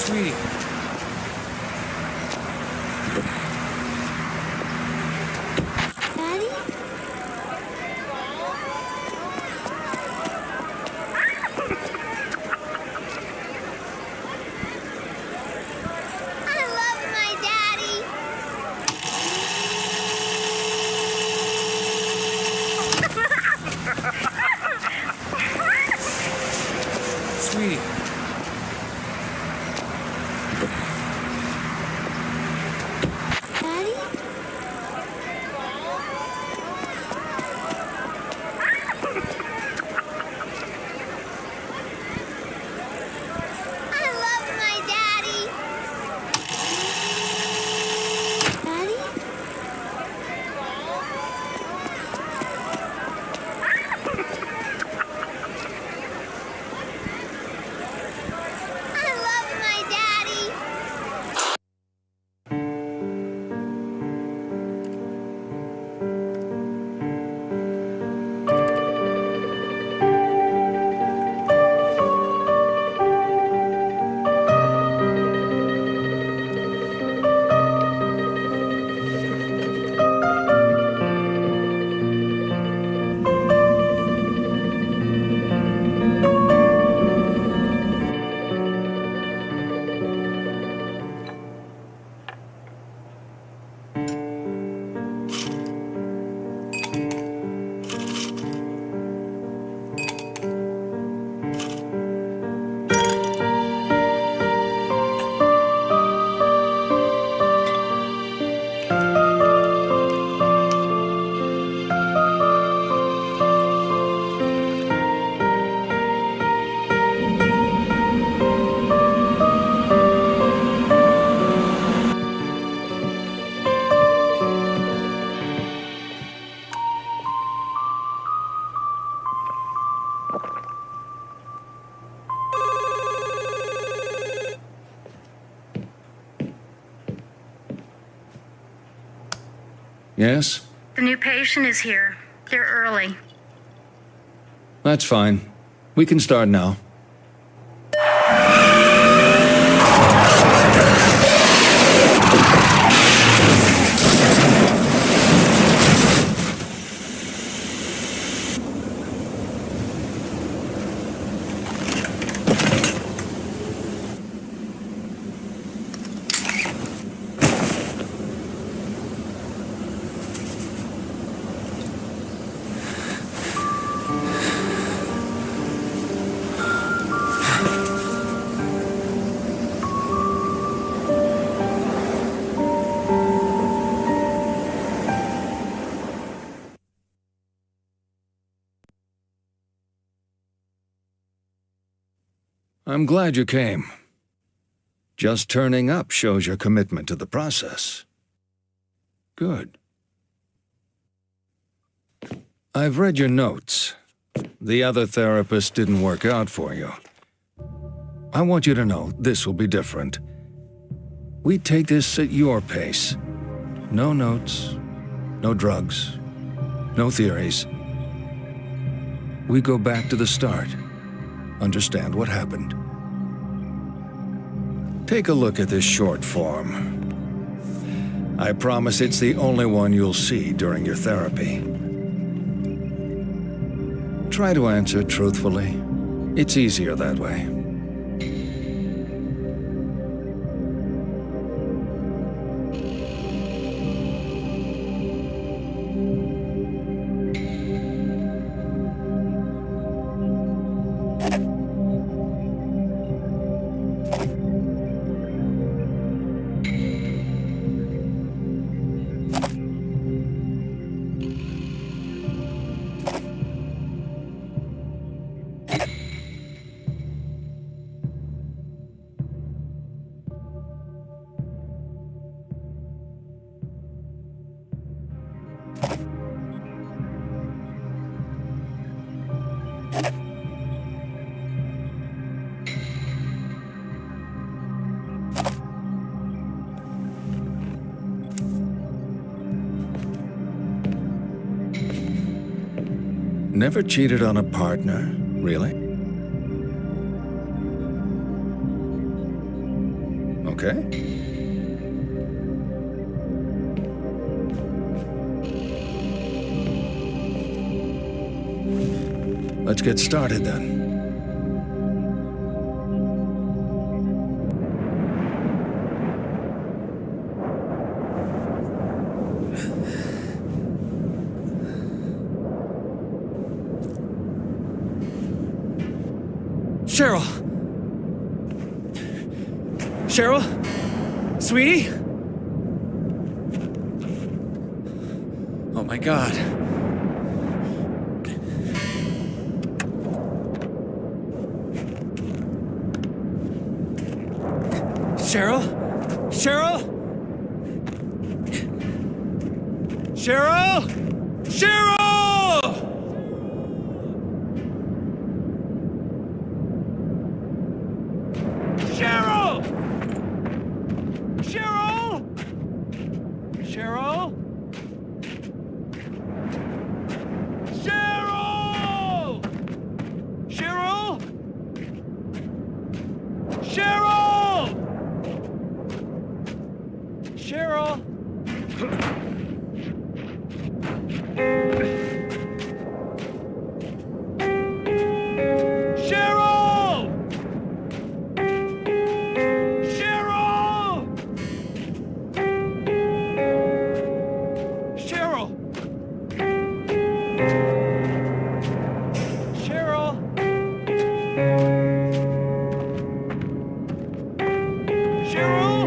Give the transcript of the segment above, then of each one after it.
Sweetie, Yes? The new patient is here. They're early. That's fine. We can start now. I'm glad you came. Just turning up shows your commitment to the process. Good. I've read your notes. The other therapist didn't work out for you. I want you to know this will be different. We take this at your pace. No notes, no drugs, no theories. We go back to the start. Understand what happened. Take a look at this short form. I promise it's the only one you'll see during your therapy. Try to answer truthfully. It's easier that way. Never cheated on a partner, really? Okay. Let's get started then. Cheryl! Cheryl? Sweetie? Oh my God. Cheryl? Cheryl? Cheryl? Cheryl! Cheryl! Cheryl! Cheryl? Cheryl! Cheryl? Cheryl! Cheryl? Cheryl! Cheryl! Cheryl! Cheryl?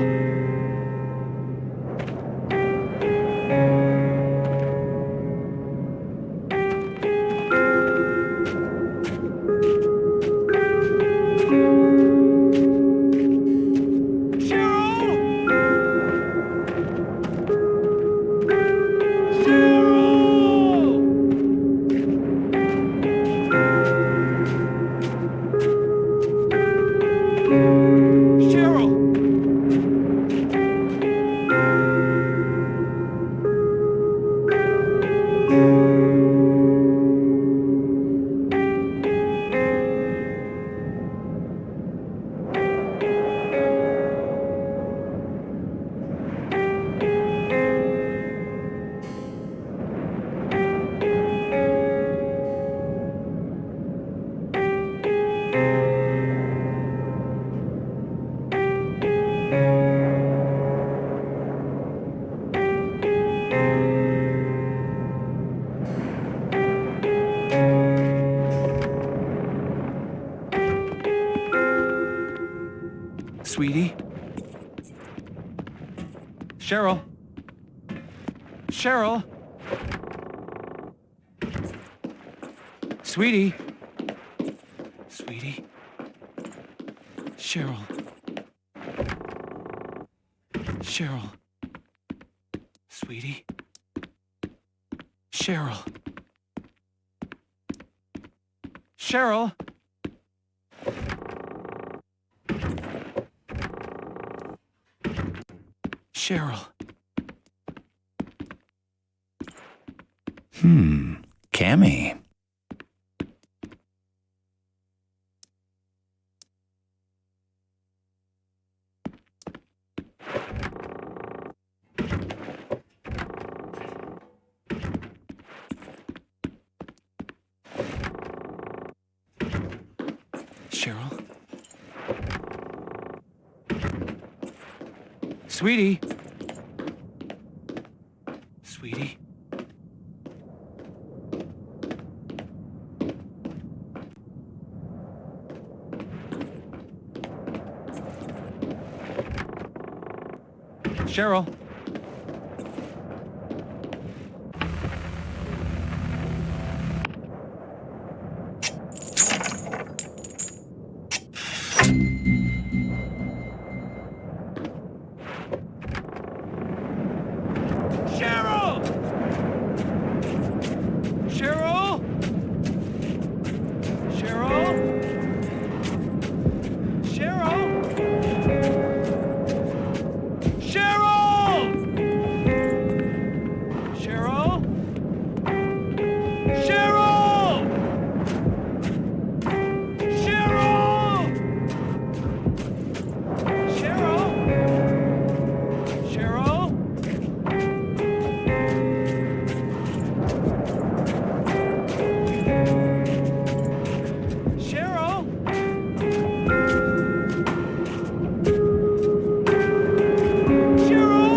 Cheryl? Cheryl? Sweetie? Sweetie? Cheryl? Cheryl? Sweetie? Cheryl? Cheryl? Cheryl? Cammy. Cheryl? Sweetie? Sweetie? Cheryl? Cheryl! Cheryl? Cheryl? Cheryl? Cheryl! Cheryl? Cheryl! Cheryl! Cheryl? Cheryl? Cheryl?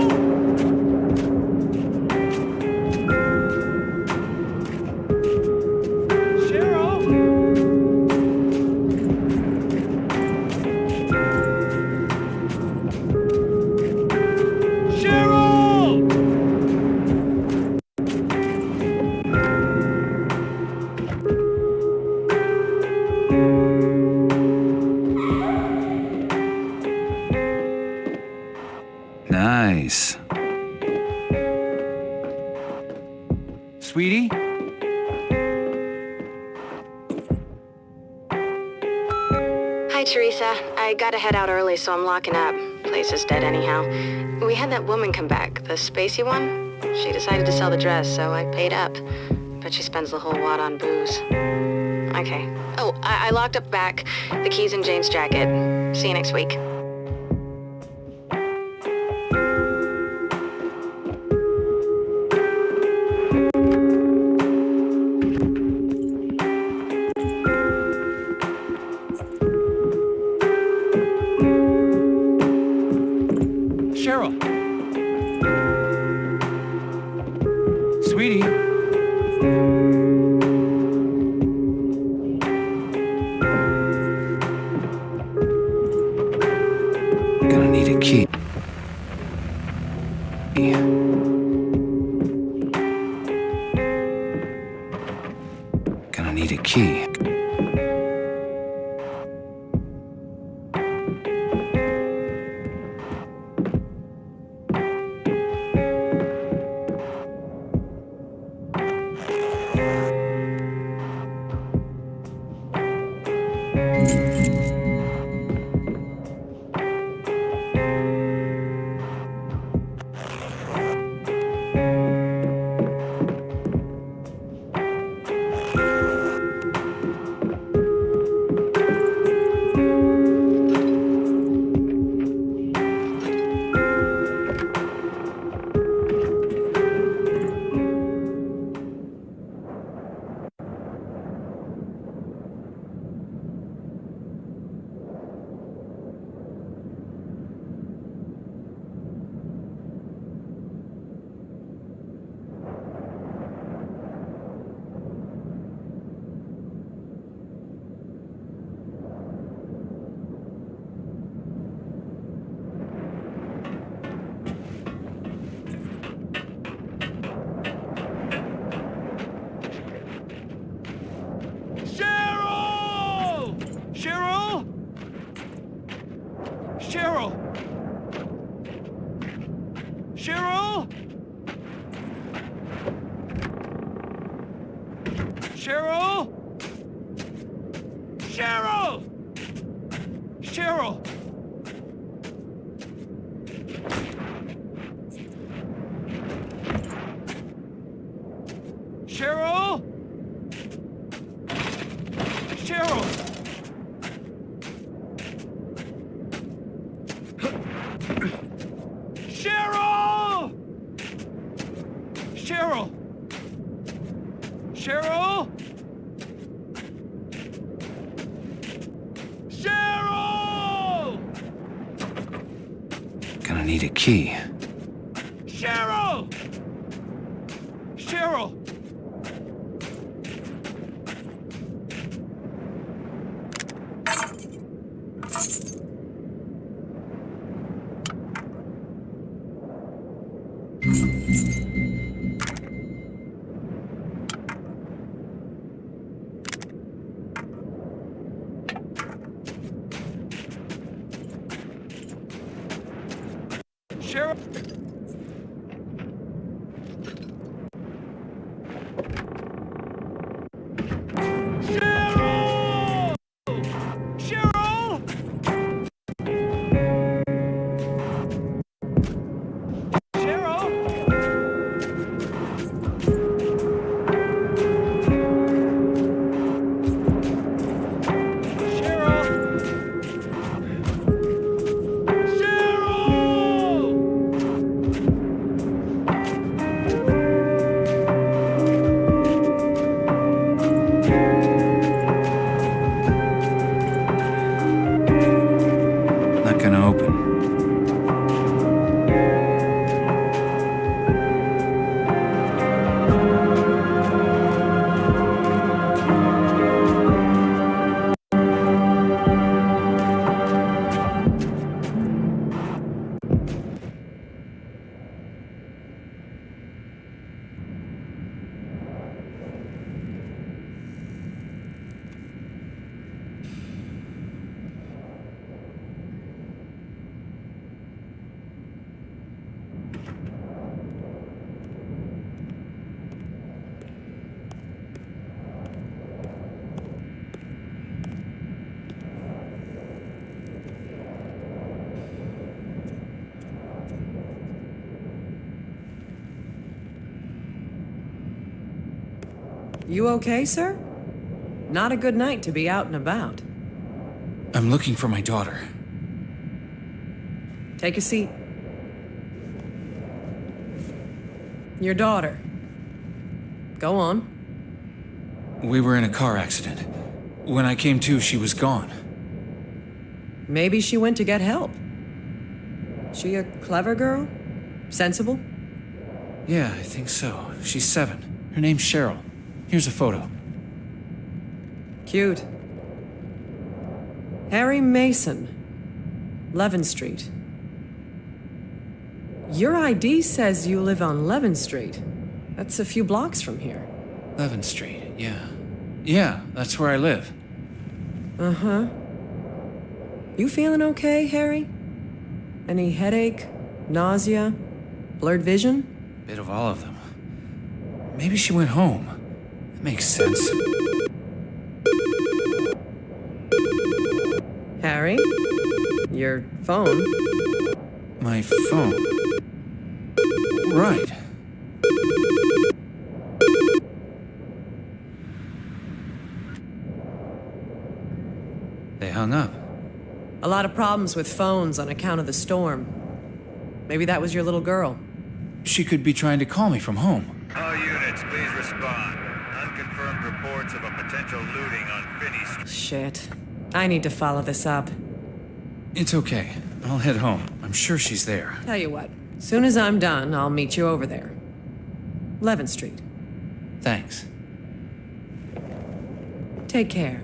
Cheryl? Cheryl? Cheryl! Nice. Sweetie? Hi, Teresa. I gotta head out early, so I'm locking up. Place is dead anyhow. We had that woman come back, the spacey one. She decided to sell the dress, so I paid up. But she spends the whole wad on booze. Okay. Oh, I locked up back. The keys in Jane's jacket. See you next week. Cheryl? Sweetie? Gonna need a key. Gonna need a key. Cheryl! Cheryl! Cheryl! Cheryl! Cheryl! Cheryl! Cheryl! Cheryl! Cheryl! Gonna need a key. Cheryl! Cheryl! Cheryl! Cheryl! Cheryl! Cheryl! Cheryl! Cheryl! Not gonna open. You okay, sir? Not a good night to be out and about. I'm looking for my daughter. Take a seat. Your daughter. Go on. We were in a car accident. When I came to, she was gone. Maybe she went to get help. She a clever girl? Sensible? Yeah, I think so. She's 7. Her name's Cheryl. Here's a photo. Cute. Harry Mason. Levin Street. Your ID says you live on Levin Street. That's a few blocks from here. Levin Street, yeah. Yeah, that's where I live. Uh-huh. You feeling okay, Harry? Any headache, nausea, blurred vision? Bit of all of them. Maybe she went home. That makes sense. Harry? Your phone? My phone. Right. They hung up. A lot of problems with phones on account of the storm. Maybe that was your little girl. She could be trying to call me from home. All units, please respond. Unconfirmed reports of a potential looting on Finney Street. Shit. I need to follow this up. It's okay. I'll head home. I'm sure she's there. Tell you what, soon as I'm done, I'll meet you over there. Levin Street. Thanks. Take care.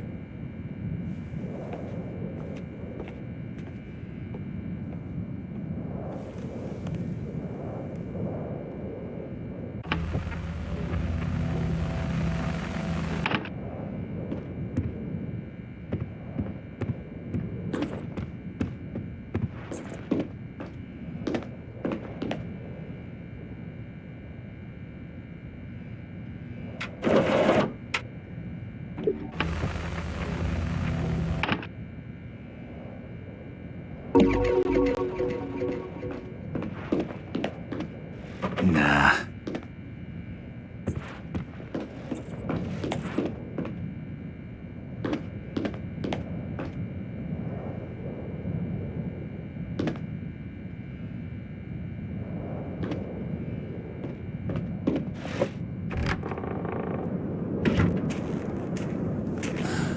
Nah.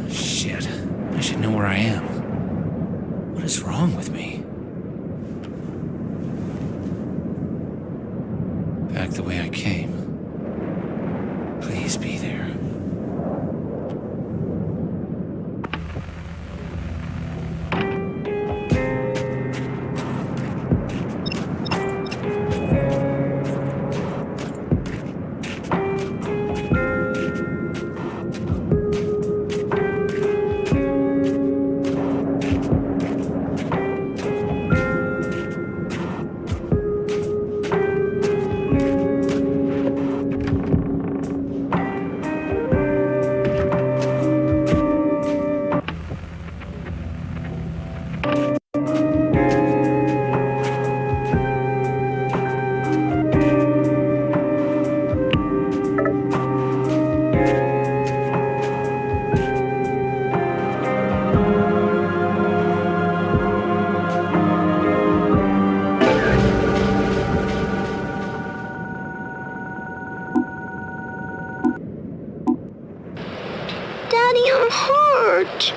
Shit. I should know where I am. What is wrong with me? Back the way I came. Please be there. Daddy, I'm hurt.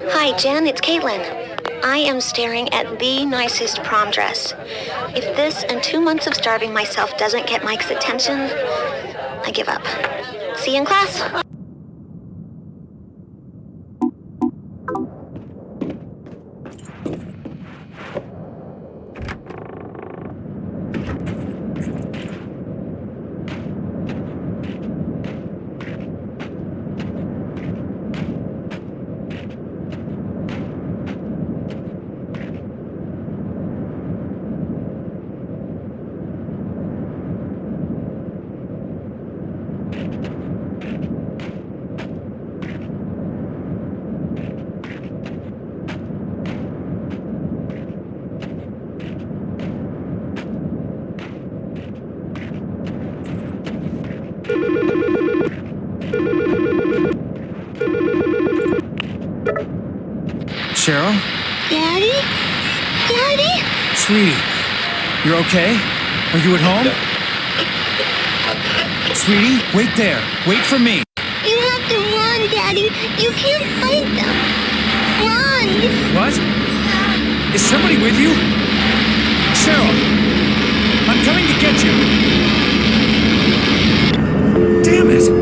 Hi, Jen, it's Caitlin. I am staring at the nicest prom dress. If this and 2 months of starving myself doesn't get Mike's attention, I give up. See you in class. Cheryl? Daddy? Daddy? Sweetie, you're okay? Are you at home? Sweetie, wait there. Wait for me. You have to run, Daddy. You can't fight them. Run! What? Is somebody with you? Cheryl, I'm coming to get you. Damn it!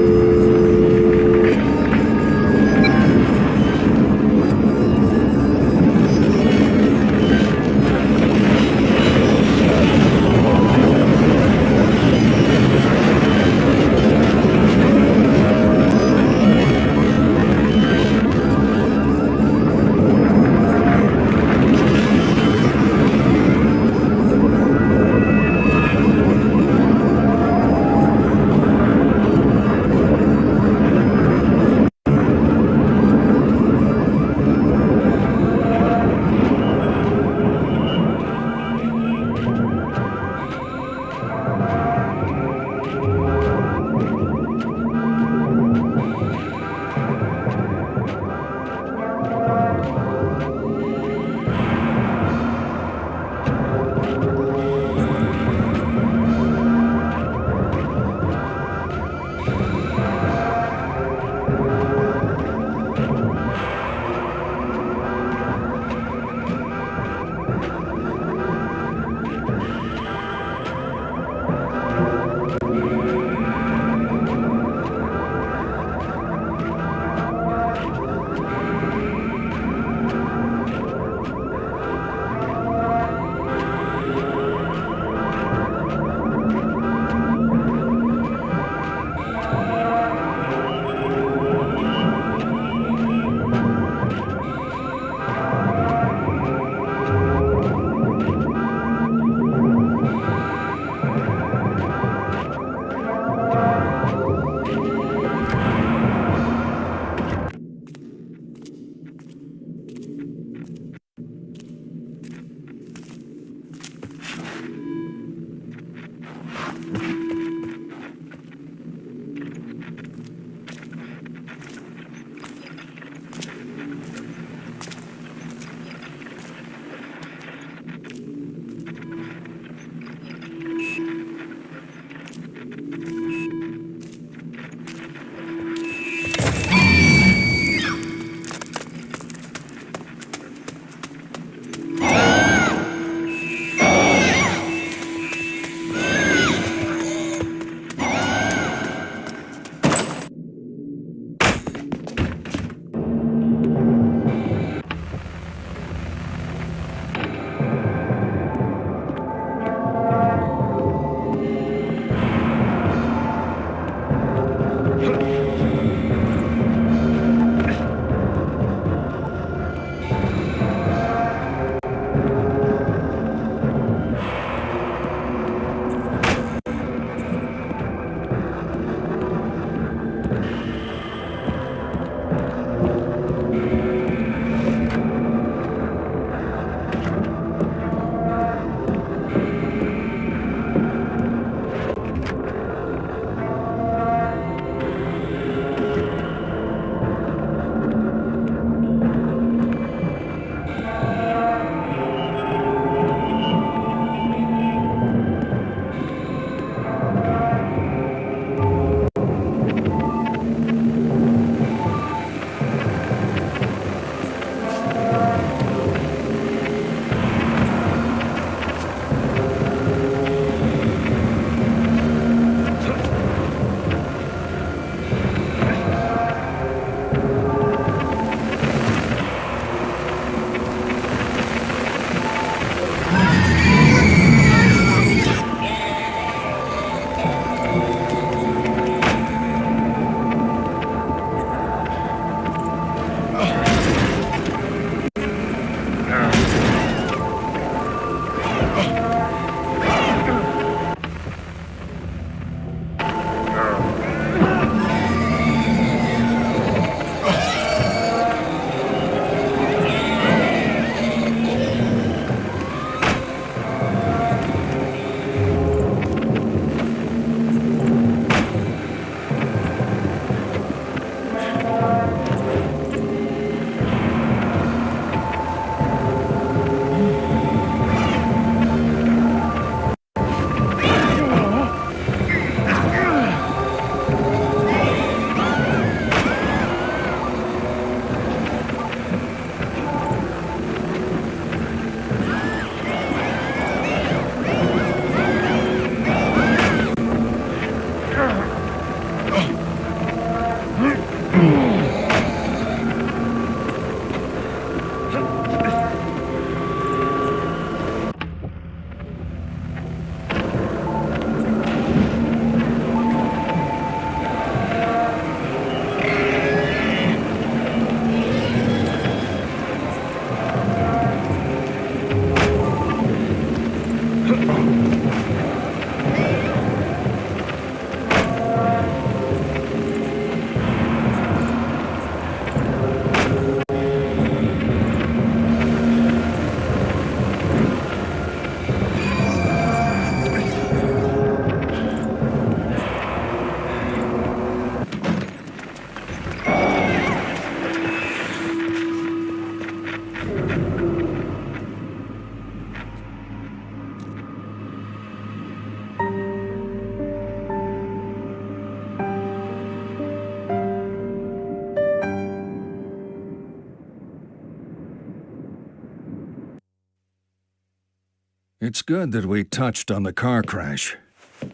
It's good that we touched on the car crash.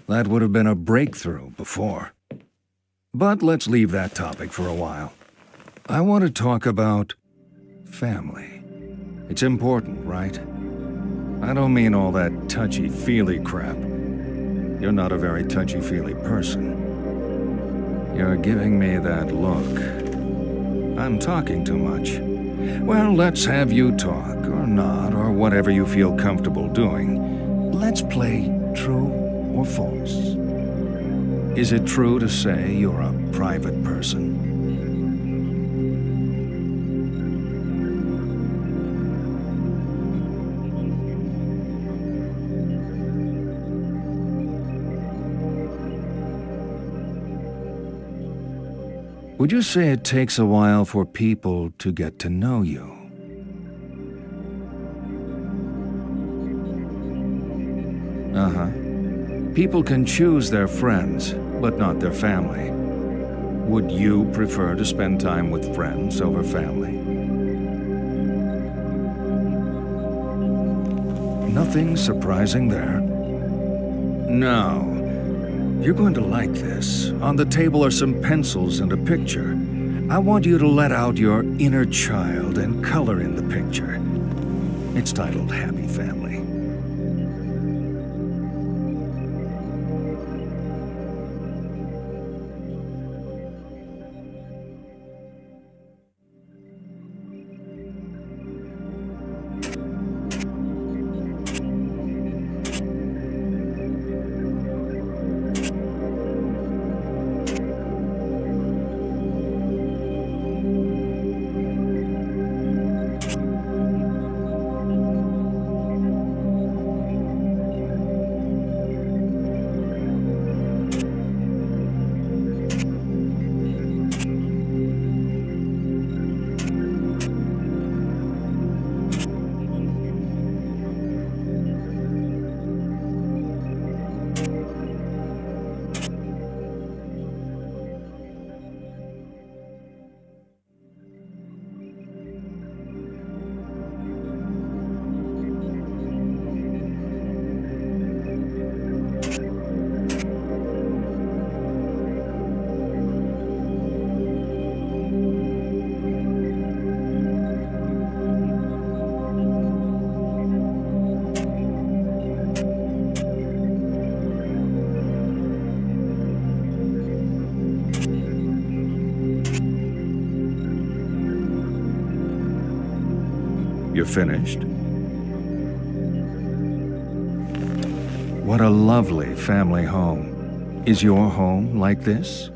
That would have been a breakthrough before. But let's leave that topic for a while. I want to talk about family. It's important, right? I don't mean all that touchy-feely crap. You're not a very touchy-feely person. You're giving me that look. I'm talking too much. Well, let's have you talk, or not, or whatever you feel comfortable doing. Let's play true or false. Is it true to say you're a private person? Would you say it takes a while for people to get to know you? Uh-huh. People can choose their friends, but not their family. Would you prefer to spend time with friends over family? Nothing surprising there. No. You're going to like this. On the table are some pencils and a picture. I want you to let out your inner child and color in the picture. It's titled Happy Family. You're finished? What a lovely family home. Is your home like this?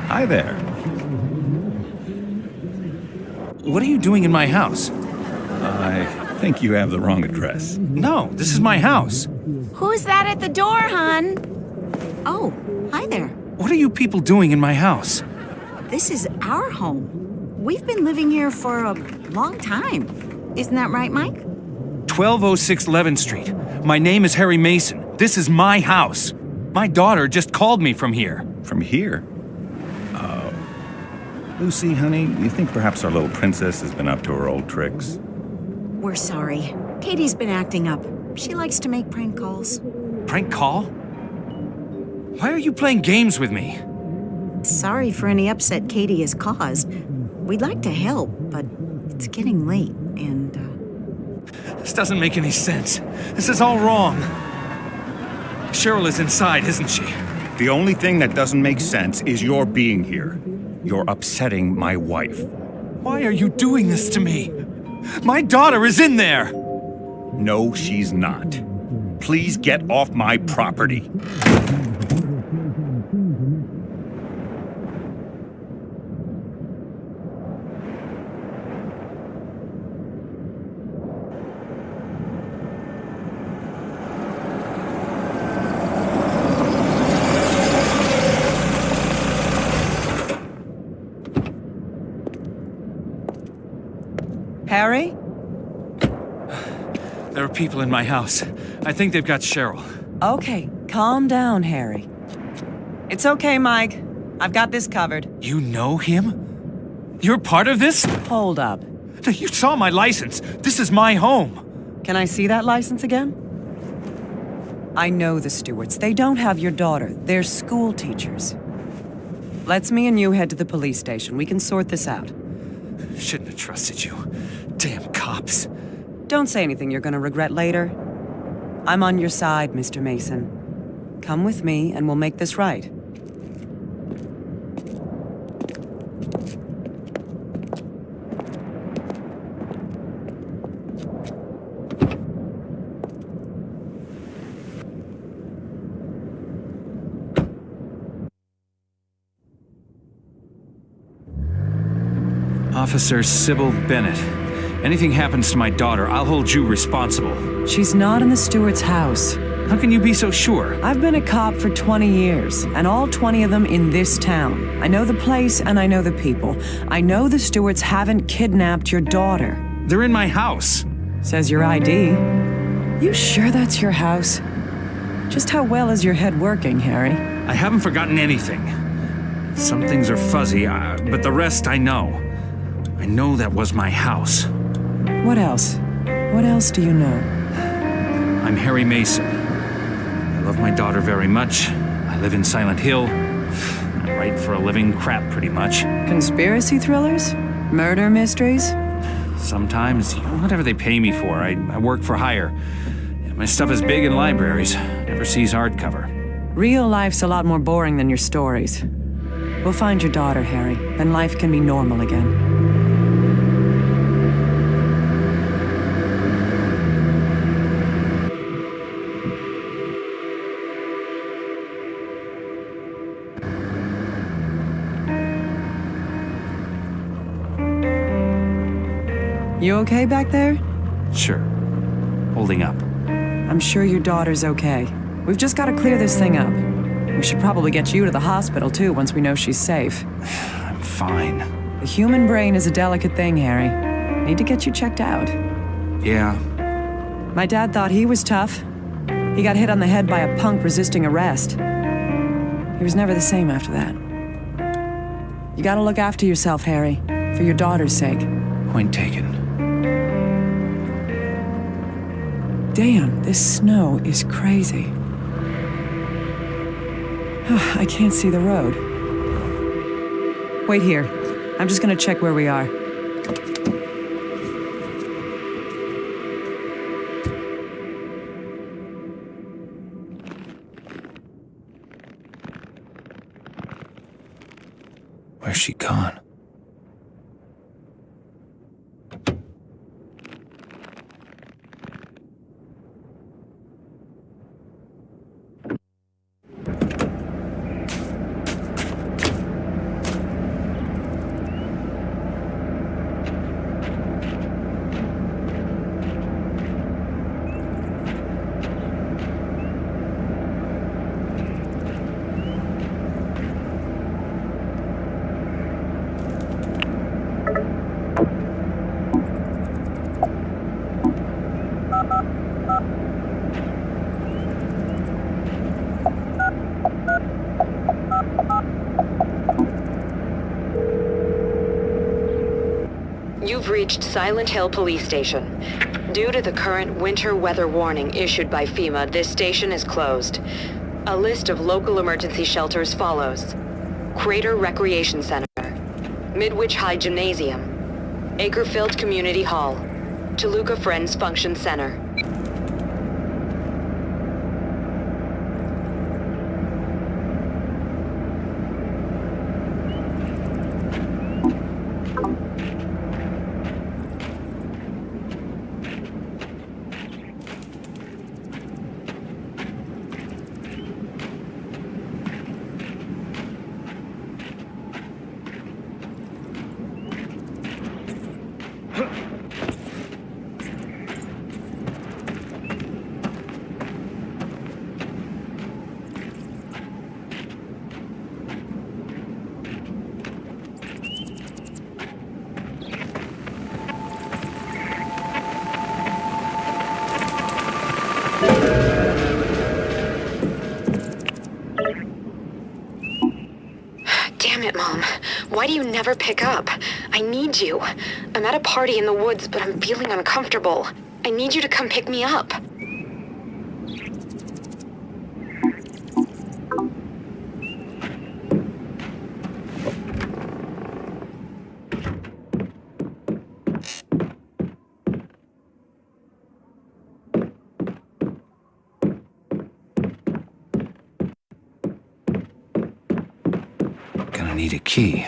Hi there. What are you doing in my house? I think you have the wrong address. No, this is my house. Who's that at the door, hon? Oh, hi there. What are you people doing in my house? This is our home. We've been living here for a long time. Isn't that right, Mike? 1206 Levin Street. My name is Harry Mason. This is my house. My daughter just called me from here. From here? Lucy, honey, you think perhaps our little princess has been up to her old tricks? We're sorry. Katie's been acting up. She likes to make prank calls. Prank call? Why are you playing games with me? Sorry for any upset Katie has caused. We'd like to help, but it's getting late, and, This doesn't make any sense. This is all wrong. Cheryl is inside, isn't she? The only thing that doesn't make sense is your being here. You're upsetting my wife. Why are you doing this to me? My daughter is in there! No, she's not. please get off my property? Harry? There are people in my house. I think they've got Cheryl. Okay, calm down, Harry. It's okay, Mike. I've got this covered. You know him? You're part of this? Hold up. You saw my license. This is my home. Can I see that license again? I know the Stewarts. They don't have your daughter. They're school teachers. Let's me and you head to the police station. We can sort this out. Shouldn't have trusted you. Damn cops. Don't say anything you're gonna regret later. I'm on your side, Mr. Mason. Come with me and we'll make this right. Officer Sybil Bennett. Anything happens to my daughter, I'll hold you responsible. She's not in the Stewart's house. How can you be so sure? I've been a cop for 20 years, and all 20 of them in this town. I know the place and I know the people. I know the Stewarts haven't kidnapped your daughter. They're in my house. Says your ID. You sure that's your house? Just how well is your head working, Harry? I haven't forgotten anything. Some things are fuzzy, but the rest I know. I know that was my house. What else? What else do you know? I'm Harry Mason. I love my daughter very much. I live in Silent Hill. I write for a living, crap pretty much. Conspiracy thrillers? Murder mysteries? Sometimes, whatever they pay me for. I work for hire. My stuff is big in libraries. Never sees hardcover. Real life's a lot more boring than your stories. We'll find your daughter, Harry. Then life can be normal again. You okay back there? Sure. Holding up. I'm sure your daughter's okay. We've just got to clear this thing up. We should probably get you to the hospital, too, once we know she's safe. I'm fine. The human brain is a delicate thing, Harry. Need to get you checked out. Yeah. My dad thought he was tough. He got hit on the head by a punk resisting arrest. He was never the same after that. You gotta look after yourself, Harry, for your daughter's sake. Point taken. Damn, this snow is crazy. I can't see the road. Wait here. I'm just gonna check where we are. Where's she gone? You've reached Silent Hill Police Station. Due to the current winter weather warning issued by FEMA, this station is closed. A list of local emergency shelters follows. Crater Recreation Center, Midwich High Gymnasium, Acrefield Community Hall, Toluca Friends Function Center. Mom, why do you never pick up? I need you. I'm at a party in the woods, but I'm feeling uncomfortable. I need you to come pick me up. Gonna need a key.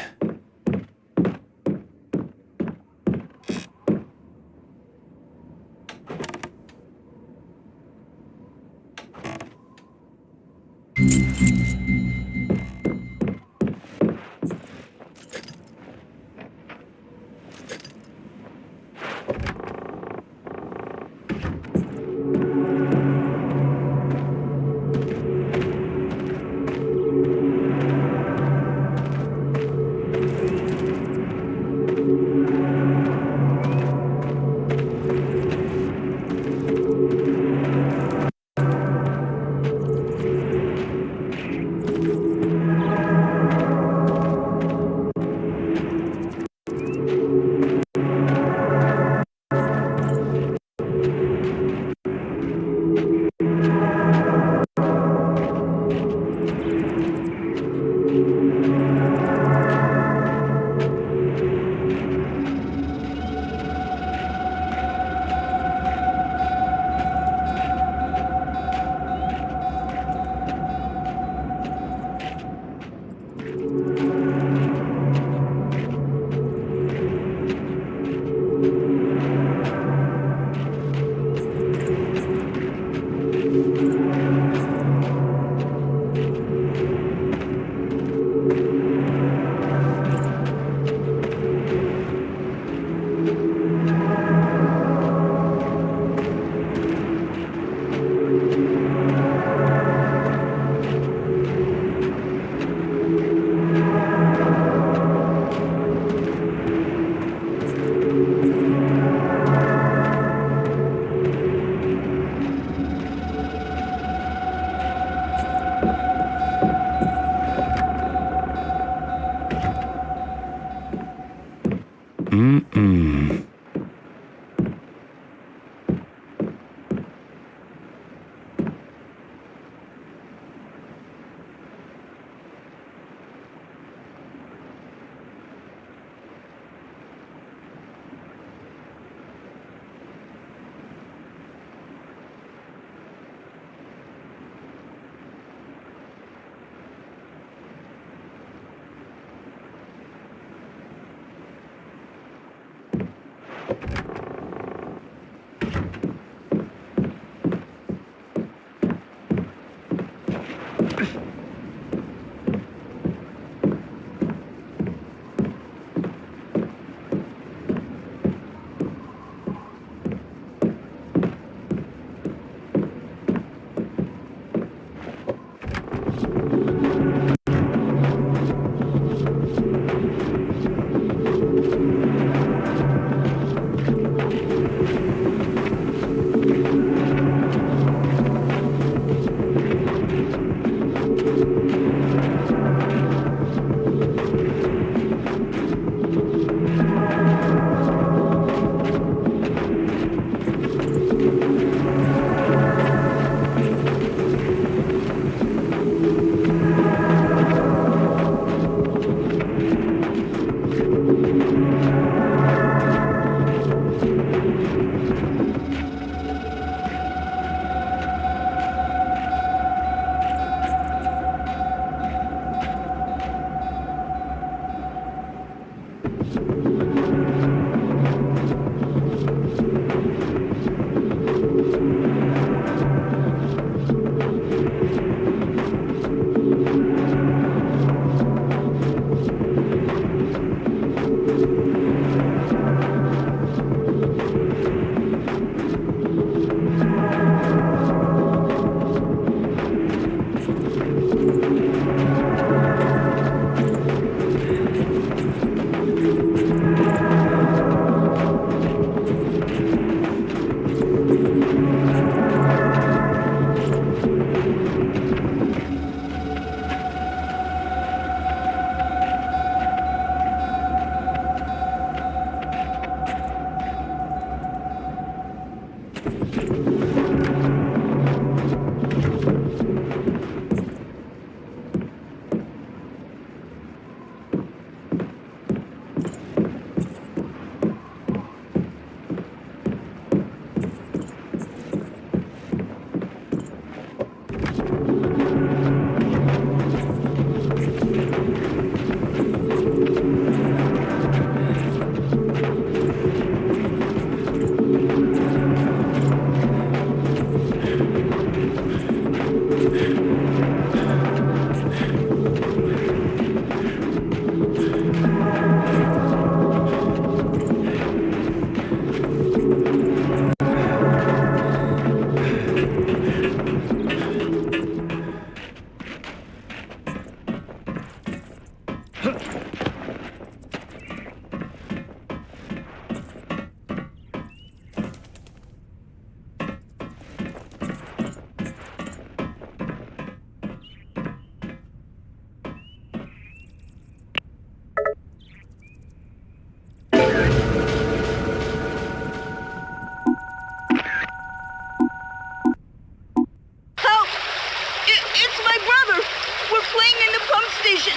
fleeing in the pump station,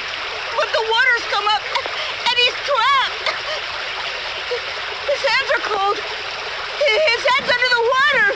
but the water's come up, and he's trapped. His hands are cold. His head's under the water.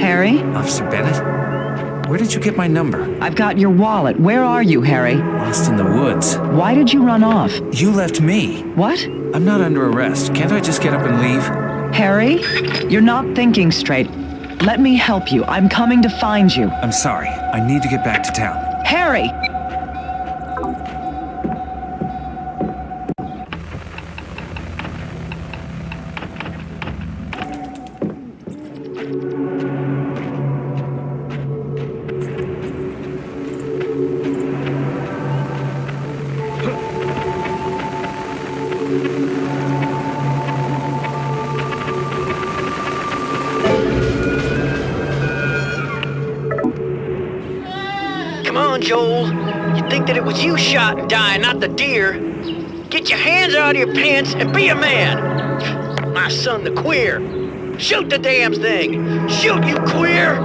Harry? Officer Bennett? Where did you get my number? I've got your wallet. Where are you, Harry? Lost in the woods. Why did you run off? You left me. What? I'm not under arrest. Can't I just get up and leave? Harry? You're not thinking straight. Let me help you. I'm coming to find you. I'm sorry. I need to get back to town. Harry! Come on, Joel. You think that it was you shot and died, not the deer. Get your hands out of your pants and be a man. My son, the queer. Shoot the damn thing. Shoot, you queer.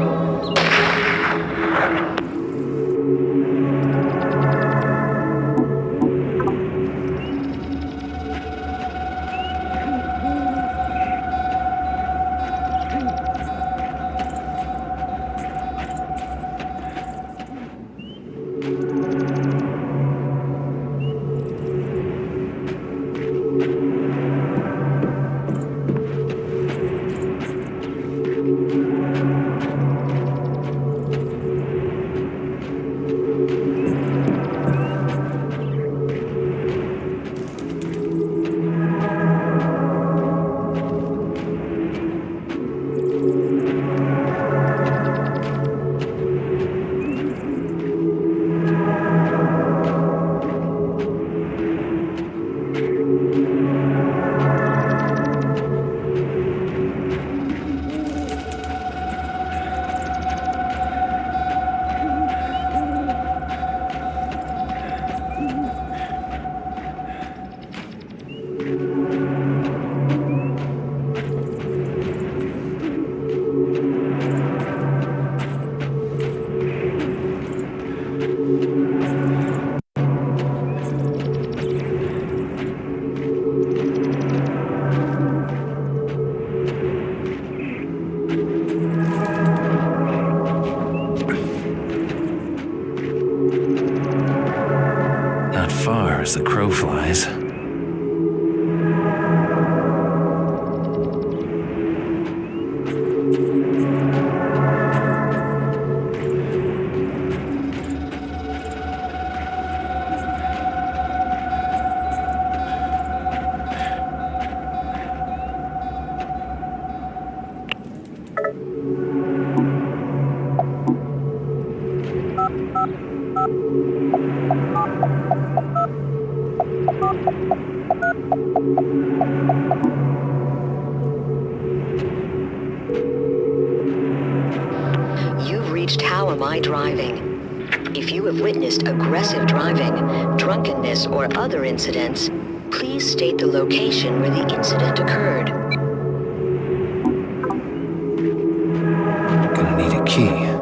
Not far as the crow flies. You've reached How Am I Driving? If you have witnessed aggressive driving, drunkenness, or other incidents, please state the location where the incident occurred. Gonna need a key.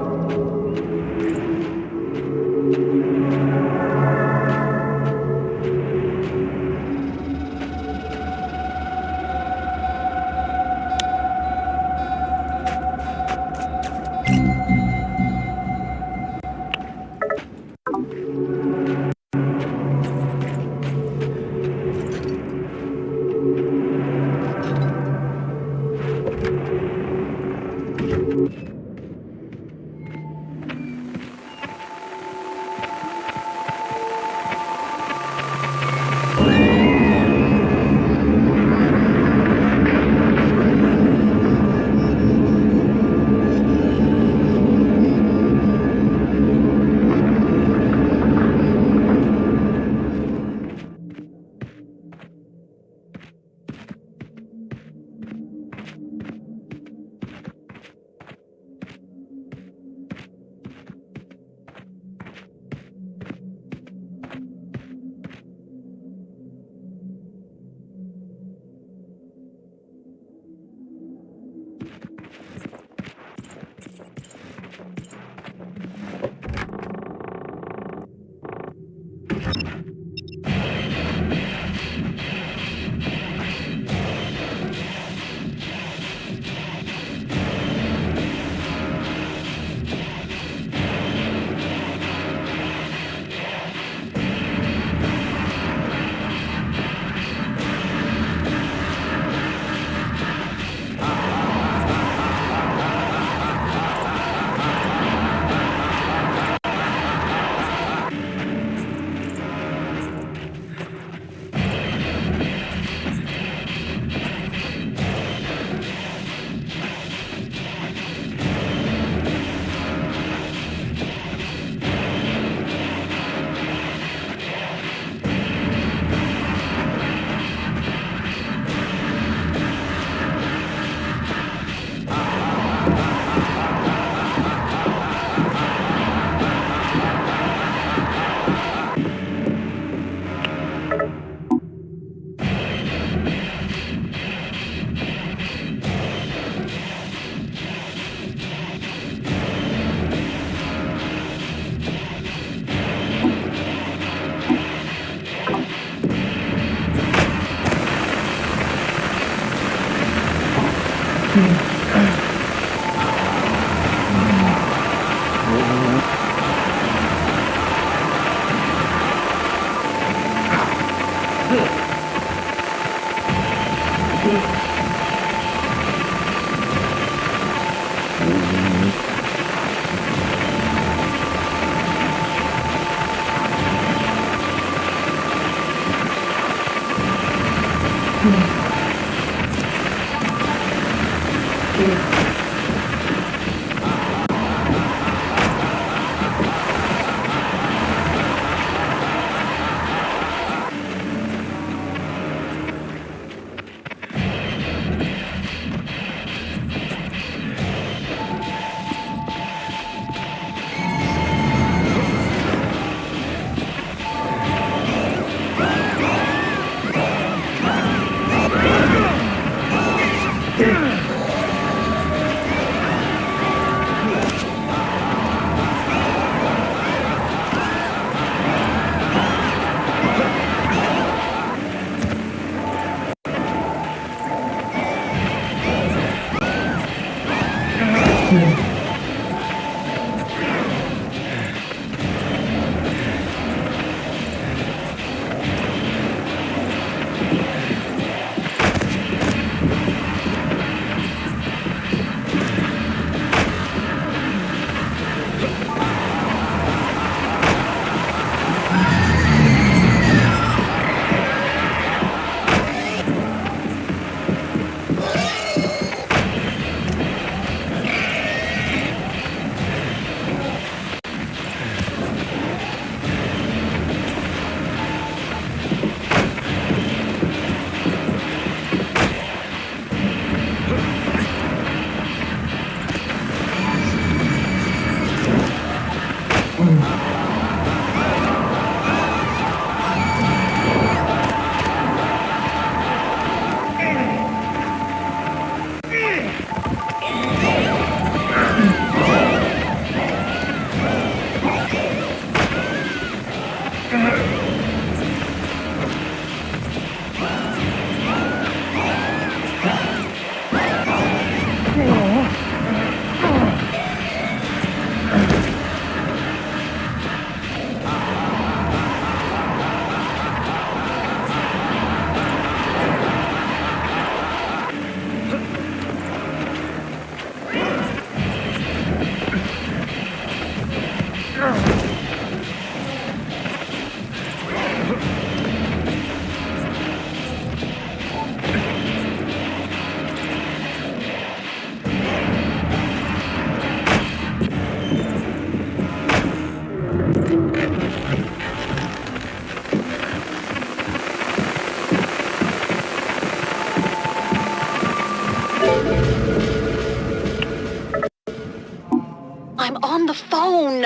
I'm on the phone.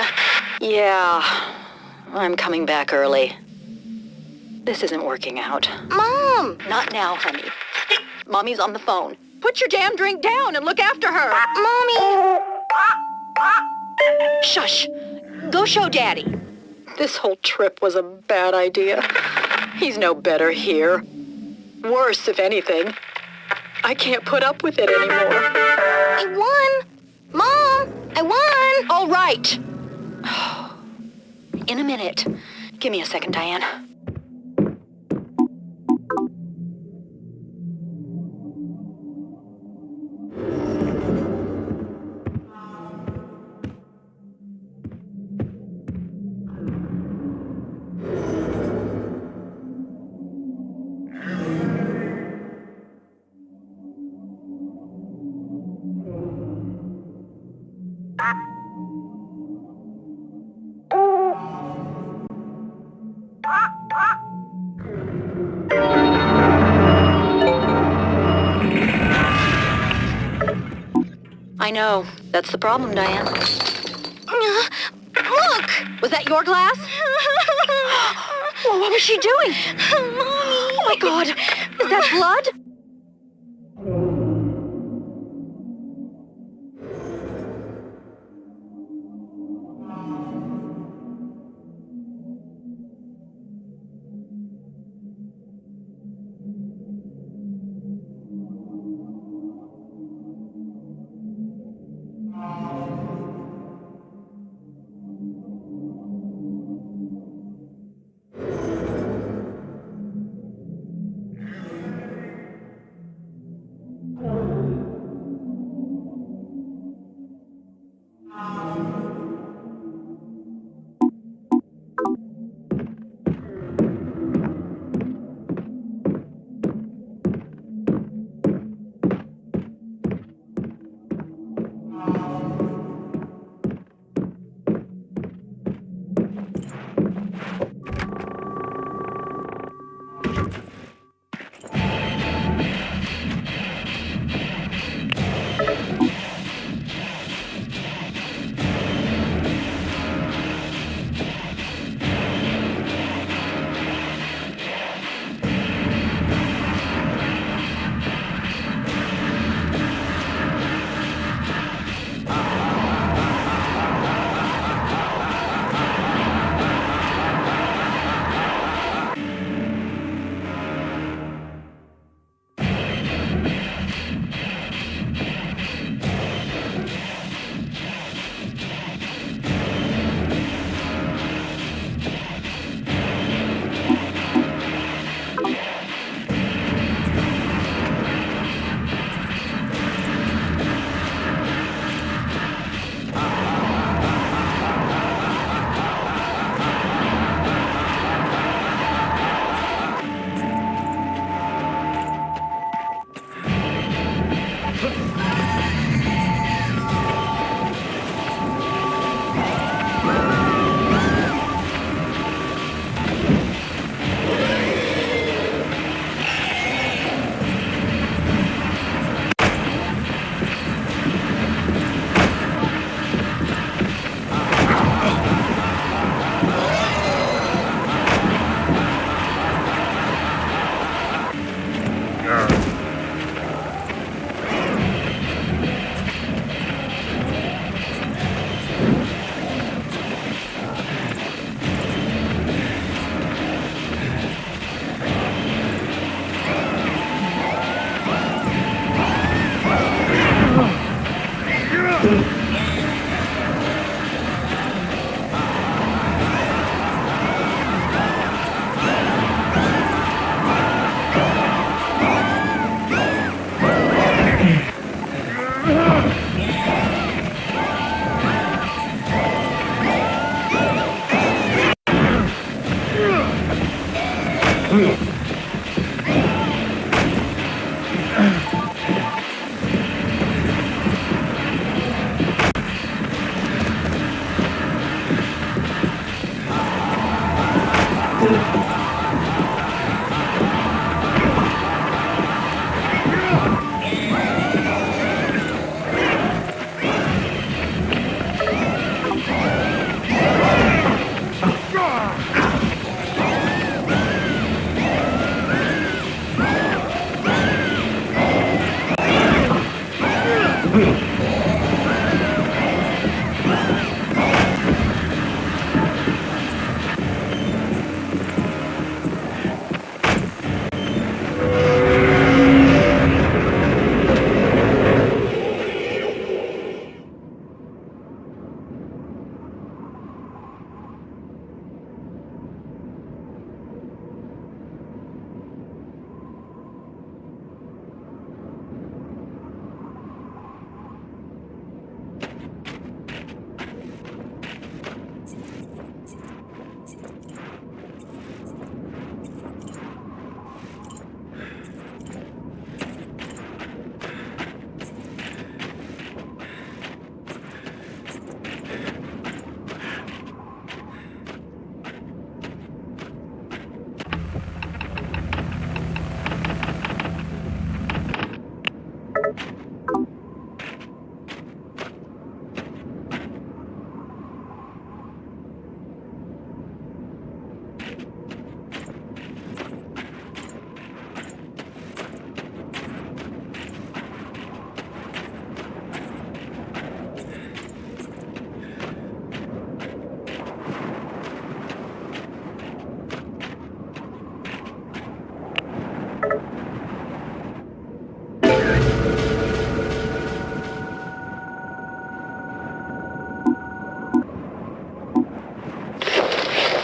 Yeah, I'm coming back early. This isn't working out. Mom! Not now, honey. Mommy's on the phone. Put your damn drink down and look after her. Mommy! Shush. Go show Daddy. This whole trip was a bad idea. He's no better here. Worse, if anything. I can't put up with it anymore. I won! Mom! I won! All right. In a minute. Give me a second, Diane. I know. That's the problem, Diane. Look! Was that your glass? Well, what was she doing? Mommy! Oh, my God. Is that blood?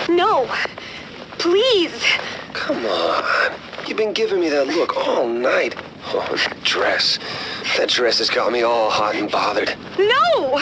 No! Please! Come on. You've been giving me that look all night. Oh, that dress. That dress has got me all hot and bothered. No!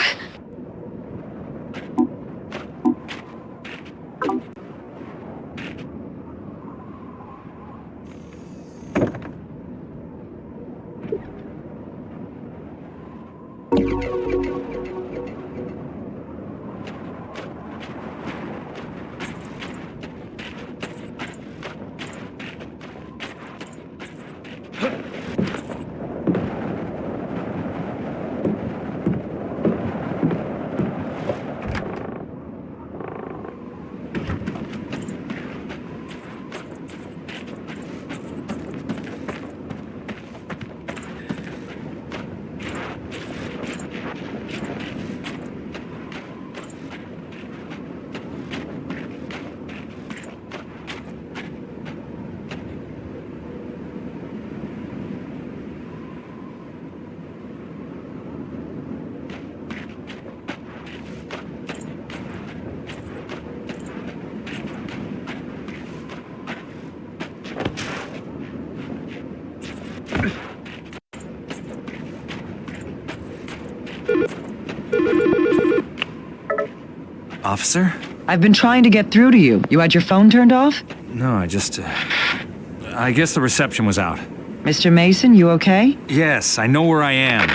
Officer? I've been trying to get through to you. You had your phone turned off? No, I guess the reception was out. Mr. Mason, you okay? Yes, I know where I am.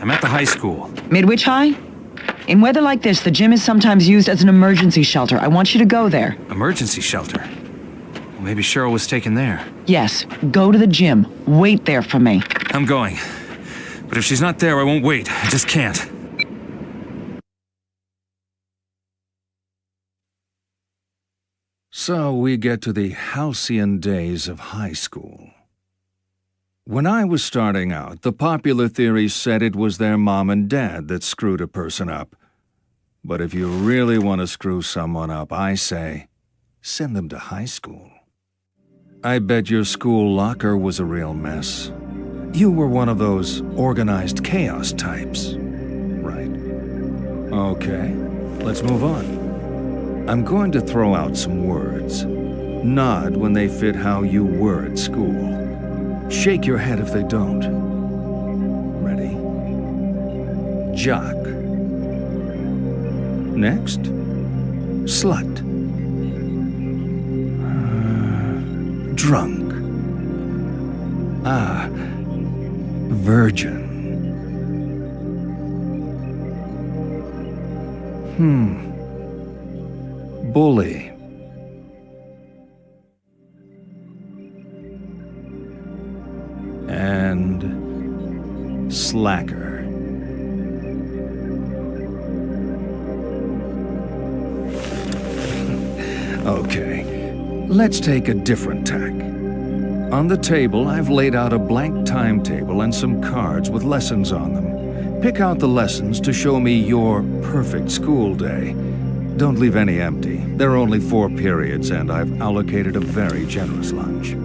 I'm at the high school. Midwich High? In weather like this, the gym is sometimes used as an emergency shelter. I want you to go there. Emergency shelter? Well, maybe Cheryl was taken there. Yes, go to the gym. Wait there for me. I'm going. But if she's not there, I won't wait. I just can't. So we get to the halcyon days of high school. When I was starting out, the popular theory said it was their mom and dad that screwed a person up. But if you really want to screw someone up, I say, send them to high school. I bet your school locker was a real mess. You were one of those organized chaos types, right? Okay, let's move on. I'm going to throw out some words. Nod when they fit how you were at school. Shake your head if they don't. Ready? Jock. Next. Slut. drunk. Ah, virgin. Bully. And slacker. Okay, let's take a different tack. On the table, I've laid out a blank timetable and some cards with lessons on them. Pick out the lessons to show me your perfect school day. Don't leave any empty. There are only 4 periods, and I've allocated a very generous lunch.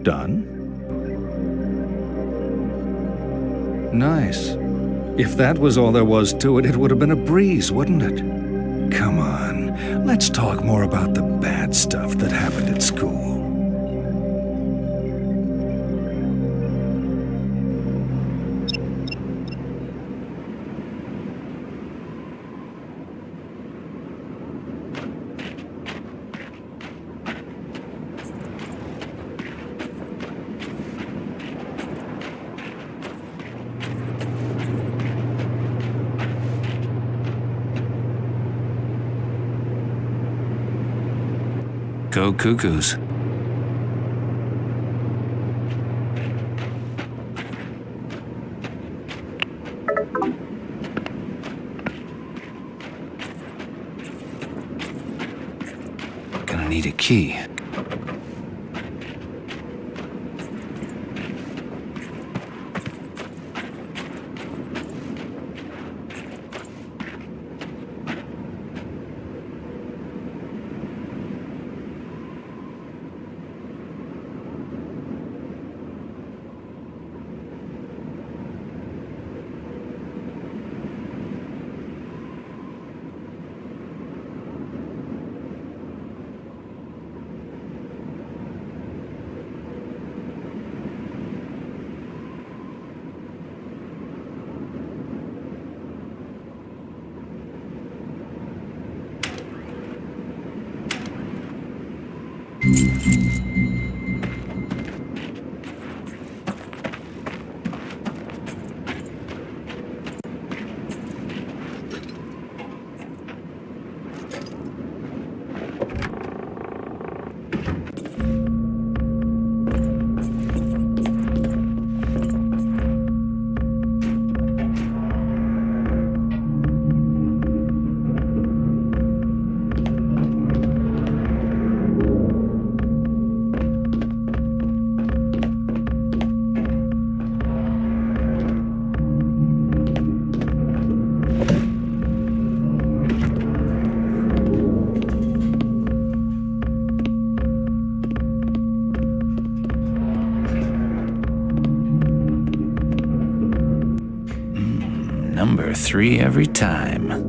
Done? Nice. If that was all there was to it, it would have been a breeze, wouldn't it? Come on, let's talk more about the bad stuff that happened at school. Go Cuckoos. Gonna need a key. Number 3 every time.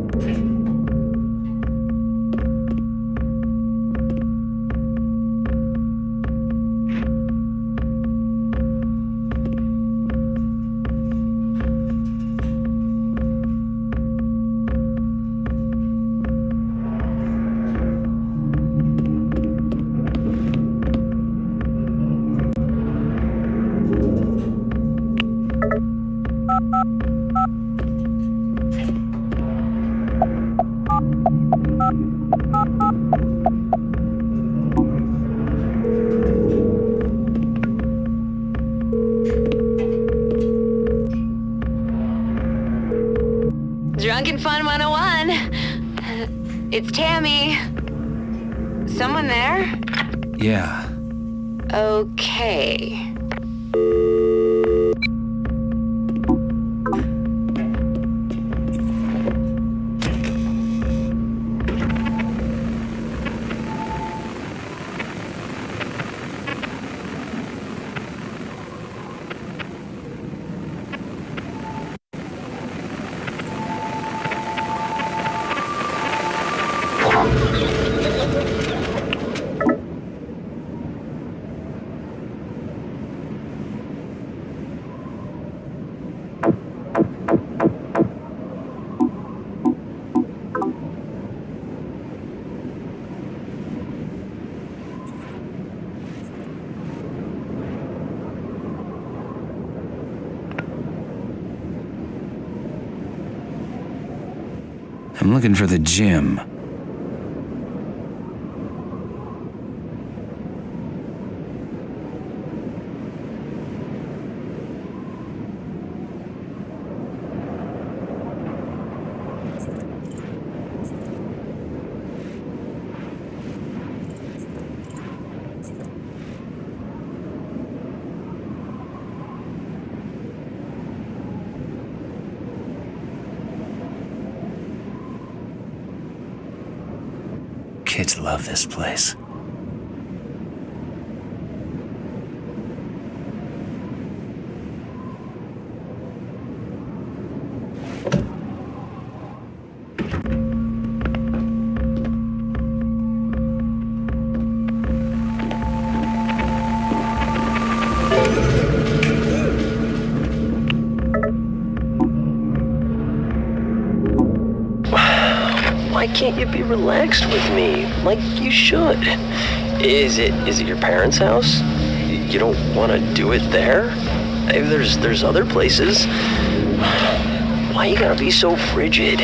Drunken Fun 101. It's Tammy. Someone there? Yeah. Okay. I'm looking for the gym. Kids love this place. Why can't you be relaxed with me, like you should? Is it your parents' house? You don't want to do it there? Maybe there's other places. Why you gotta be so frigid?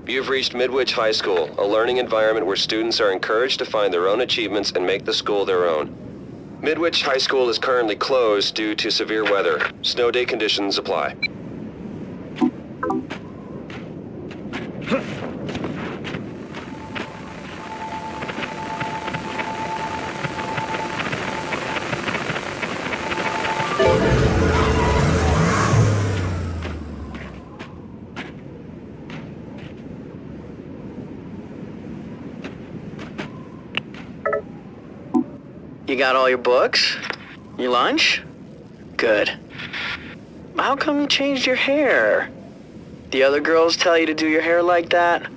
You've reached Midwich High School, a learning environment where students are encouraged to find their own achievements and make the school their own. Midwich High School is currently closed due to severe weather. Snow day conditions apply. You got all your books? Your lunch? Good. How come you changed your hair? The other girls tell you to do your hair like that?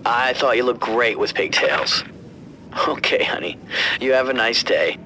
I thought you looked great with pigtails. Okay, honey. You have a nice day.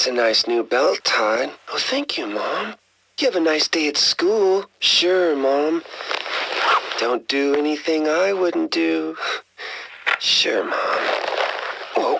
That's a nice new belt, Todd. Oh, thank you, Mom. You have a nice day at school. Sure, Mom. Don't do anything I wouldn't do. Sure, Mom. Whoa.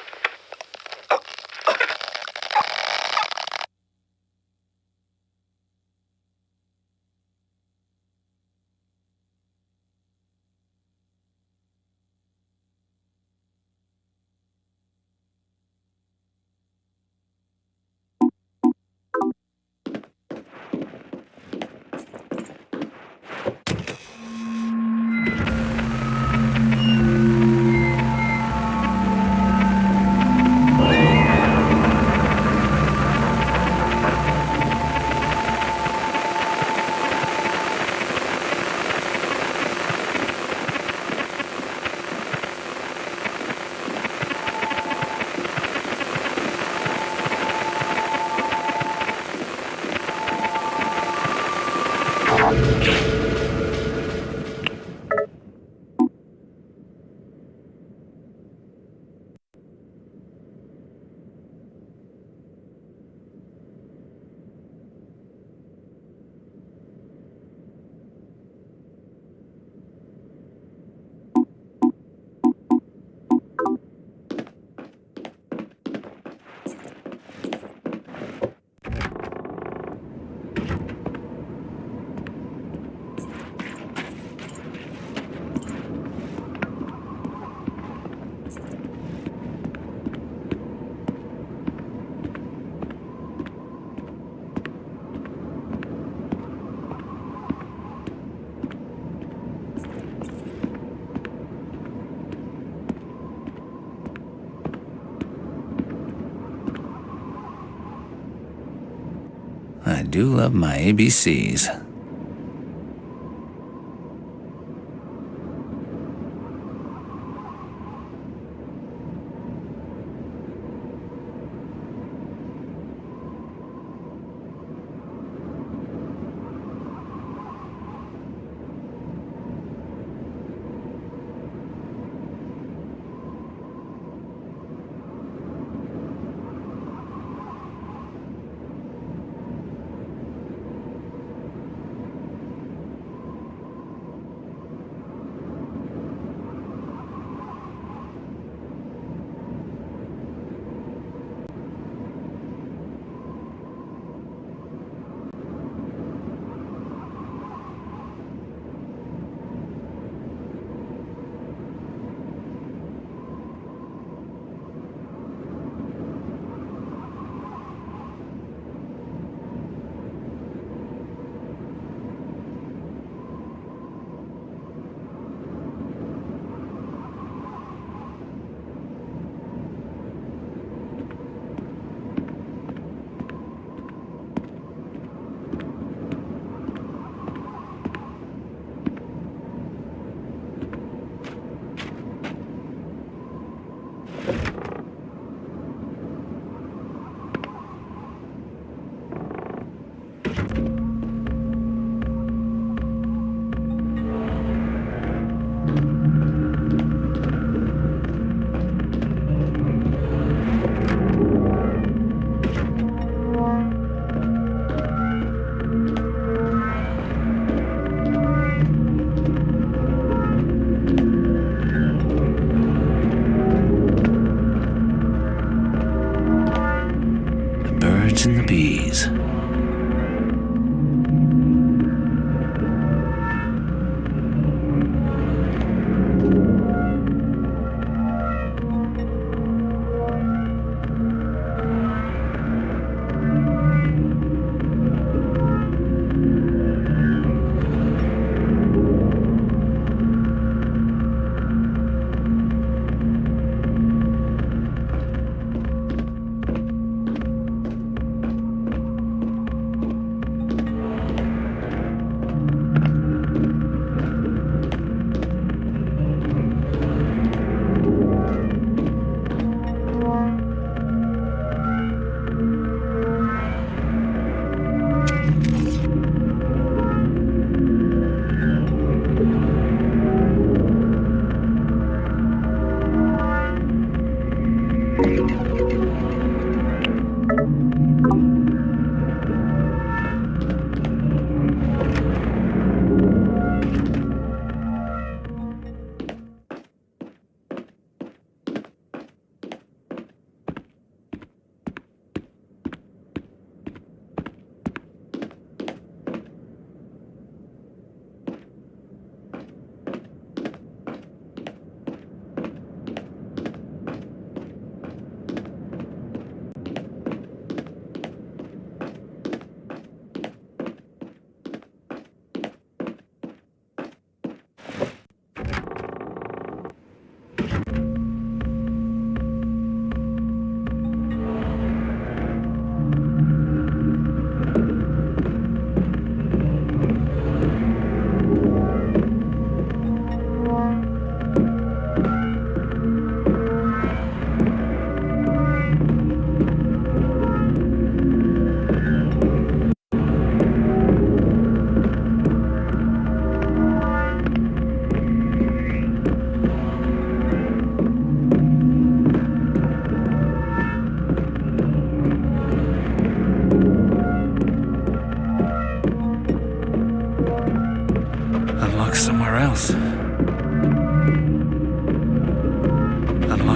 I do love my ABCs.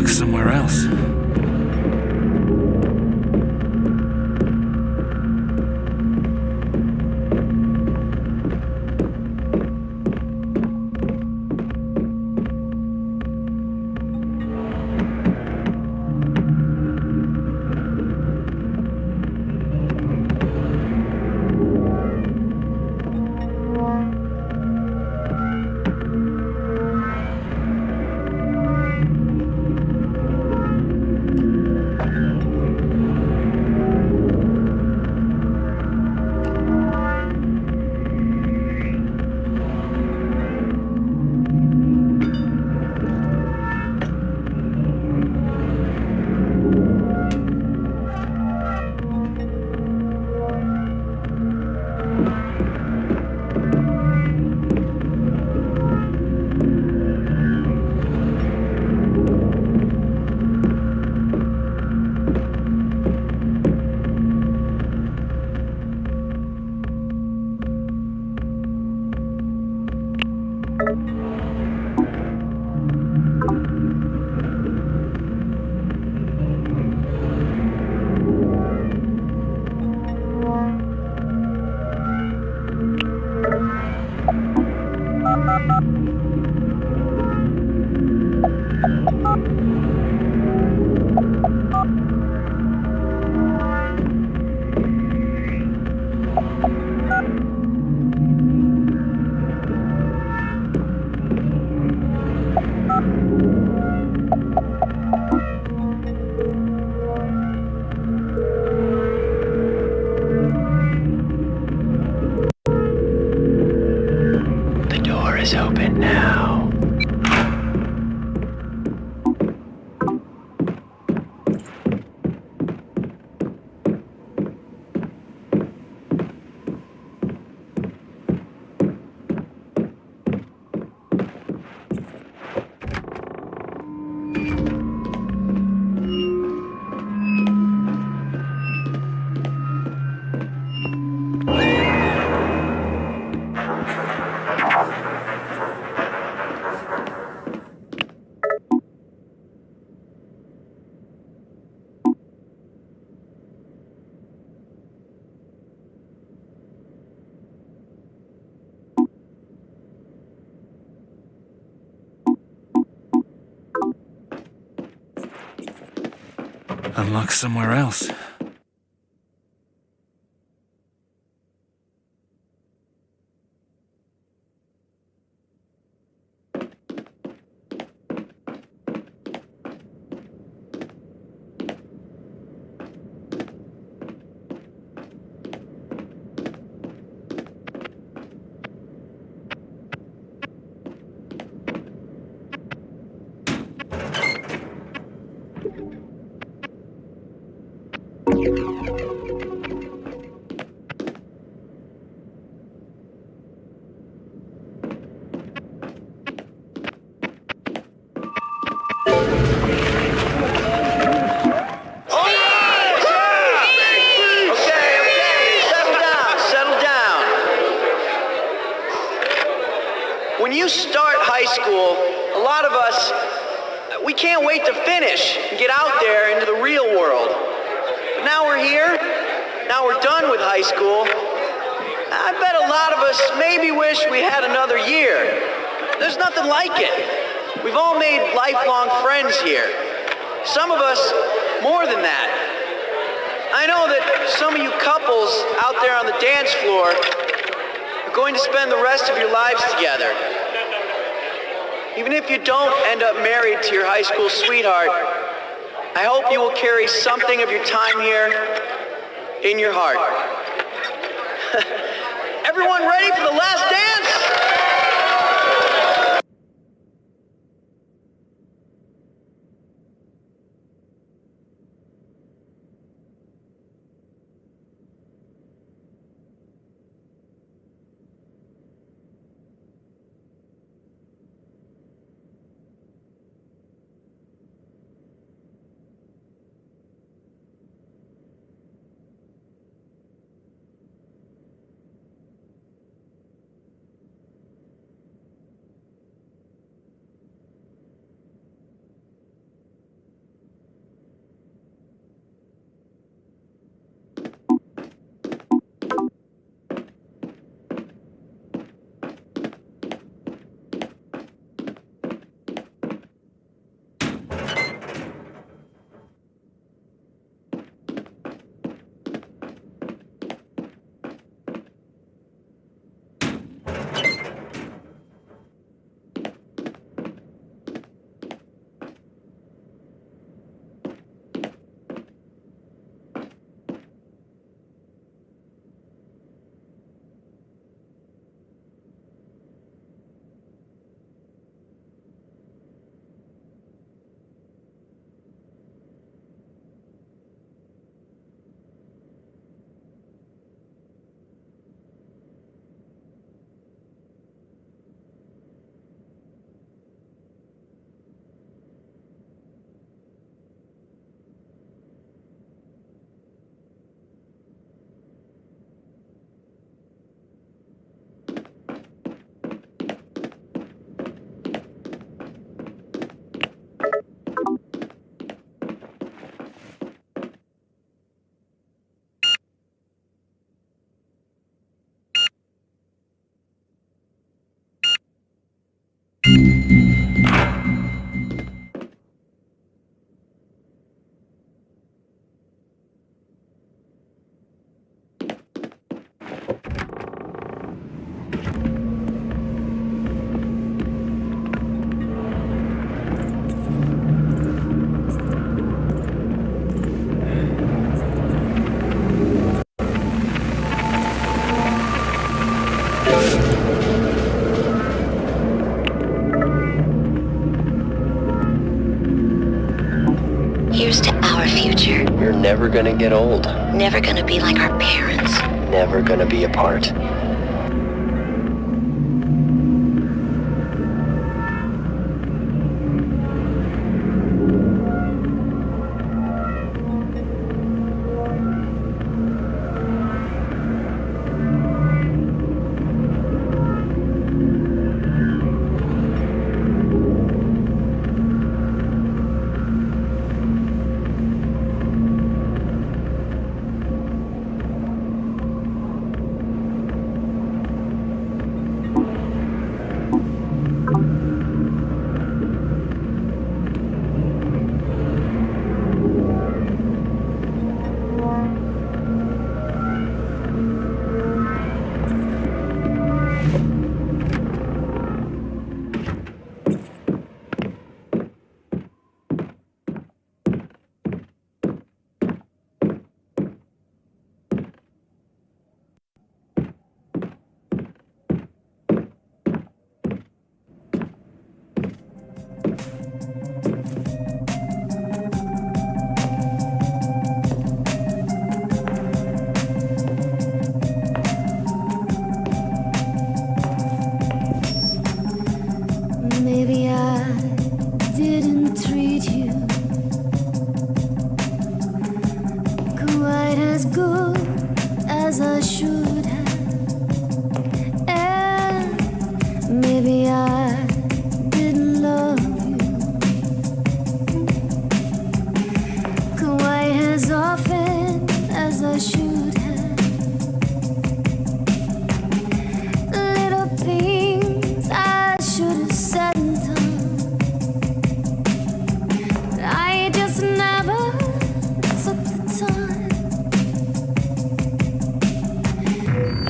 Unlock somewhere else. The door is open now. Unlock somewhere else. When you start high school, a lot of us, we can't wait to finish and get out there into the real world. But now we're here, now we're done with high school. I bet a lot of us maybe wish we had another year. There's nothing like it. We've all made lifelong friends here. Some of us more than that. I know that some of you couples out there on the dance floor are going to spend the rest of your lives together. Even if you don't end up married to your high school sweetheart, I hope you will carry something of your time here in your heart. Everyone ready for the last dance? Here's to our future. We're never gonna get old. Never gonna be like our parents. Never gonna be apart. Maybe I didn't treat you quite as good as I should have. And maybe I didn't love you quite as often as I should have. Little things I should have said and done, but I just never took the time.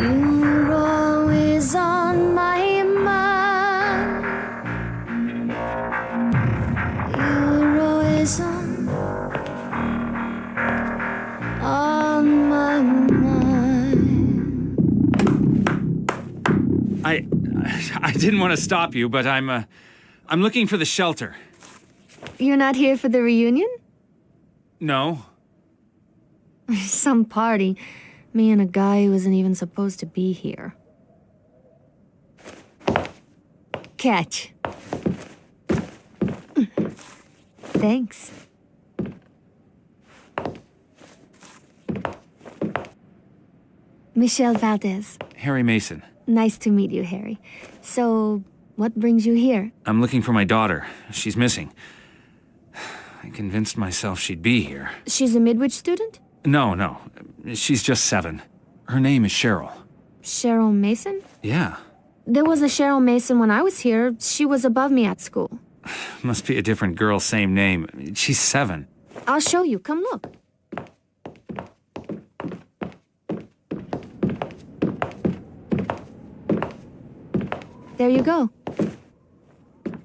You were always on my mind. You were always on my mind. I didn't want to stop you, but I'm looking for the shelter. You're not here for the reunion? No. Some party. Me and a guy who wasn't even supposed to be here. Catch. Thanks. Michelle Valdez. Harry Mason. Nice to meet you, Harry. So, what brings you here? I'm looking for my daughter. She's missing. I convinced myself she'd be here. She's a Midwich student? No. She's just 7. Her name is Cheryl. Cheryl Mason? Yeah. There was a Cheryl Mason when I was here. She was above me at school. Must be a different girl, same name. She's 7. I'll show you. Come look. There you go.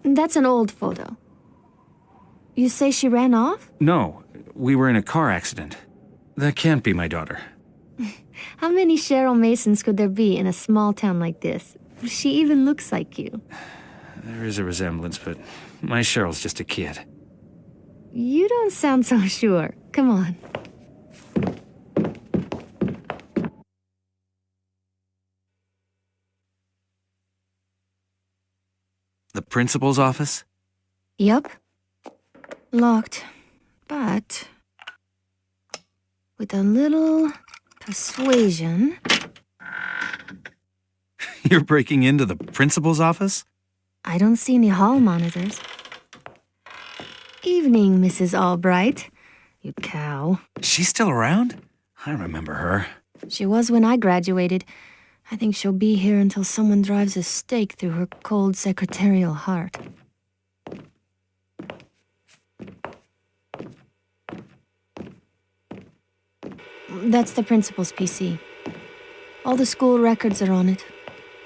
That's an old photo. You say she ran off? No, we were in a car accident. That can't be my daughter. How many Cheryl Masons could there be in a small town like this? She even looks like you. There is a resemblance, but my Cheryl's just a kid. You don't sound so sure. Come on. The principal's office? Yup. Locked. But with a little persuasion... You're breaking into the principal's office? I don't see any hall monitors. Evening, Mrs. Albright. You cow. She's still around? I remember her. She was when I graduated. I think she'll be here until someone drives a stake through her cold secretarial heart. That's the principal's PC. All the school records are on it.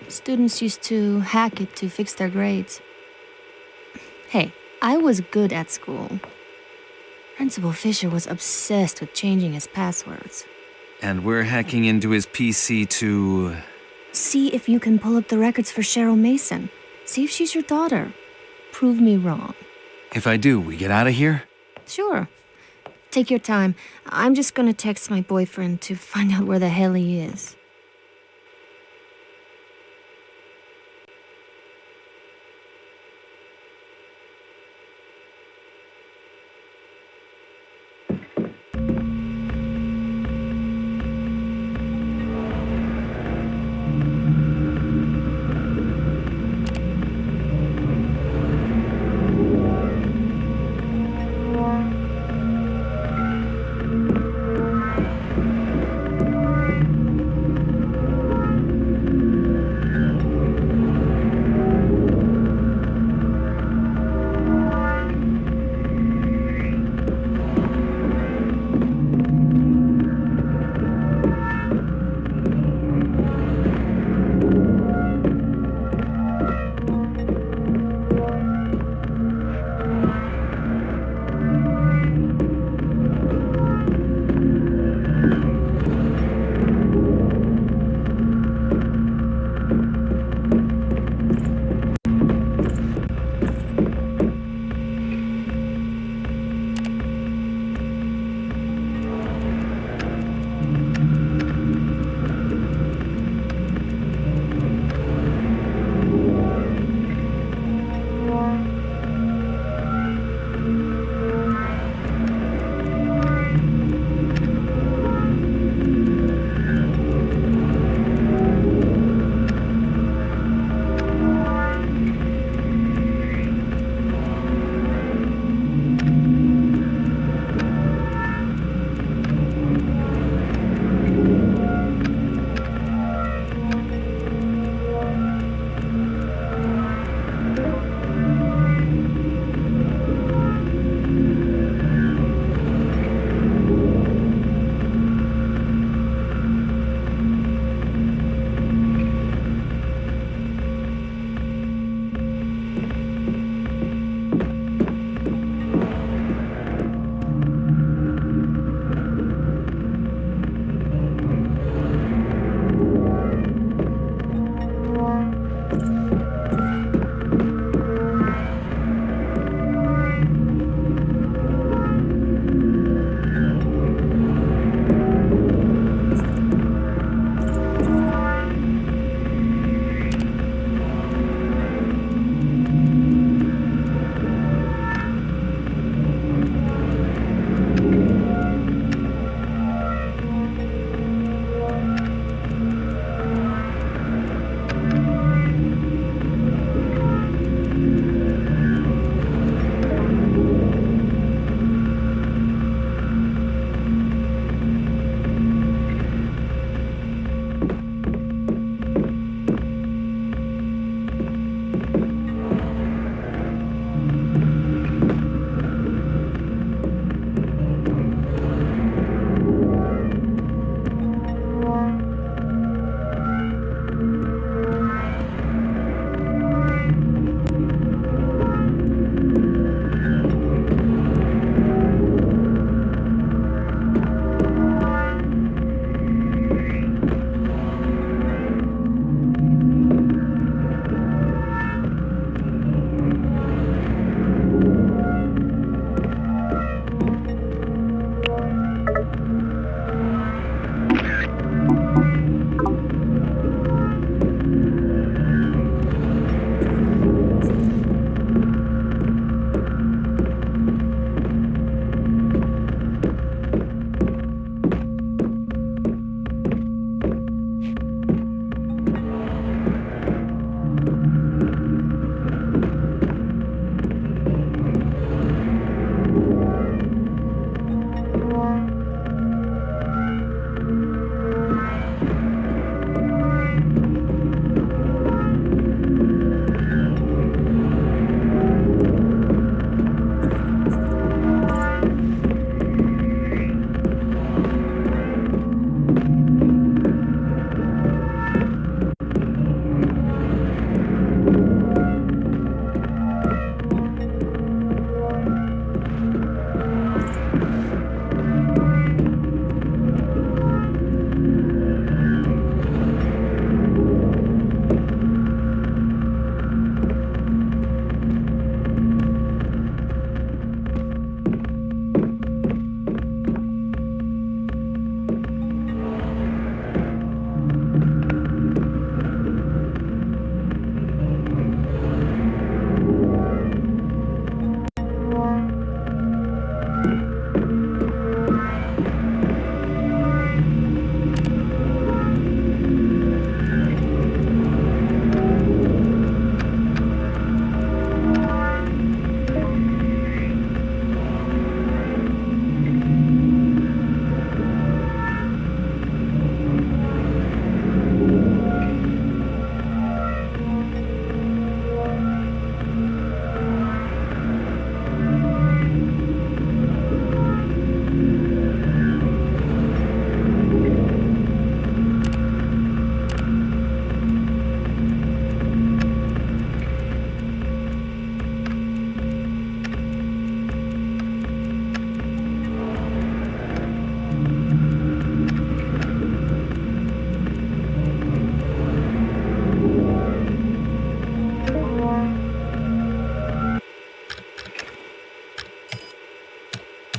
Students used to hack it to fix their grades. Hey, I was good at school. Principal Fisher was obsessed with changing his passwords. And we're hacking into his PC to... See if you can pull up the records for Cheryl Mason. See if she's your daughter. Prove me wrong. If I do, we get out of here? Sure. Take your time. I'm just gonna text my boyfriend to find out where the hell he is.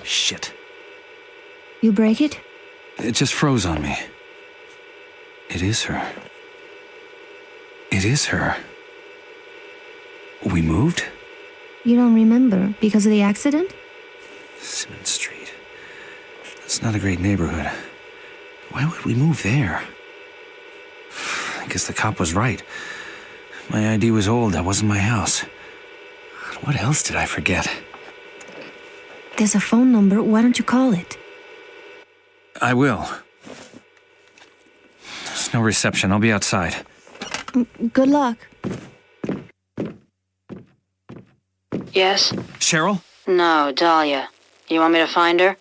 Shit. You break it? It just froze on me. It is her. It is her. We moved? You don't remember because of the accident? Simmons Street. That's not a great neighborhood. Why would we move there? I guess the cop was right. My ID was old. That wasn't my house. What else did I forget? There's a phone number. Why don't you call it? I will. There's no reception. I'll be outside. Good luck. Yes? Cheryl? No, Dahlia. You want me to find her?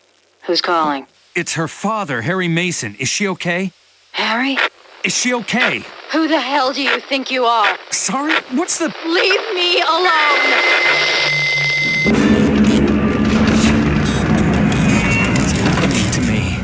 Who's calling? It's her father, Harry Mason. Is she okay? Harry? Is she okay? Who the hell do you think you are? Sorry? What's the... Leave me alone! to me?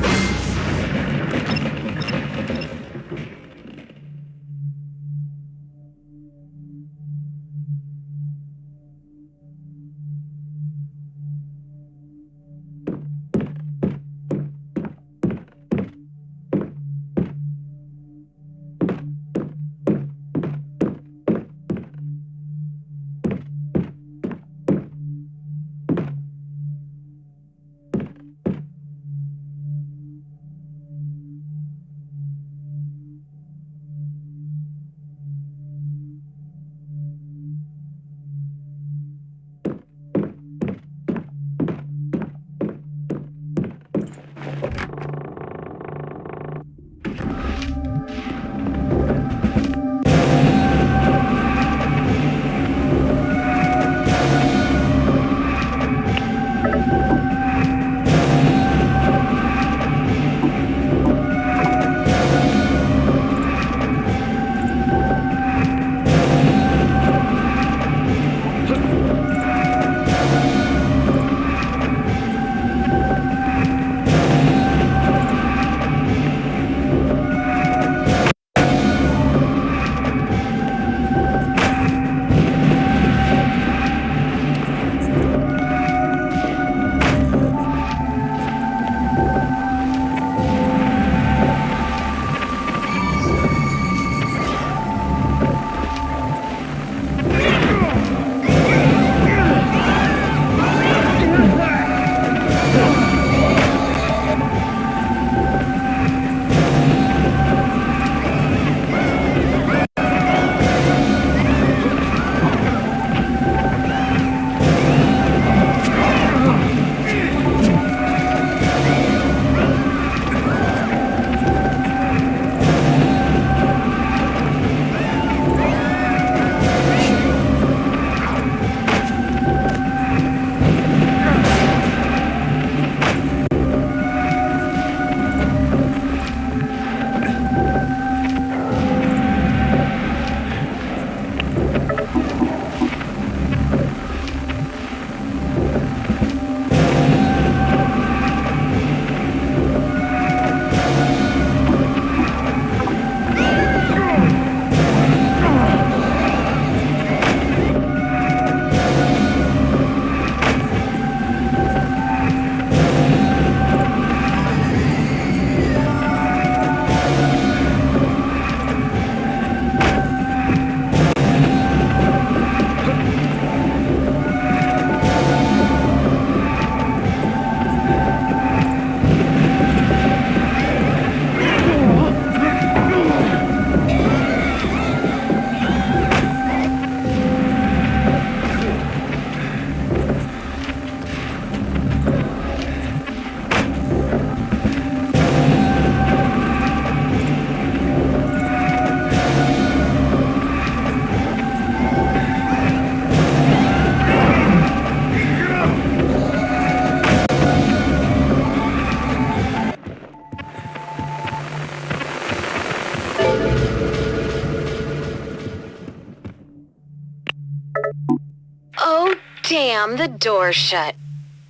Damn, the door's shut.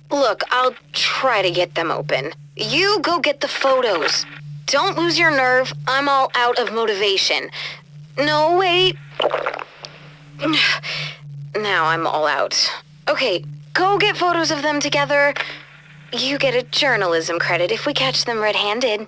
Look, I'll try to get them open. You go get the photos. Don't lose your nerve. I'm all out of motivation. No, wait. Now I'm all out. Okay, go get photos of them together. You get a journalism credit if we catch them red-handed.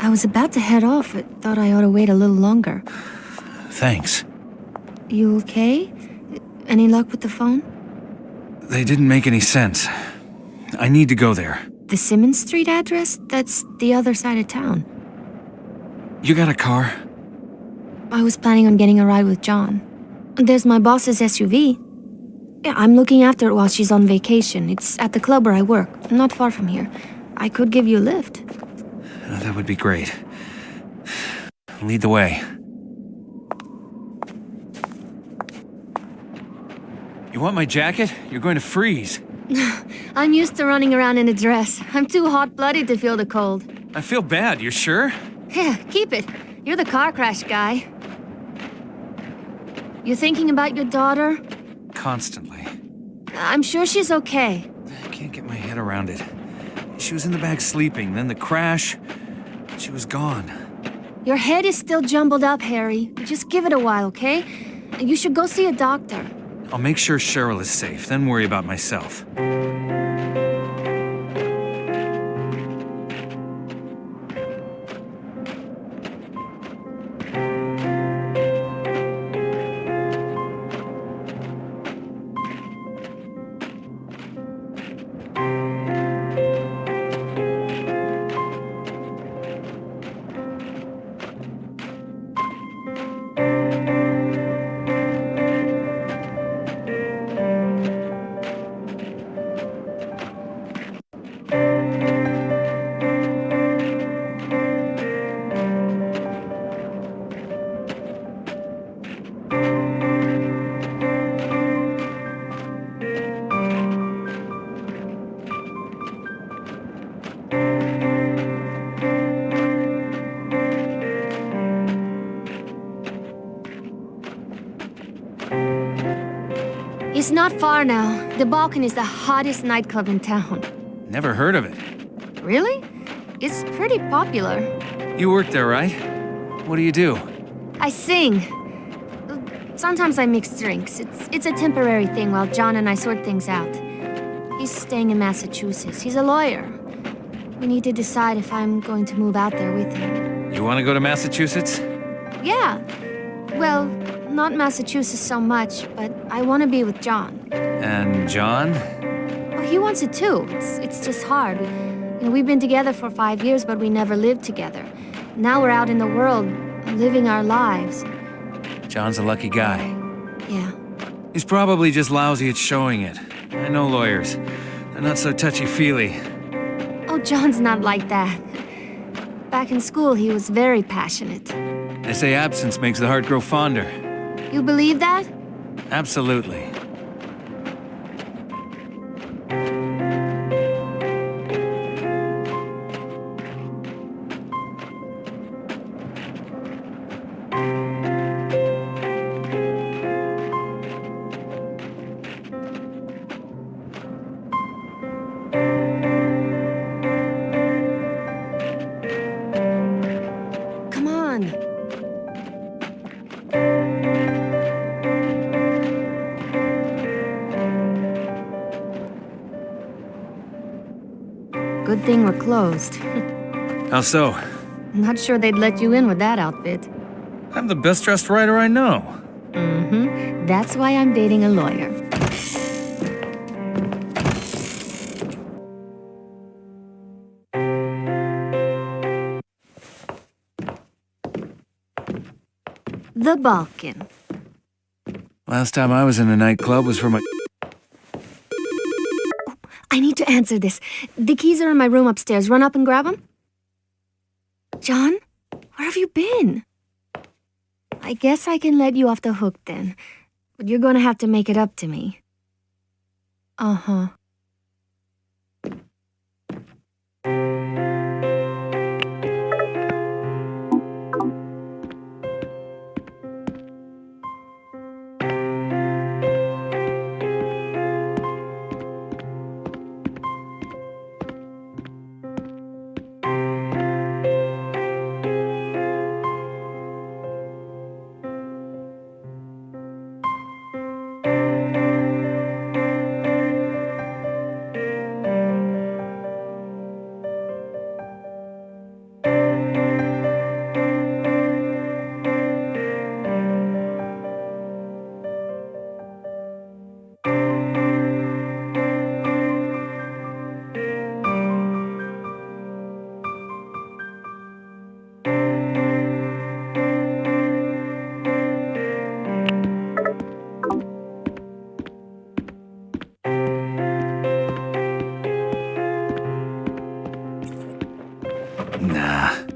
I was about to head off, but thought I ought to wait a little longer. Thanks. You okay? Any luck with the phone? They didn't make any sense. I need to go there. The Simmons Street address? That's the other side of town. You got a car? I was planning on getting a ride with John. There's my boss's SUV. Yeah, I'm looking after it while she's on vacation. It's at the club where I work, not far from here. I could give you a lift. That would be great. Lead the way. You want my jacket? You're going to freeze. I'm used to running around in a dress. I'm too hot-blooded to feel the cold. I feel bad, you're sure? Yeah, keep it. You're the car crash guy. You thinking about your daughter? Constantly. I'm sure she's okay. I can't get my head around it. She was in the back sleeping, then the crash. She was gone. Your head is still jumbled up, Harry. Just give it a while, okay? You should go see a doctor. I'll make sure Cheryl is safe, then worry about myself. It's not far now. The Balkan is the hottest nightclub in town. Never heard of it. Really? It's pretty popular. You work there, right? What do you do? I sing. Sometimes I mix drinks. It's a temporary thing while John and I sort things out. He's staying in Massachusetts. He's a lawyer. We need to decide if I'm going to move out there with him. You want to go to Massachusetts? Yeah. Well, not Massachusetts so much, but I want to be with John. And John? Oh, he wants it too. It's just hard. We've been together for 5 years, but we never lived together. Now we're out in the world, living our lives. John's a lucky guy. Yeah. He's probably just lousy at showing it. I know lawyers. They're not so touchy-feely. Oh, John's not like that. Back in school, he was very passionate. They say absence makes the heart grow fonder. You believe that? Absolutely. Come on. Good thing we're closed. How so? Not sure they'd let you in with that outfit. I'm the best dressed writer I know. Mm-hmm. That's why I'm dating a lawyer. The Balkan. Last time I was in a nightclub was for my... I need to answer this. The keys are in my room upstairs. Run up and grab them. John, where have you been? I guess I can let you off the hook then. But you're gonna have to make it up to me. Uh-huh. Nah.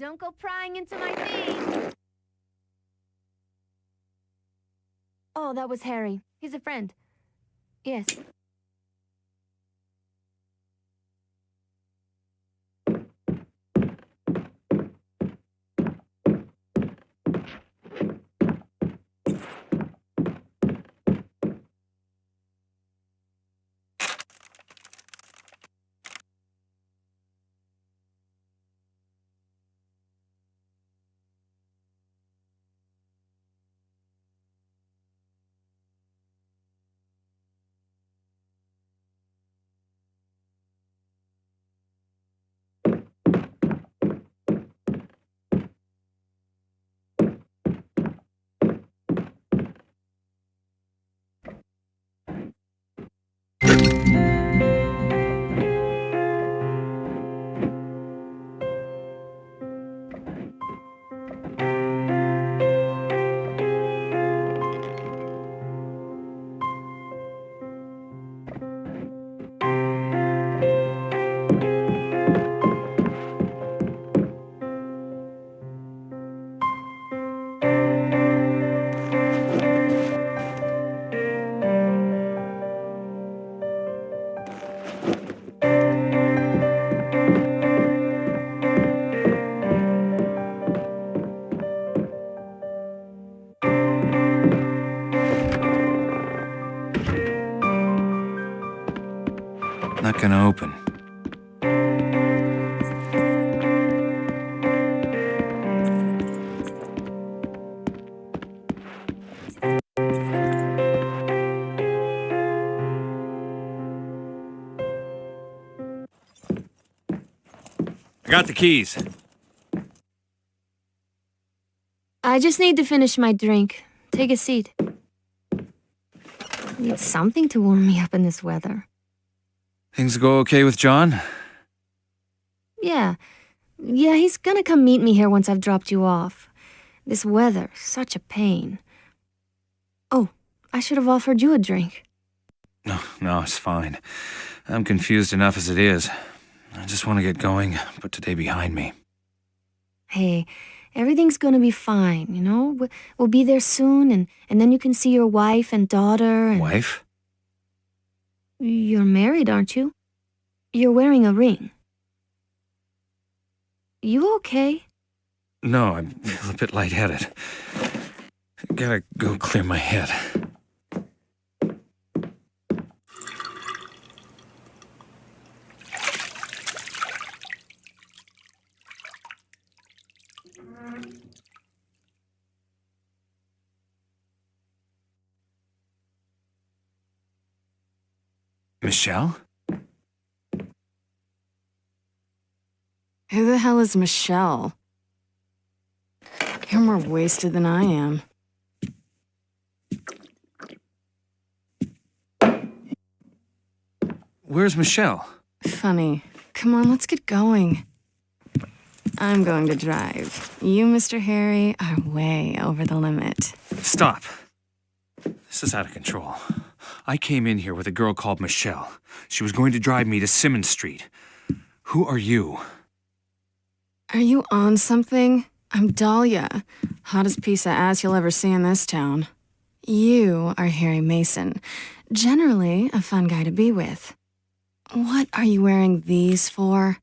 Don't go prying into my things! Oh, that was Harry. He's a friend. Yes. Not gonna open. I got the keys. I just need to finish my drink. Take a seat. Need something to warm me up in this weather. Things go okay with John? Yeah, he's gonna come meet me here once I've dropped you off. This weather, such a pain. Oh, I should have offered you a drink. No, it's fine. I'm confused enough as it is. I just want to get going, put today behind me. Hey, everything's gonna be fine, you know? We'll be there soon, and then you can see your wife and daughter and... Wife? You're married, aren't you? You're wearing a ring. You okay? No, I'm a bit lightheaded. Gotta go clear my head. Michelle? Who the hell is Michelle? You're more wasted than I am. Where's Michelle? Funny. Come on, let's get going. I'm going to drive. You, Mr. Harry, are way over the limit. Stop. This is out of control. I came in here with a girl called Michelle. She was going to drive me to Simmons Street. Who are you? Are you on something? I'm Dahlia. Hottest piece of ass you'll ever see in this town. You are Harry Mason. Generally, a fun guy to be with. What are you wearing these for?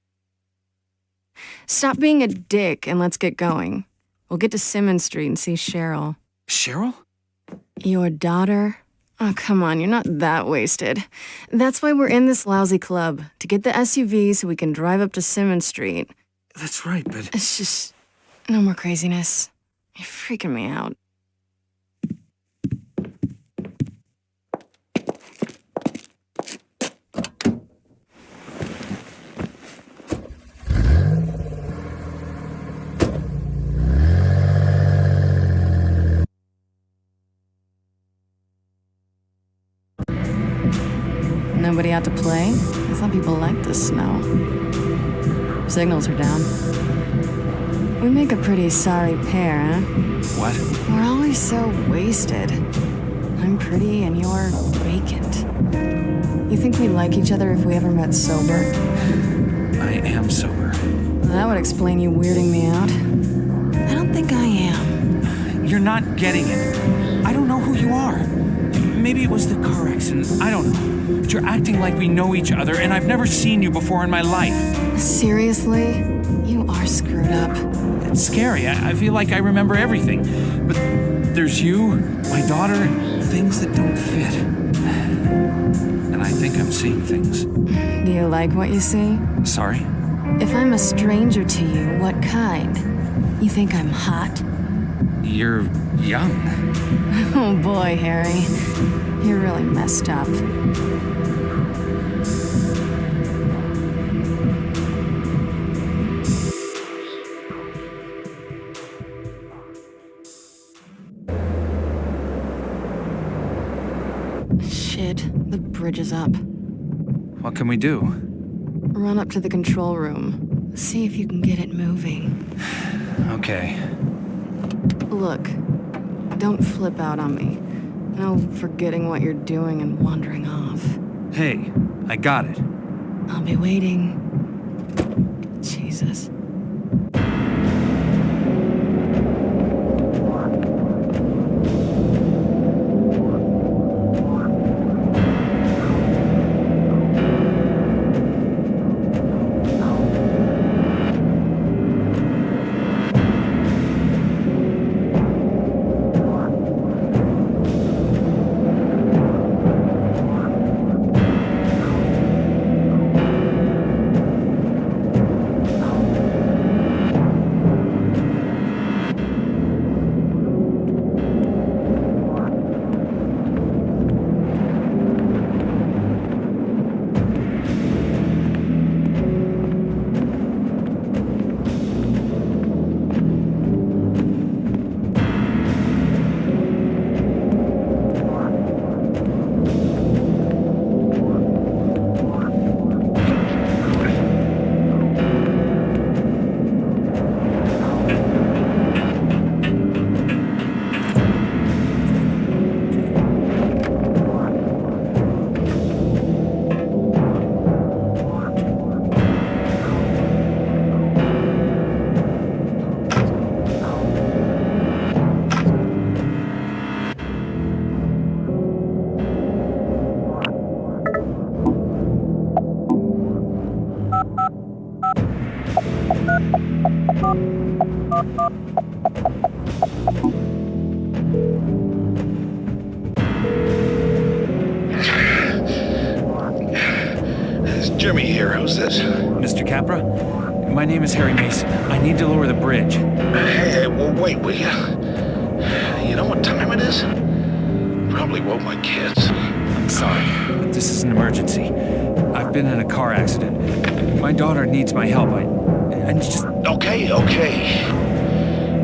Stop being a dick and let's get going. We'll get to Simmons Street and see Cheryl. Cheryl? Your daughter? Oh, come on, you're not that wasted. That's why we're in this lousy club, to get the SUV so we can drive up to Simmons Street. That's right, but... It's just... no more craziness. You're freaking me out. Nobody out to play? I thought people liked the snow. Signals are down. We make a pretty sorry pair, huh? What? We're always so wasted. I'm pretty and you're vacant. You think we'd like each other if we ever met sober? I am sober. That would explain you weirding me out. I don't think I am. You're not getting it. I don't know who you are. Maybe it was the car accident. I don't know. But you're acting like we know each other, and I've never seen you before in my life. Seriously? You are screwed up. It's scary. I feel like I remember everything. But there's you, my daughter, things that don't fit. And I think I'm seeing things. Do you like what you see? Sorry? If I'm a stranger to you, what kind? You think I'm hot? You're young. Oh boy, Harry. You're really messed up. Shit, the bridge is up. What can we do? Run up to the control room. See if you can get it moving. Okay. Look, don't flip out on me. No forgetting what you're doing and wandering off. Hey, I got it. I'll be waiting. Jesus. It's Jimmy here. Who's this? Mr. Capra? My name is Harry Mason. I need to lower the bridge. Hey, well, wait, will you? You know what time it is? Probably woke my kids. I'm sorry, but this is an emergency. I've been in a car accident. My daughter needs my help. I just... Okay.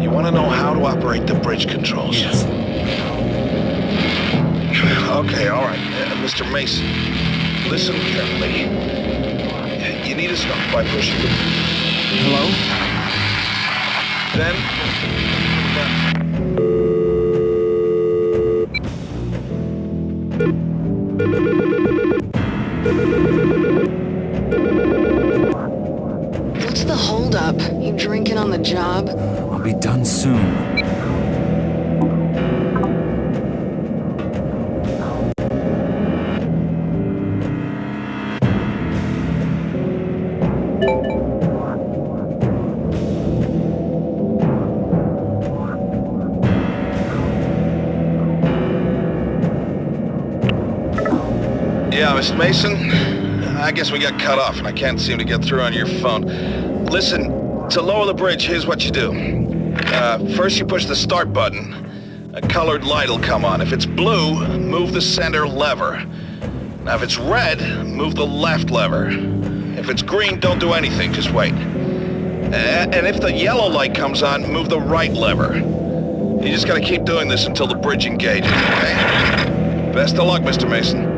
You want to know how to operate the bridge controls? Yes. Okay, all right. Mr. Mason, listen carefully. You need to start by pushing the... Hello? Then... What's the holdup? You drinking on the job? I'll be done soon. Yeah, Mr. Mason? I guess we got cut off and I can't seem to get through on your phone. Listen, to lower the bridge, here's what you do. First you push the start button. A colored light will come on. If it's blue, move the center lever. Now if it's red, move the left lever. If it's green, don't do anything, just wait. And if the yellow light comes on, move the right lever. You just gotta keep doing this until the bridge engages, okay? Best of luck, Mr. Mason.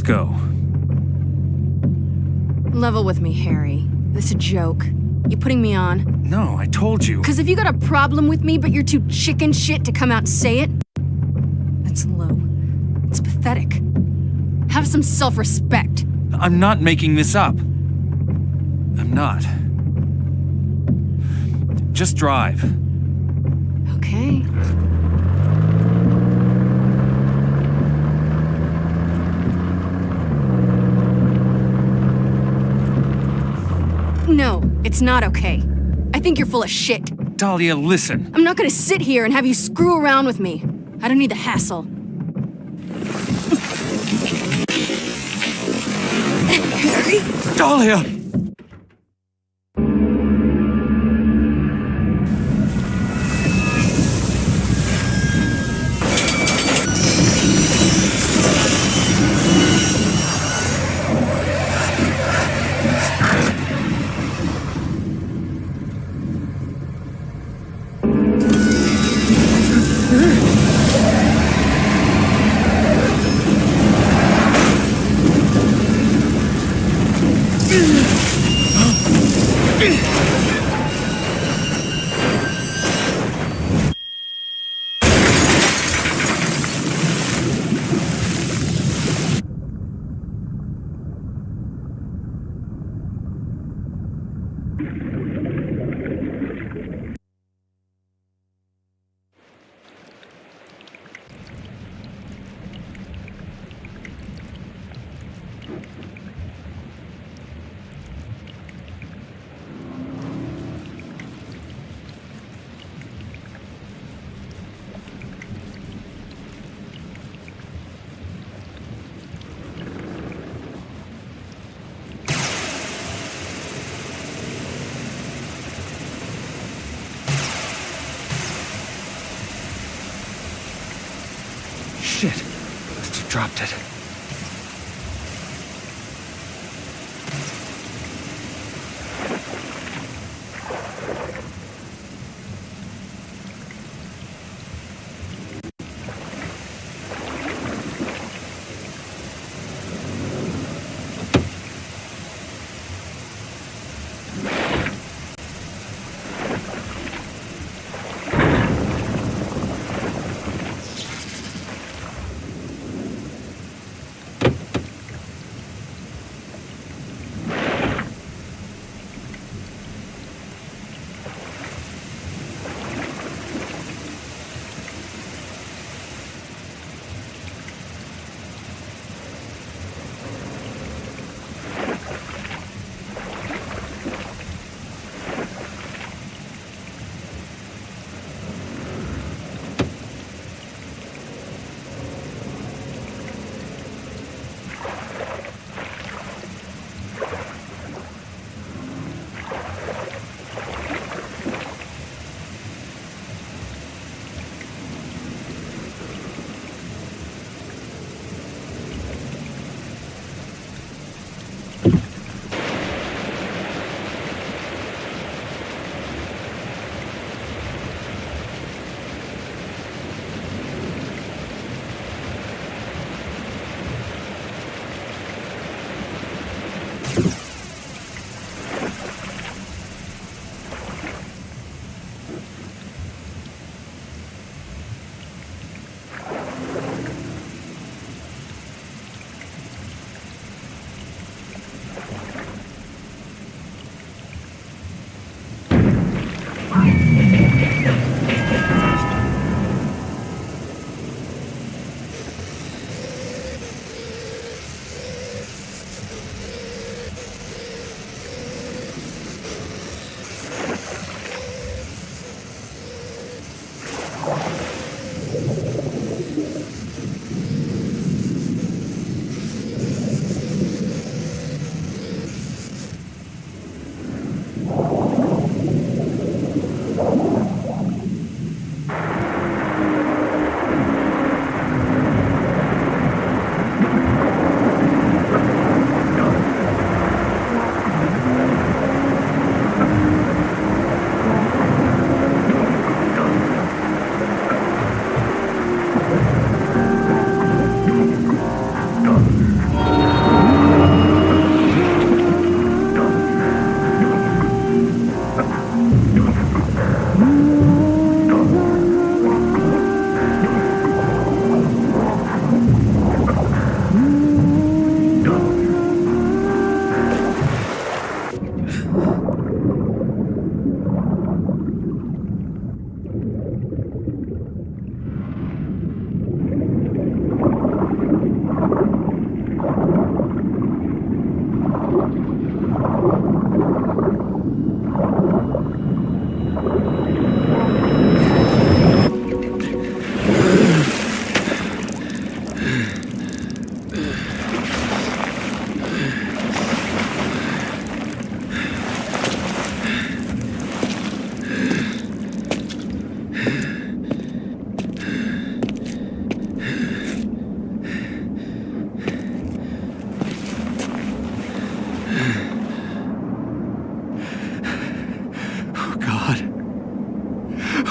Go. Level with me, Harry. This a joke. You putting me on? No, I told you. Cause if you got a problem with me, but you're too chicken shit to come out and say it, that's low. It's pathetic. Have some self-respect. I'm not making this up. I'm not. Just drive. Okay. No, it's not okay. I think you're full of shit. Dahlia, listen. I'm not gonna sit here and have you screw around with me. I don't need the hassle. Harry? Dahlia! Shit. Must have dropped it.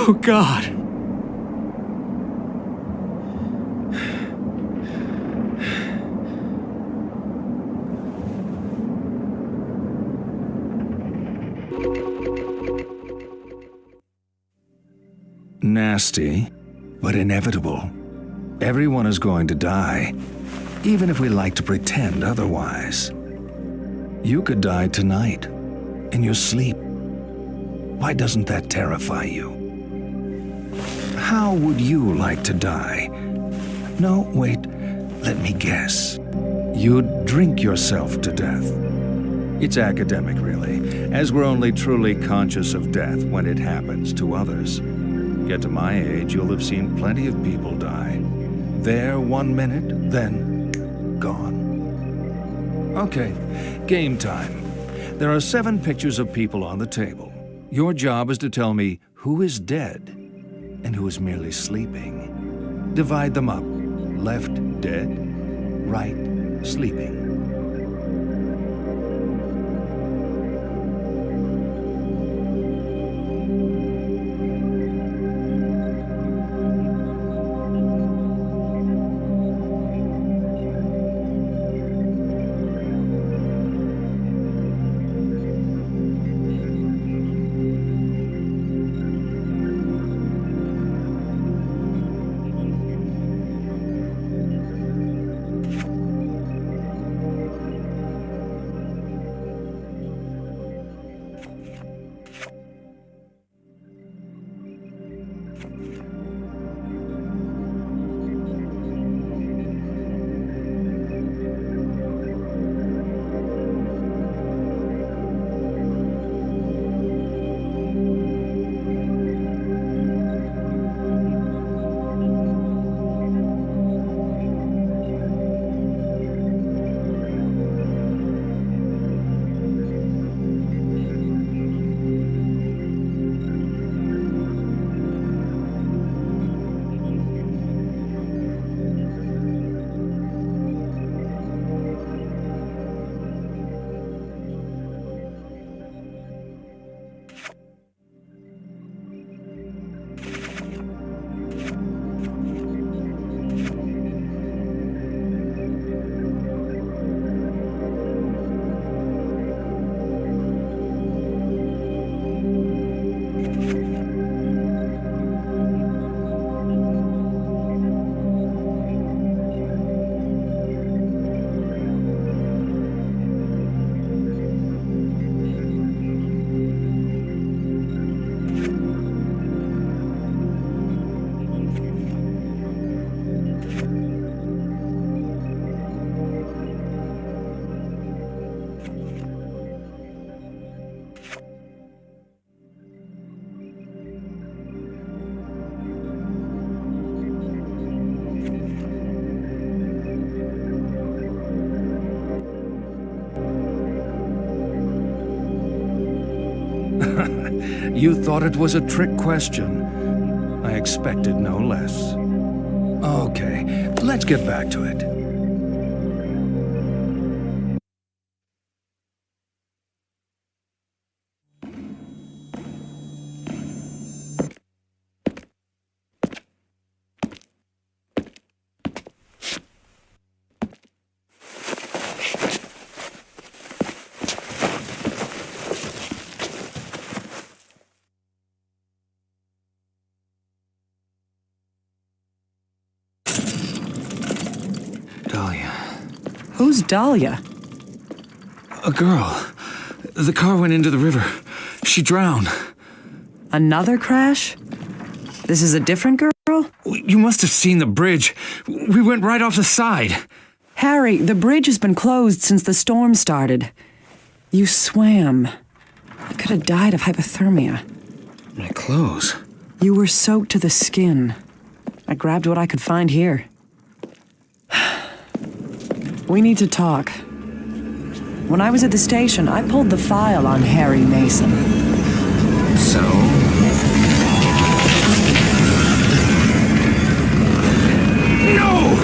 Oh, God. Nasty, but inevitable. Everyone is going to die, even if we like to pretend otherwise. You could die tonight, in your sleep. Why doesn't that terrify you? How would you like to die? No, wait, let me guess. You'd drink yourself to death. It's academic, really, as we're only truly conscious of death when it happens to others. Get to my age, you'll have seen plenty of people die. There 1 minute, then gone. Okay, game time. There are 7 pictures of people on the table. Your job is to tell me who is dead and who is merely sleeping. Divide them up. Left dead, right sleeping. You thought it was a trick question. I expected no less. Okay, let's get back to it. Dahlia. Who's Dahlia? A girl. The car went into the river. She drowned. Another crash? This is a different girl? You must have seen the bridge. We went right off the side. Harry, the bridge has been closed since the storm started. You swam. You could have died of hypothermia. My clothes. You were soaked to the skin. I grabbed what I could find here. We need to talk. When I was at the station, I pulled the file on Harry Mason. So? No!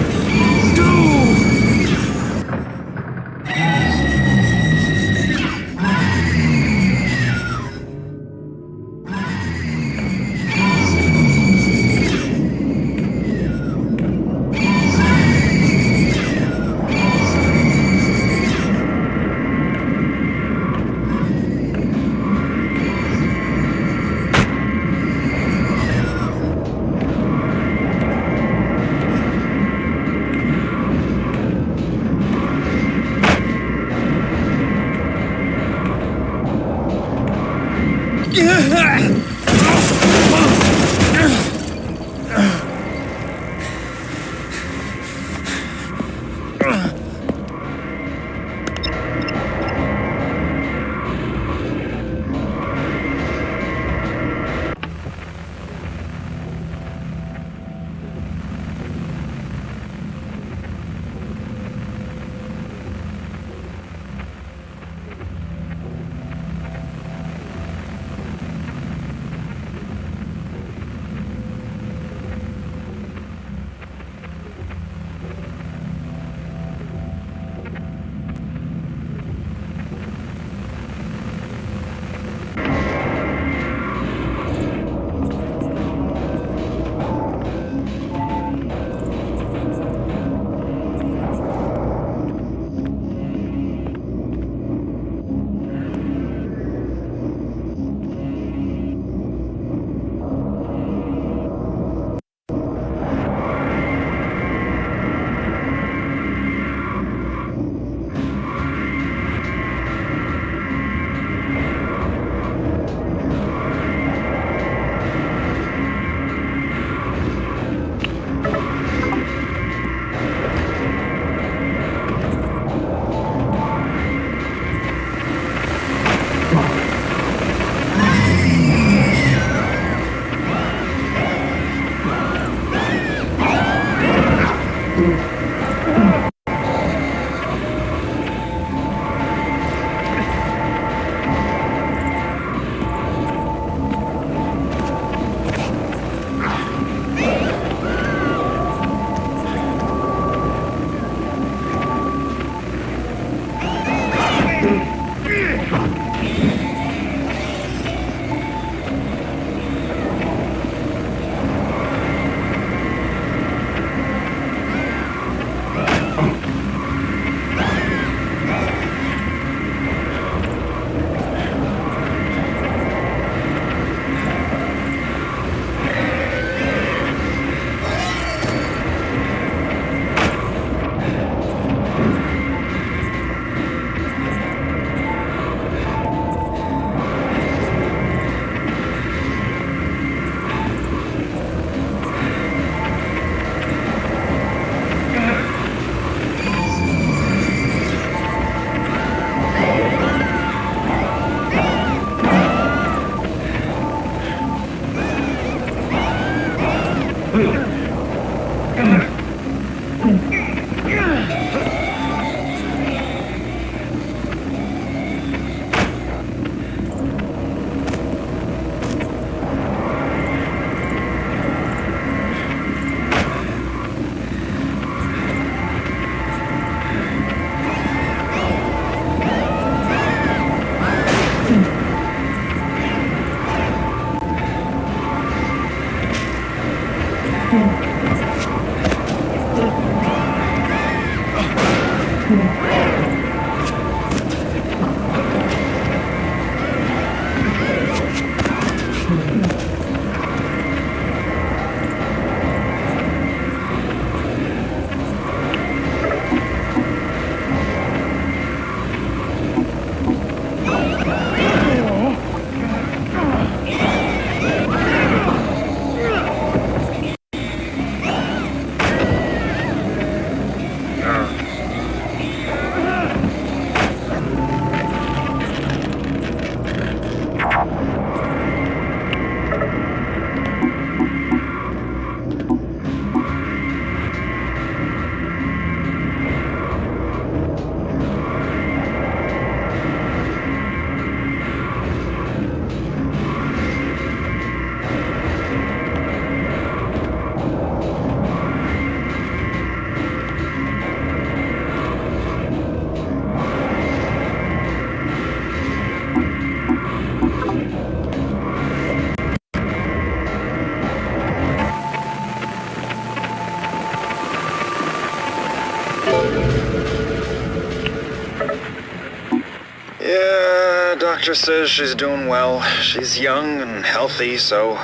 Yeah, doctor says she's doing well. She's young and healthy, so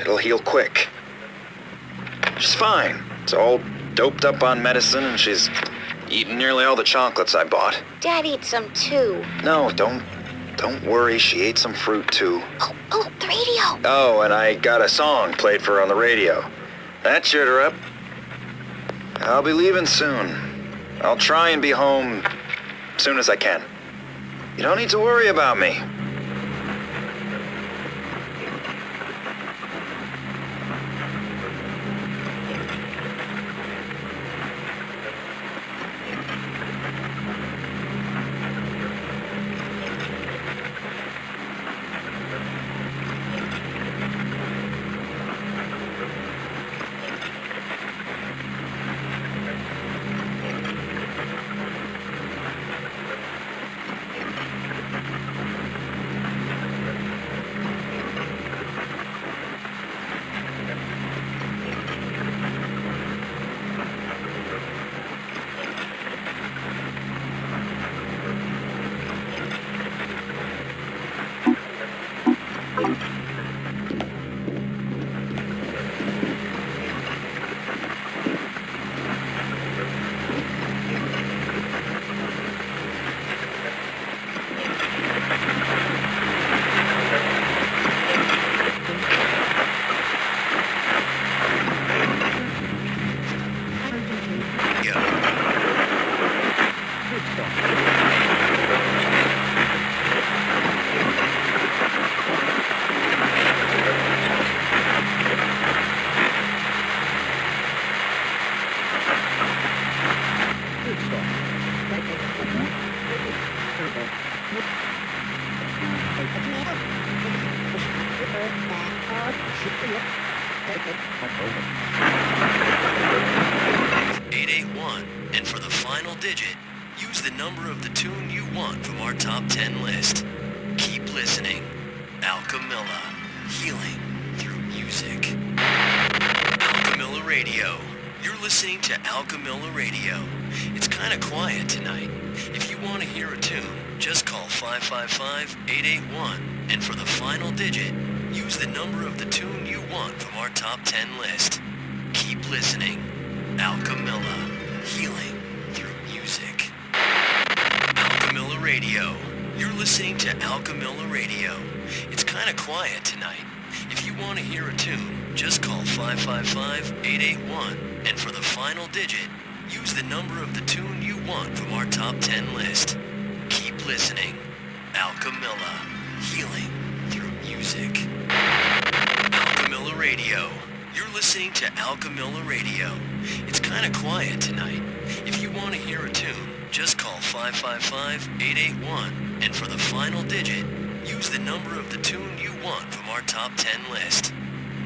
it'll heal quick. She's fine. It's all doped up on medicine, and she's eaten nearly all the chocolates I bought. Dad eats some too. No, don't worry. She ate some fruit too. Oh, the radio. Oh, and I got a song played for her on the radio. That cheered her up. I'll be leaving soon. I'll try and be home soon as I can. You don't need to worry about me. Eight 881, and for the final digit, use the number of the tune you want from our top 10 list. Keep listening. Al Camilla, healing through music. Al Camilla Radio. You're listening to Al Camilla Radio. It's kind of quiet tonight. If you want to hear a tune, just call 555-881, and for the final digit, use the number of the tune you want from our top 10 list. Keep listening. Al Camilla, healing through music. Al Camilla Radio. You're listening to Al Camilla Radio. It's kind of quiet tonight. If you want to hear a tune, just call 555-881, and for the final digit, use the number of the tune you want from our top 10 list. Keep listening. Al Camilla, healing through music. Al Camilla Radio. You're listening to Al Camilla Radio. It's kind of quiet tonight. If you want to hear a tune, just call 555-881, and for the final digit, use the number of the tune you want from our top 10 list.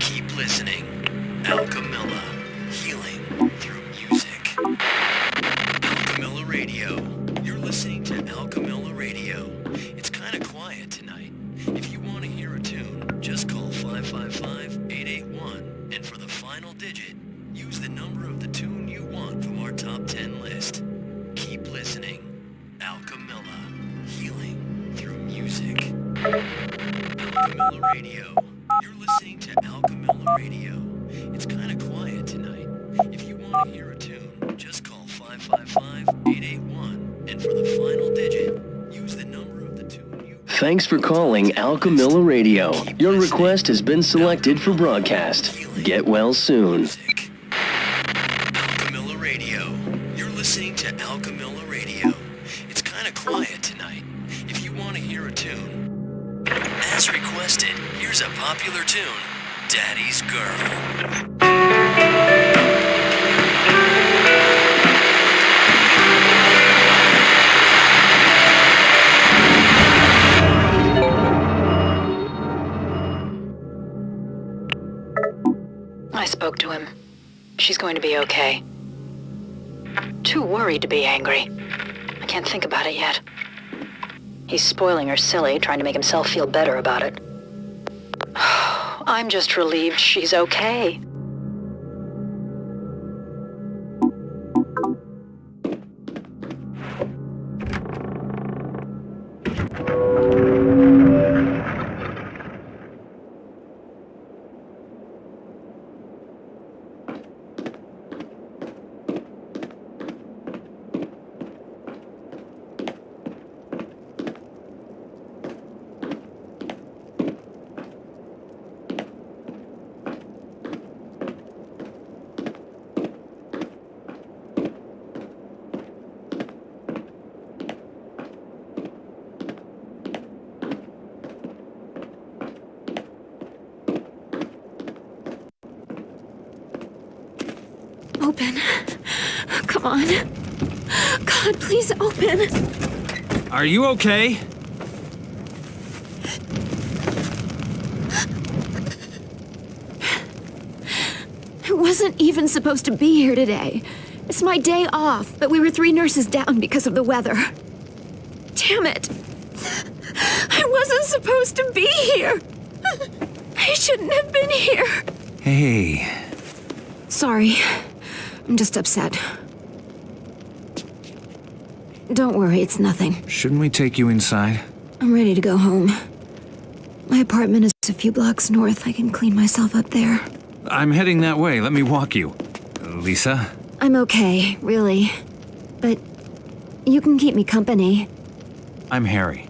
Keep listening. Al Camilla, healing through music. Al Camilla Radio. You're listening to Al Camilla Radio. It's kind of quiet tonight. If you want to hear a tune, just call 555-881, and for the final digit, use the number of the tune you want from our top 10 list. Keep listening. Al Camilla, healing through music. Al Camilla Radio. You're listening to Al Camilla Radio. It's kind of quiet tonight. If you want to hear a tune, just call 555-881, and for the final digit, use the number of the tune you... Thanks for calling Al Camilla Radio. Your request has been selected for broadcast. Get well soon. Al Camilla Radio. You're listening to Al Camilla Radio. It's kind of quiet tonight. If you want to hear a tune... As requested, here's a popular tune, Daddy's Girl. I spoke to him. She's going to be okay. Too worried to be angry. I can't think about it yet. He's spoiling her silly, trying to make himself feel better about it. I'm just relieved she's okay. Open. Come on. God, please open. Are you okay? I wasn't even supposed to be here today. It's my day off, but we were 3 nurses down because of the weather. Damn it. I wasn't supposed to be here. I shouldn't have been here. Hey. Sorry. I'm just upset. Don't worry, it's nothing. Shouldn't we take you inside? I'm ready to go home. My apartment is a few blocks north. I can clean myself up there. I'm heading that way. Let me walk you. Lisa? I'm okay, really. But you can keep me company. I'm Harry.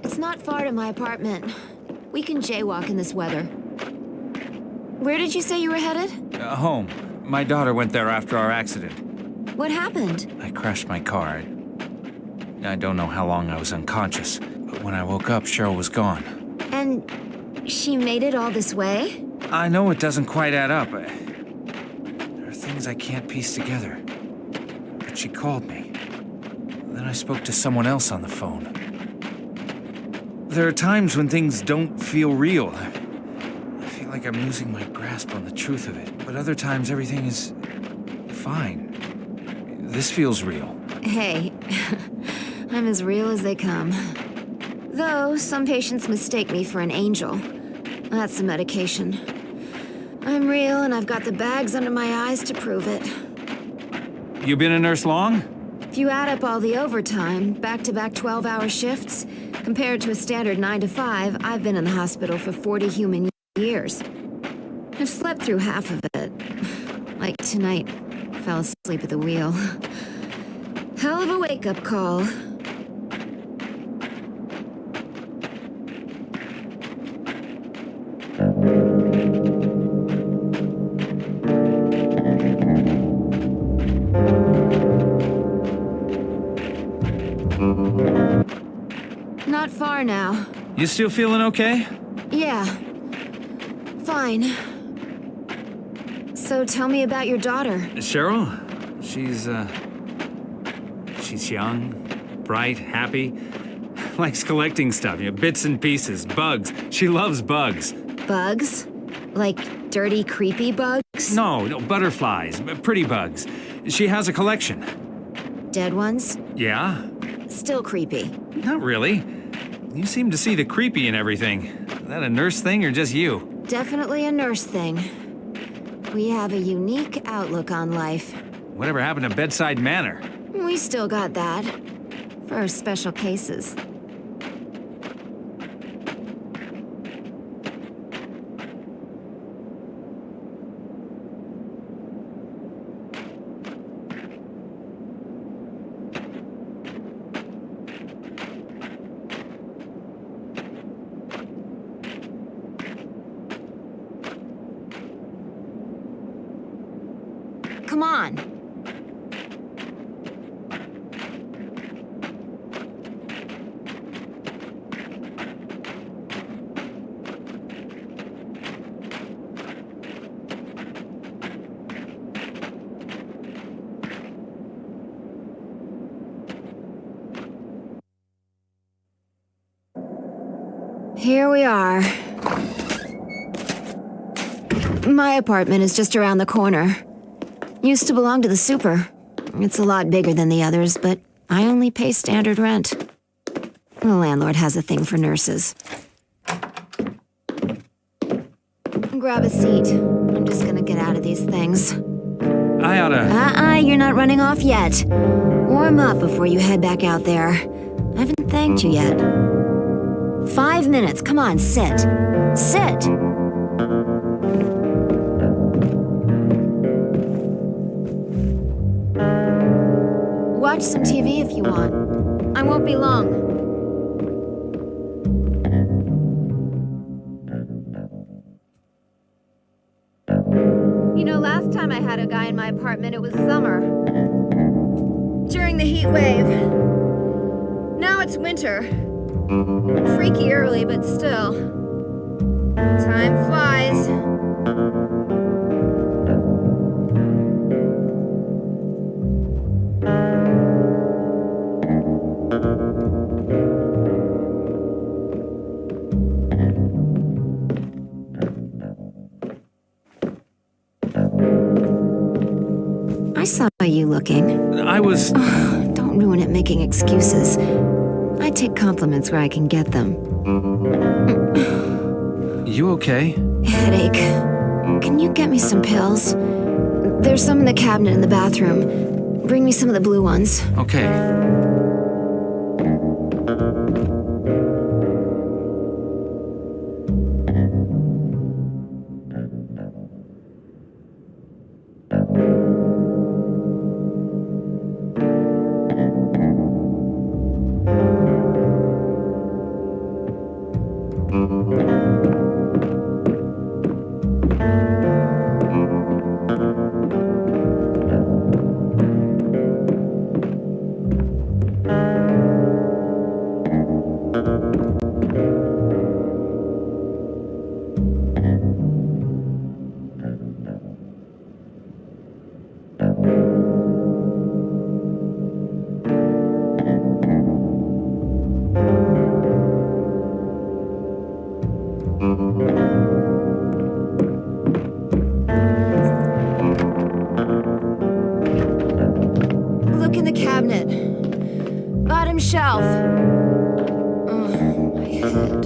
It's not far to my apartment. We can jaywalk in this weather. Where did you say you were headed? Home. My daughter went there after our accident. What happened? I crashed my car. I don't know how long I was unconscious, but when I woke up, Cheryl was gone. And she made it all this way? I know it doesn't quite add up. There are things I can't piece together. But she called me. Then I spoke to someone else on the phone. There are times when things don't feel real. like I'm losing my grasp on the truth of it, but other times everything is fine. This feels real. Hey, I'm as real as they come. Though, some patients mistake me for an angel. That's the medication. I'm real, and I've got the bags under my eyes to prove it. You been a nurse long? If you add up all the overtime, back-to-back 12-hour shifts, compared to a standard 9 to 5, I've been in the hospital for 40 human years. I've slept through half of it. Like tonight, fell asleep at the wheel. Hell of a wake-up call. Not far now. You still feeling okay? Yeah. Fine. So tell me about your daughter. Cheryl? She's young, bright, happy. Likes collecting stuff, bits and pieces, bugs. She loves bugs. Bugs? Like dirty, creepy bugs? No, butterflies, pretty bugs. She has a collection. Dead ones? Yeah? Still creepy. Not really. You seem to see the creepy in everything. Is that a nurse thing or just you? Definitely a nurse thing. We have a unique outlook on life. Whatever happened to bedside manner? We still got that. For special cases. Come on. Here we are. My apartment is just around the corner. Used to belong to the super. It's a lot bigger than the others, but I only pay standard rent. The landlord has a thing for nurses. Grab a seat. I'm just gonna get out of these things. I oughta... You're not running off yet. Warm up before you head back out there. I haven't thanked you yet. 5 minutes, come on, sit. Sit! Watch some TV if you want. I won't be long. You know, last time I had a guy in my apartment, it was summer. During the heat wave. Now it's winter. Freaky early, but still. Time flies. I saw you looking. I was... Don't ruin it making excuses. I take compliments where I can get them. You okay? Headache. Can you get me some pills? There's some in the cabinet in the bathroom. Bring me some of the blue ones. Okay. shelf. Oh, my head.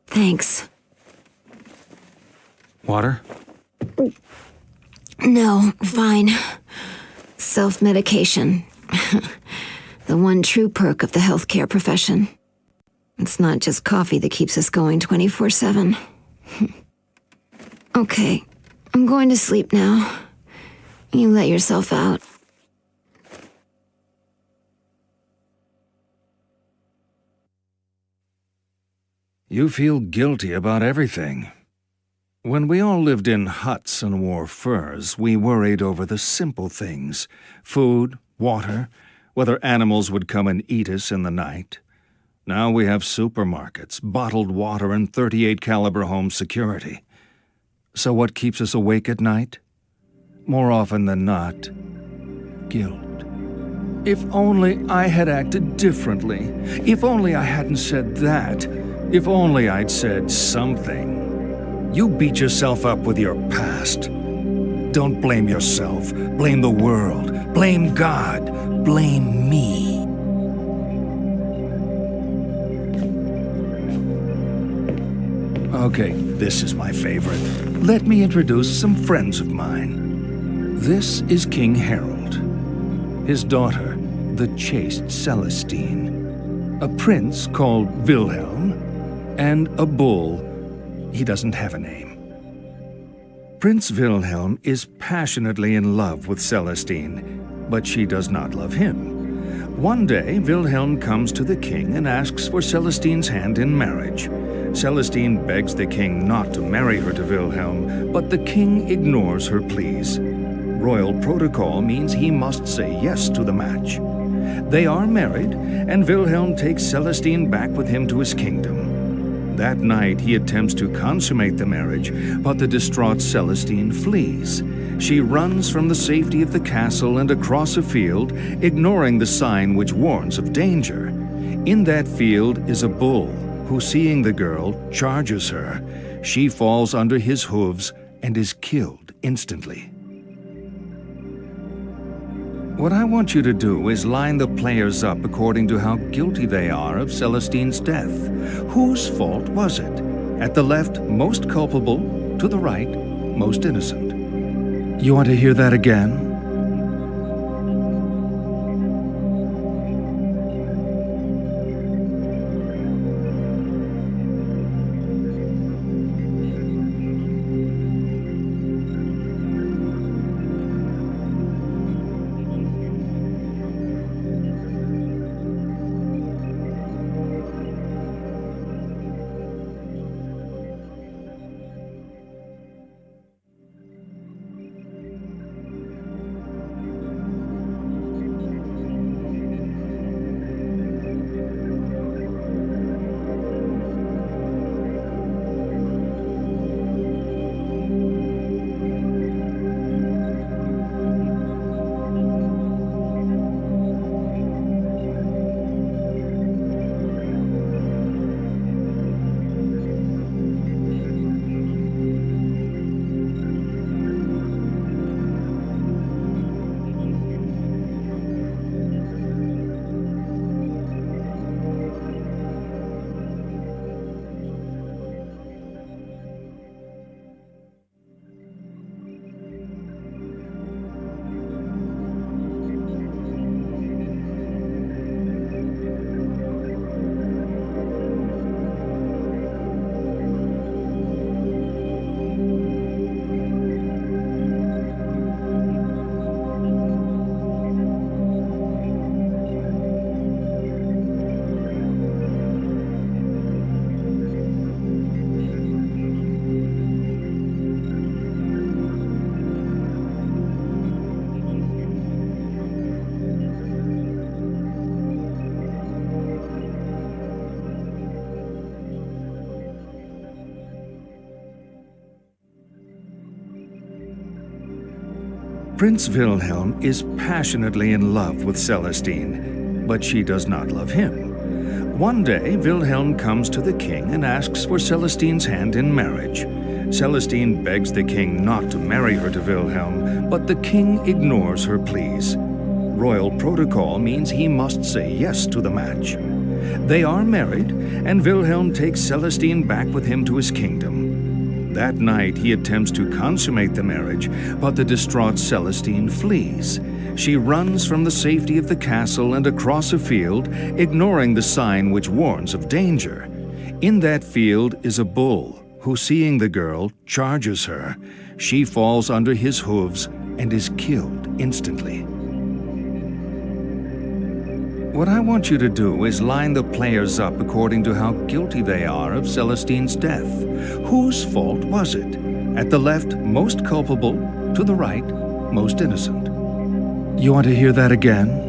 Thanks. Water? No, fine. Self-medication. The one true perk of the healthcare profession. It's not just coffee that keeps us going 24/7. Okay, I'm going to sleep now. You let yourself out. You feel guilty about everything. When we all lived in huts and wore furs, we worried over the simple things: food, water, whether animals would come and eat us in the night. Now we have supermarkets, bottled water, and .38 caliber home security. So what keeps us awake at night? More often than not, guilt. If only I had acted differently. If only I hadn't said that. If only I'd said something. You beat yourself up with your past. Don't blame yourself. Blame the world. Blame God. Blame me. Okay, this is my favorite. Let me introduce some friends of mine. This is King Harold. His daughter, the chaste Celestine. A prince called Wilhelm. And a bull. He doesn't have a name. Prince Wilhelm is passionately in love with Celestine, but she does not love him. One day, Wilhelm comes to the king and asks for Celestine's hand in marriage. Celestine begs the king not to marry her to Wilhelm, but the king ignores her pleas. Royal protocol means he must say yes to the match. They are married, and Wilhelm takes Celestine back with him to his kingdom. That night, he attempts to consummate the marriage, but the distraught Celestine flees. She runs from the safety of the castle and across a field, ignoring the sign which warns of danger. In that field is a bull, who, seeing the girl, charges her. She falls under his hooves and is killed instantly. What I want you to do is line the players up according to how guilty they are of Celestine's death. Whose fault was it? At the left, most culpable. To the right, most innocent. You want to hear that again? Prince Wilhelm is passionately in love with Celestine, but she does not love him. One day, Wilhelm comes to the king and asks for Celestine's hand in marriage. Celestine begs the king not to marry her to Wilhelm, but the king ignores her pleas. Royal protocol means he must say yes to the match. They are married, and Wilhelm takes Celestine back with him to his kingdom. That night, he attempts to consummate the marriage, but the distraught Celestine flees. She runs from the safety of the castle and across a field, ignoring the sign which warns of danger. In that field is a bull, who, seeing the girl, charges her. She falls under his hooves and is killed instantly. What I want you to do is line the players up according to how guilty they are of Celestine's death. Whose fault was it? At the left, most culpable. To the right, most innocent. You want to hear that again?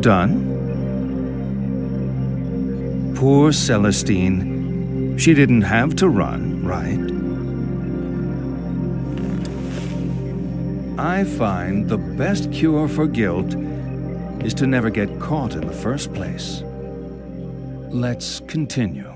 Done? Poor Celestine. She didn't have to run, right? I find the best cure for guilt is to never get caught in the first place. Let's continue.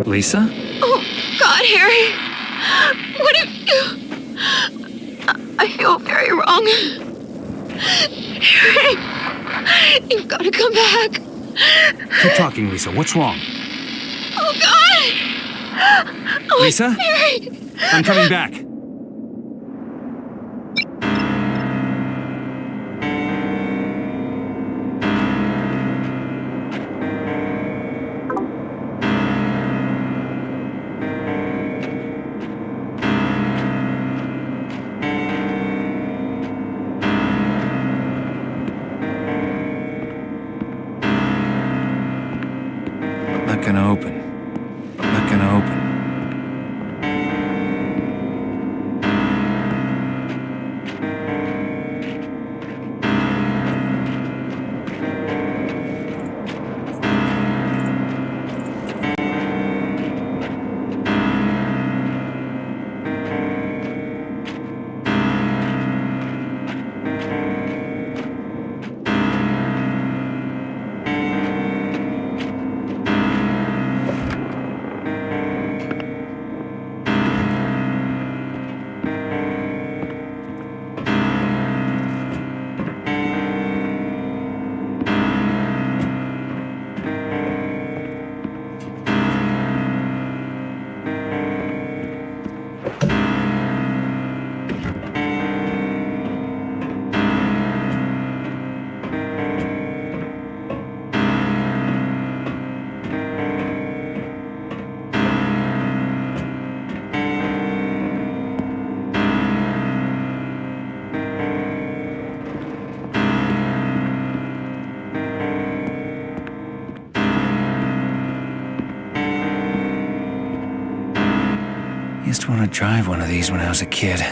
Lisa? Oh, God, Harry. What have you... I feel very wrong. Harry, you've got to come back. Keep talking, Lisa. What's wrong? Oh, God! Oh, Lisa? Harry! I'm coming back. Not gonna open. Not gonna open. Used to want to drive one of these when I was a kid.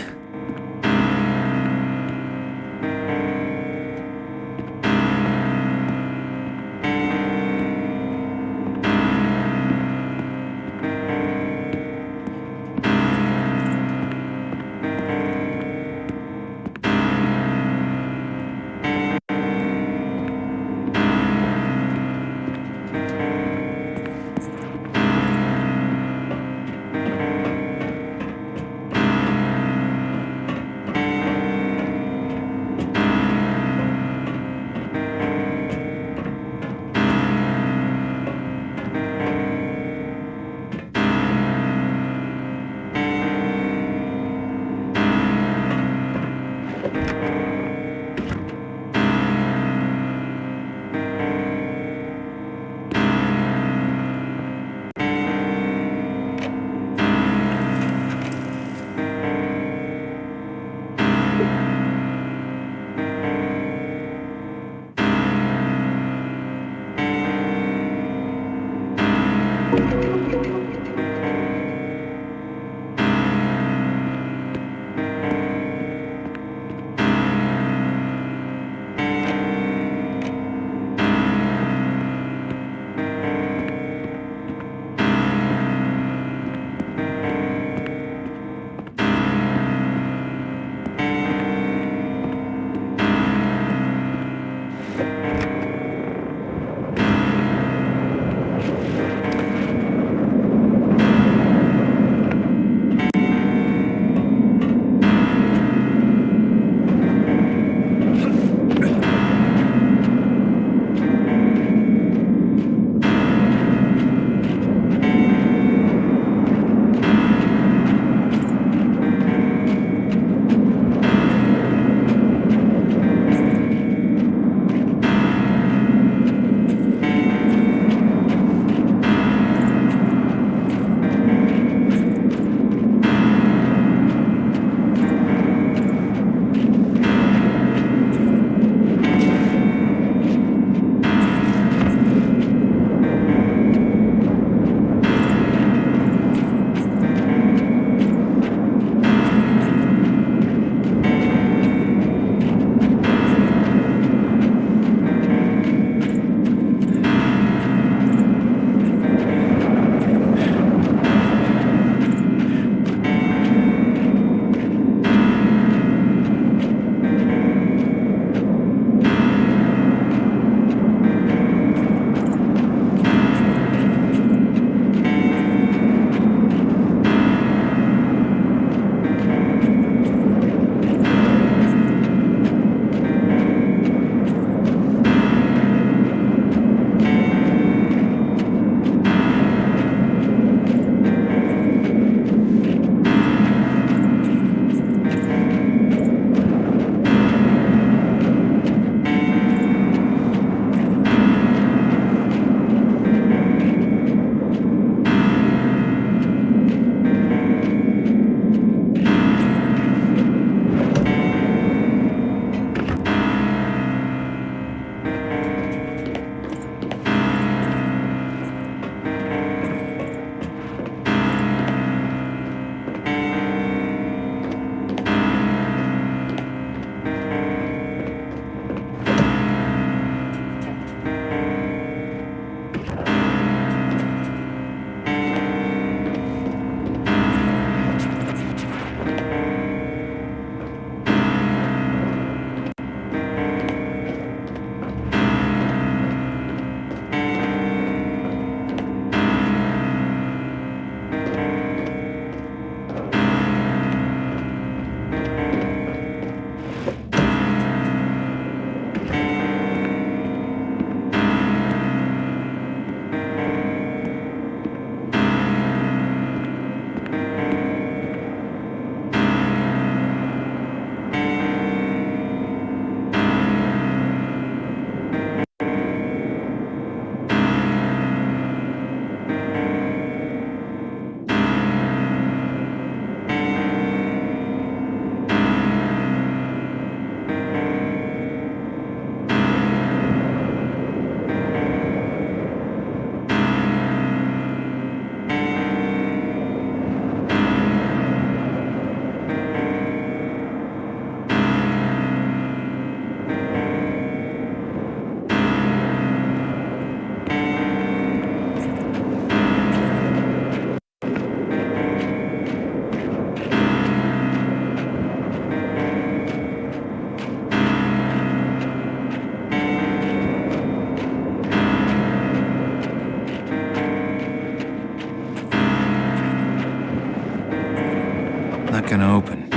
not gonna open.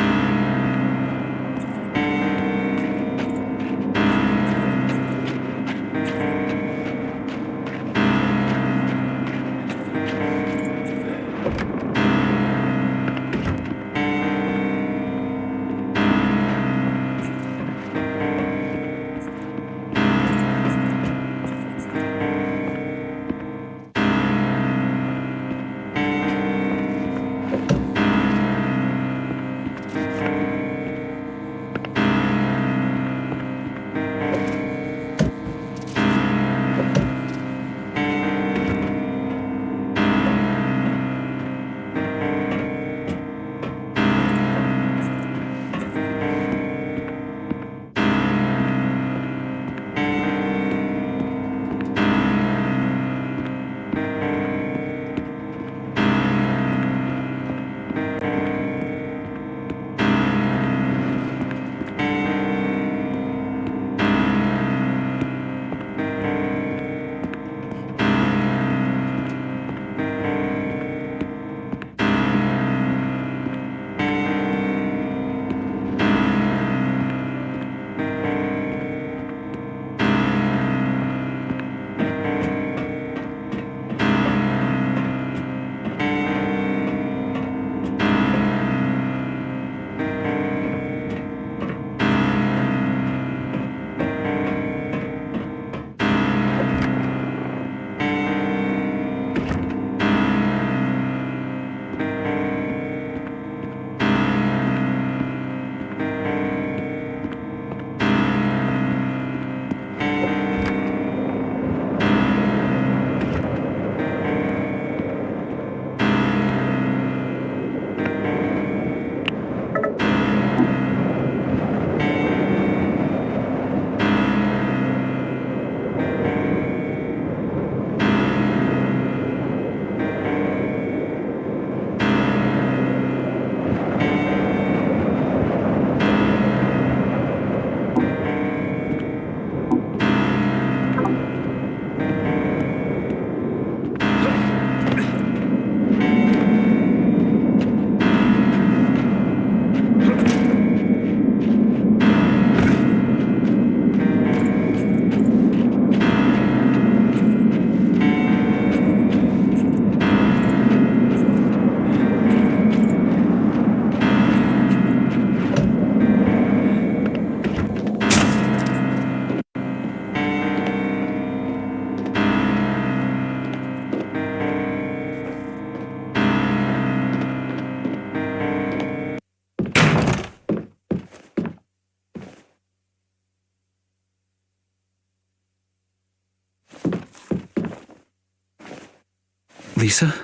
Lisa?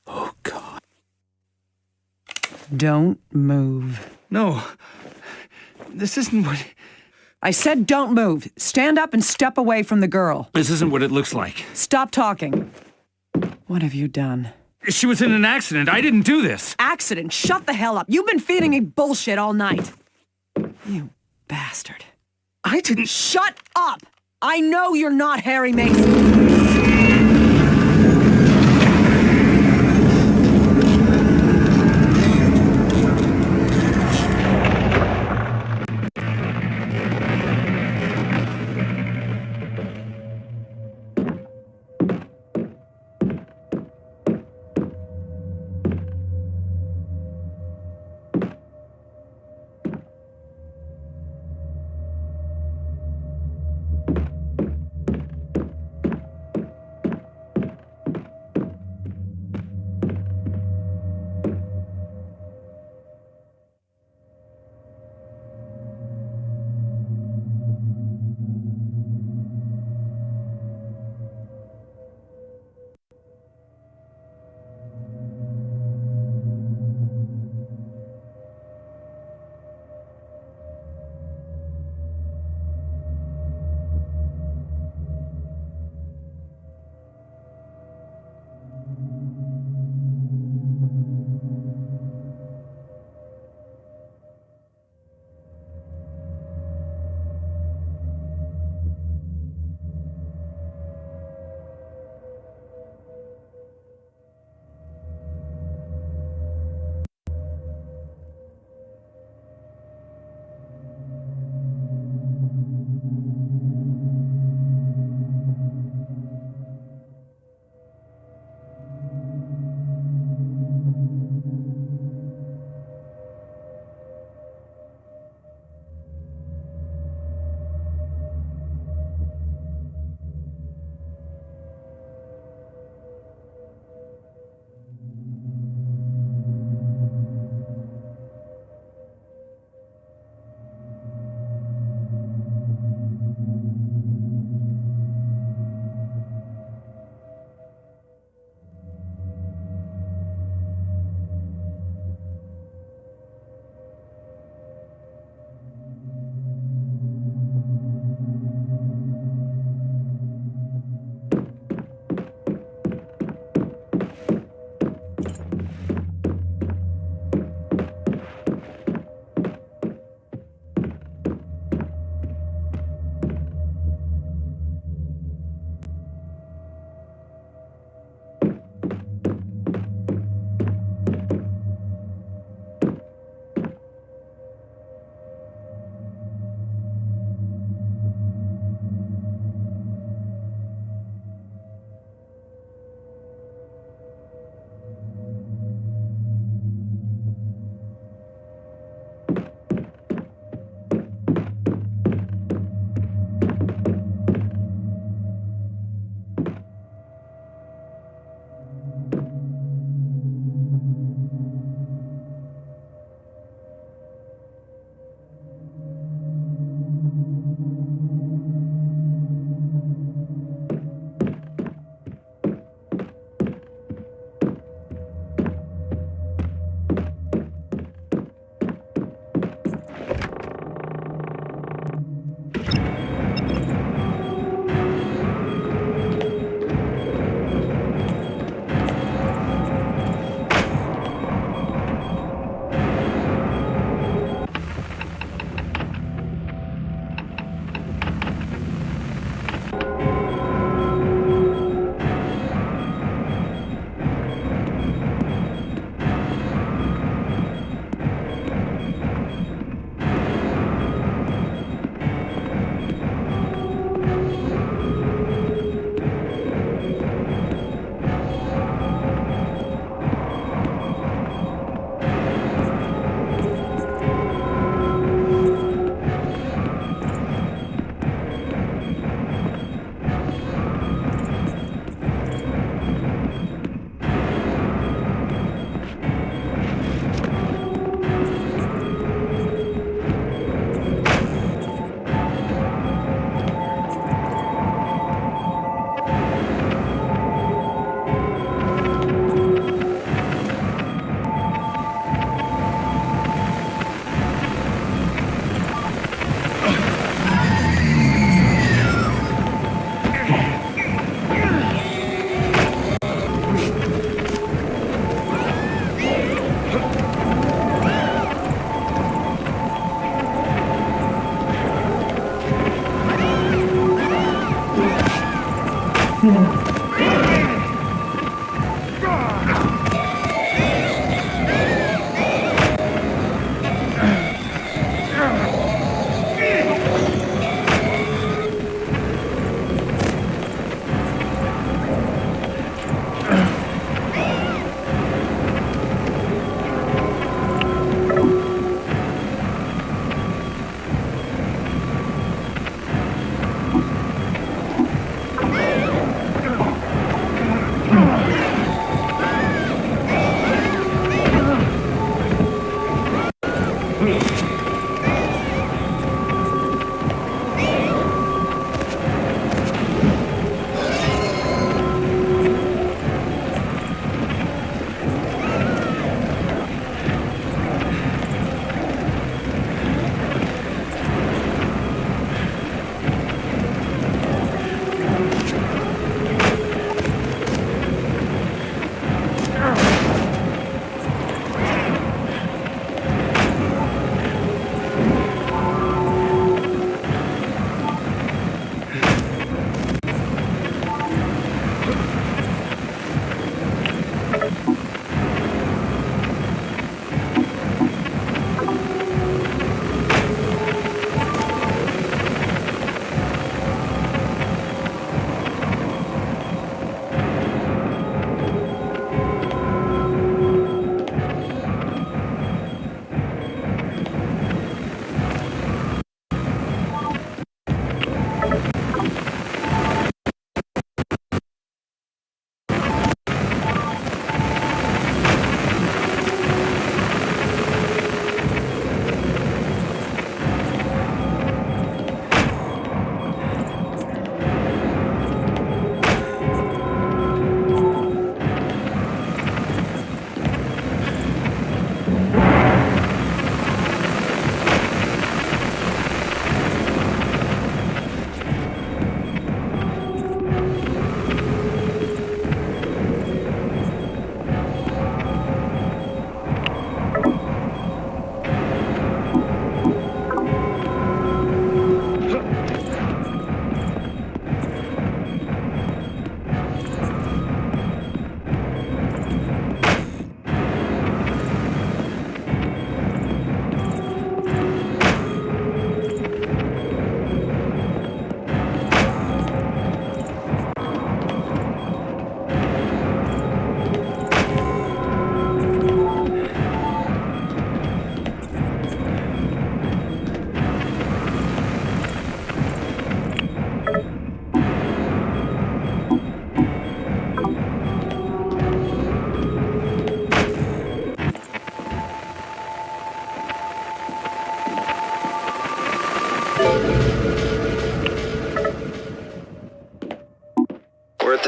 Oh, God. Don't move. No. This isn't what... I said don't move. Stand up and step away from the girl. This isn't what it looks like. Stop talking. What have you done? She was in an accident. I didn't do this. Accident? Shut the hell up. You've been feeding me bullshit all night. You bastard. I didn't... Shut up! I know you're not Harry Mason.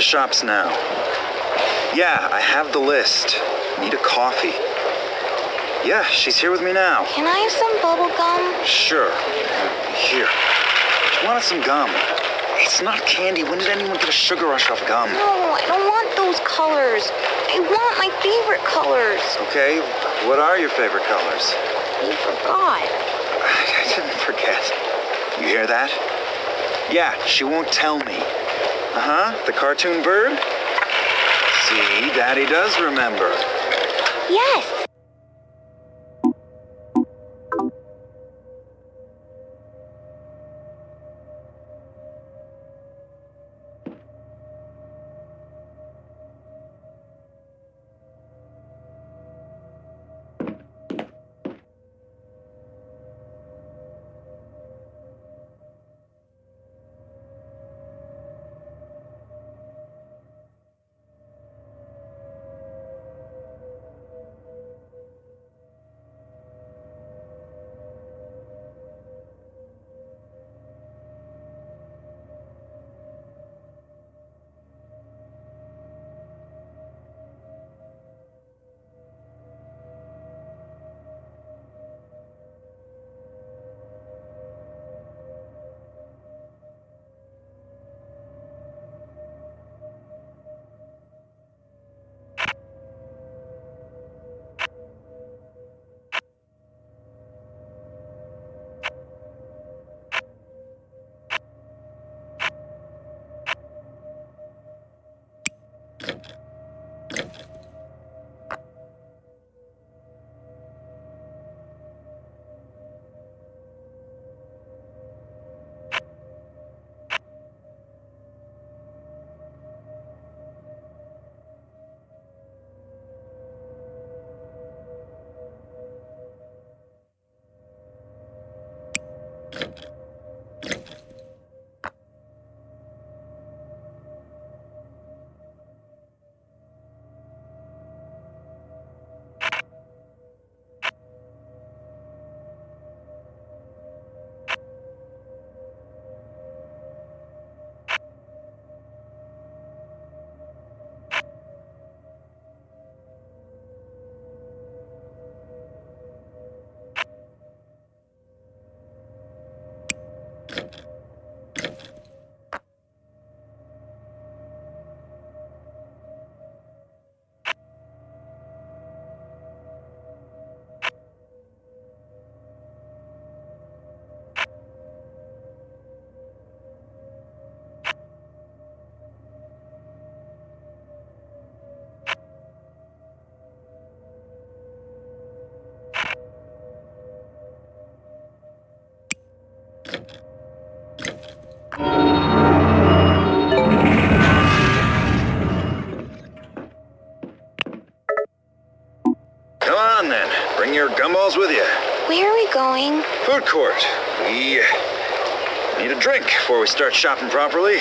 shops now. Yeah, I have the list. Need a coffee. Yeah, she's here with me now. Can I have some bubble gum? Sure. Here. She wanted some gum. It's not candy. When did anyone get a sugar rush off gum? No, I don't want those colors. I want my favorite colors. Okay, what are your favorite colors? You forgot. I didn't forget. You hear that? Yeah, she won't tell me. Uh-huh, the cartoon bird? See, Daddy does remember. Yes. Come on then, bring your gumballs with you. Where are we going? Food court. We need a drink before we start shopping properly.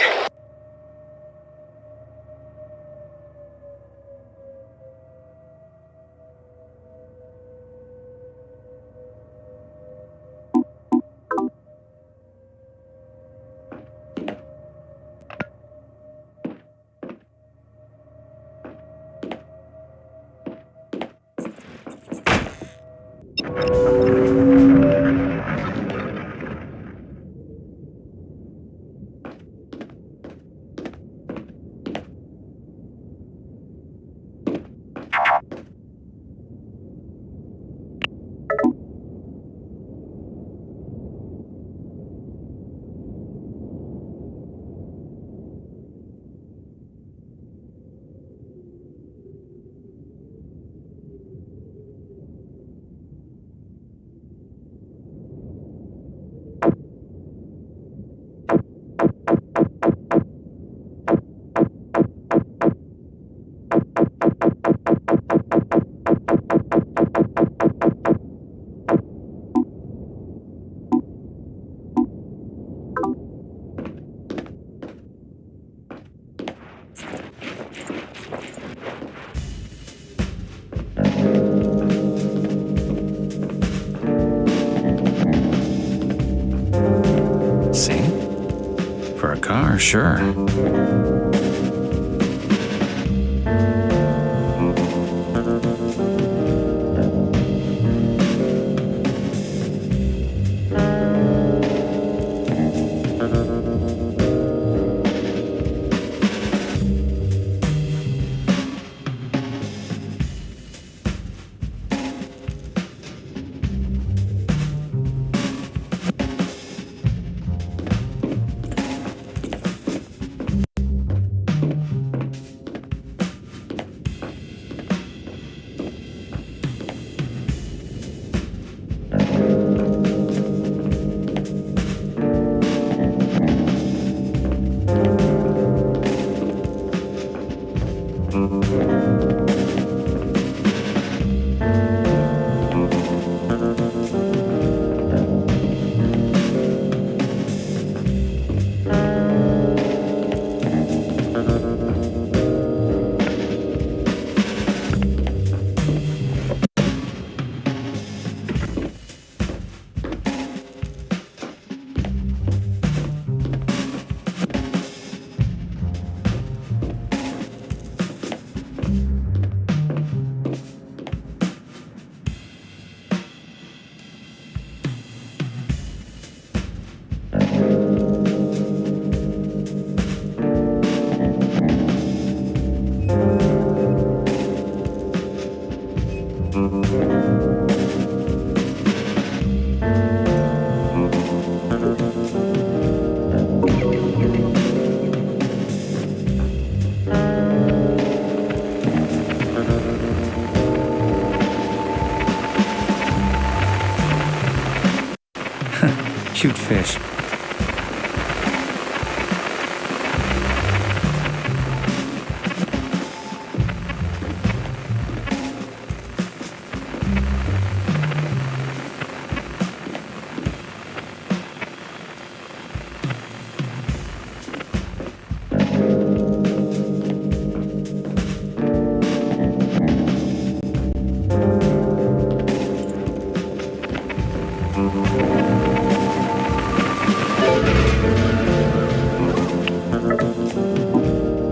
Sure. Cute fish.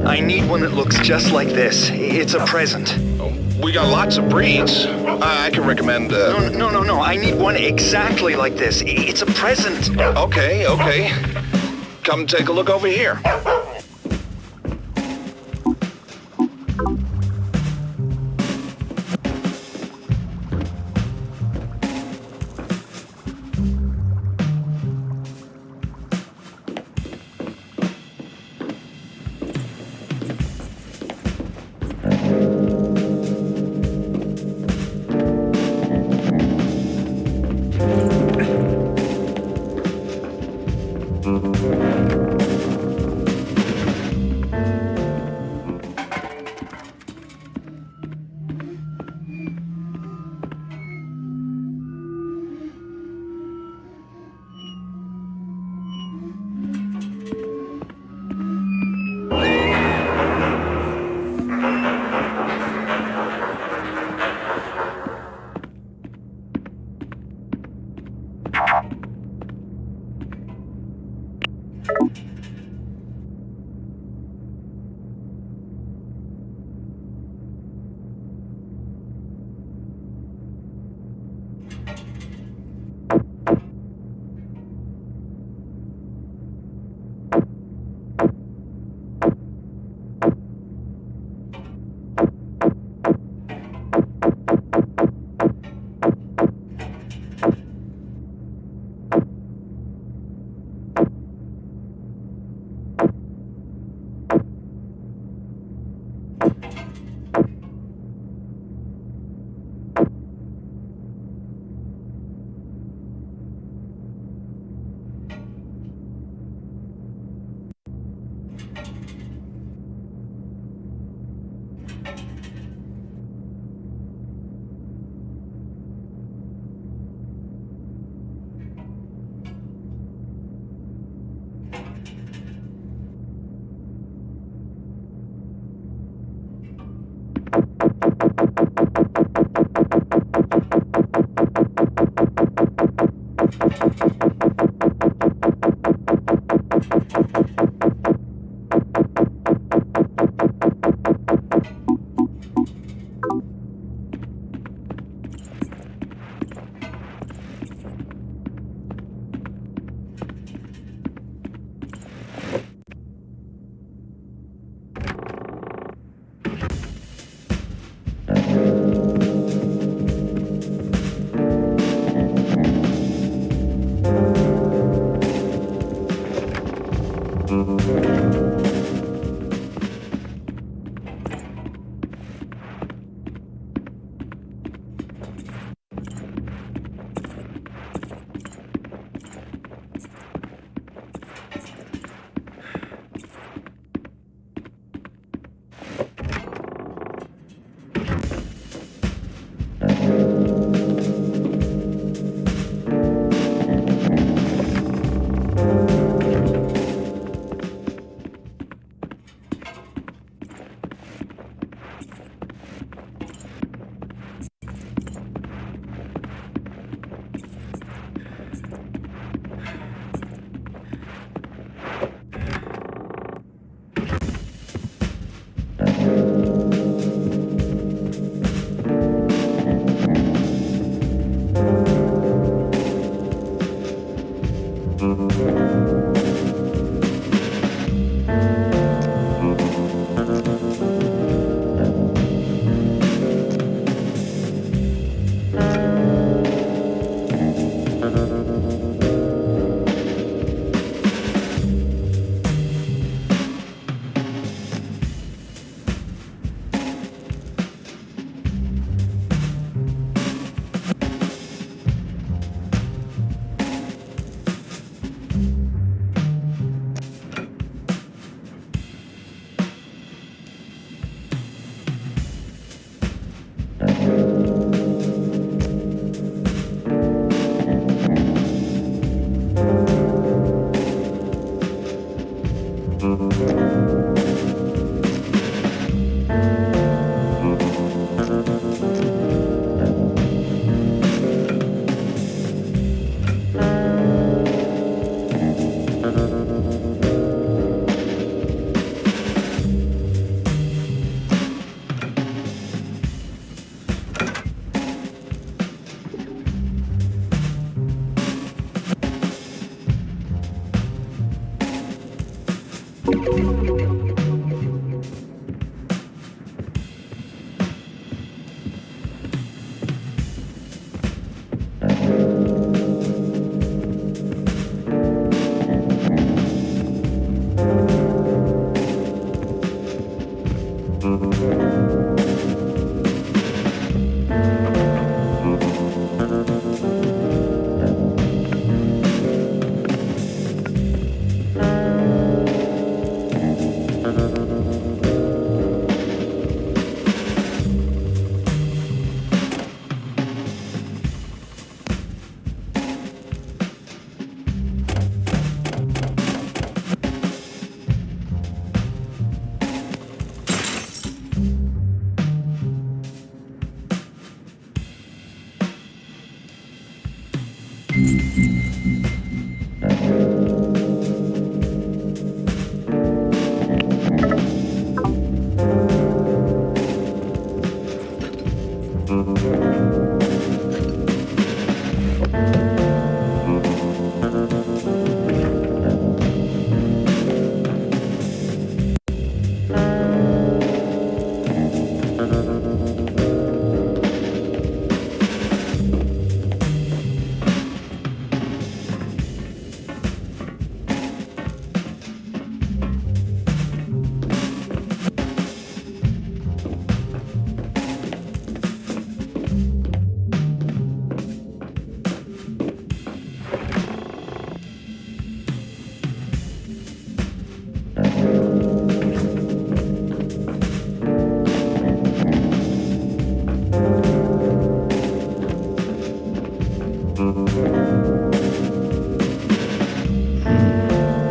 I need one that looks just like this. It's a present. We got lots of breeds. I can recommend... No. I need one exactly like this. It's a present. Okay. Come take a look over here.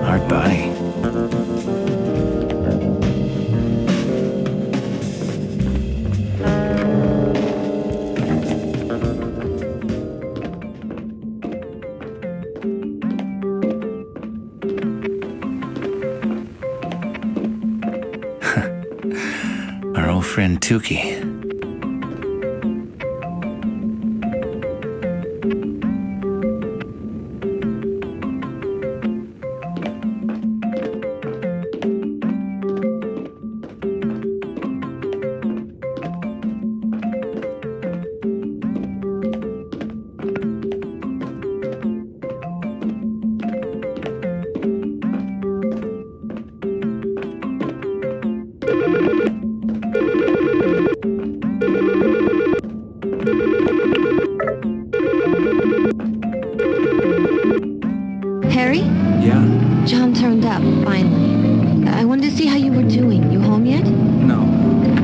Hard body. Our old friend Tukey. Harry? Yeah? John turned up, finally. I wanted to see how you were doing. You home yet? No.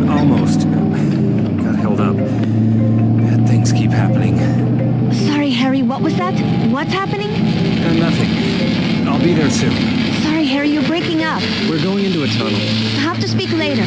Almost. Got held up. Bad things keep happening. Sorry, Harry, what was that? What's happening? Nothing. I'll be there soon. Sorry, Harry, you're breaking up. We're going into a tunnel. I'll have to speak later.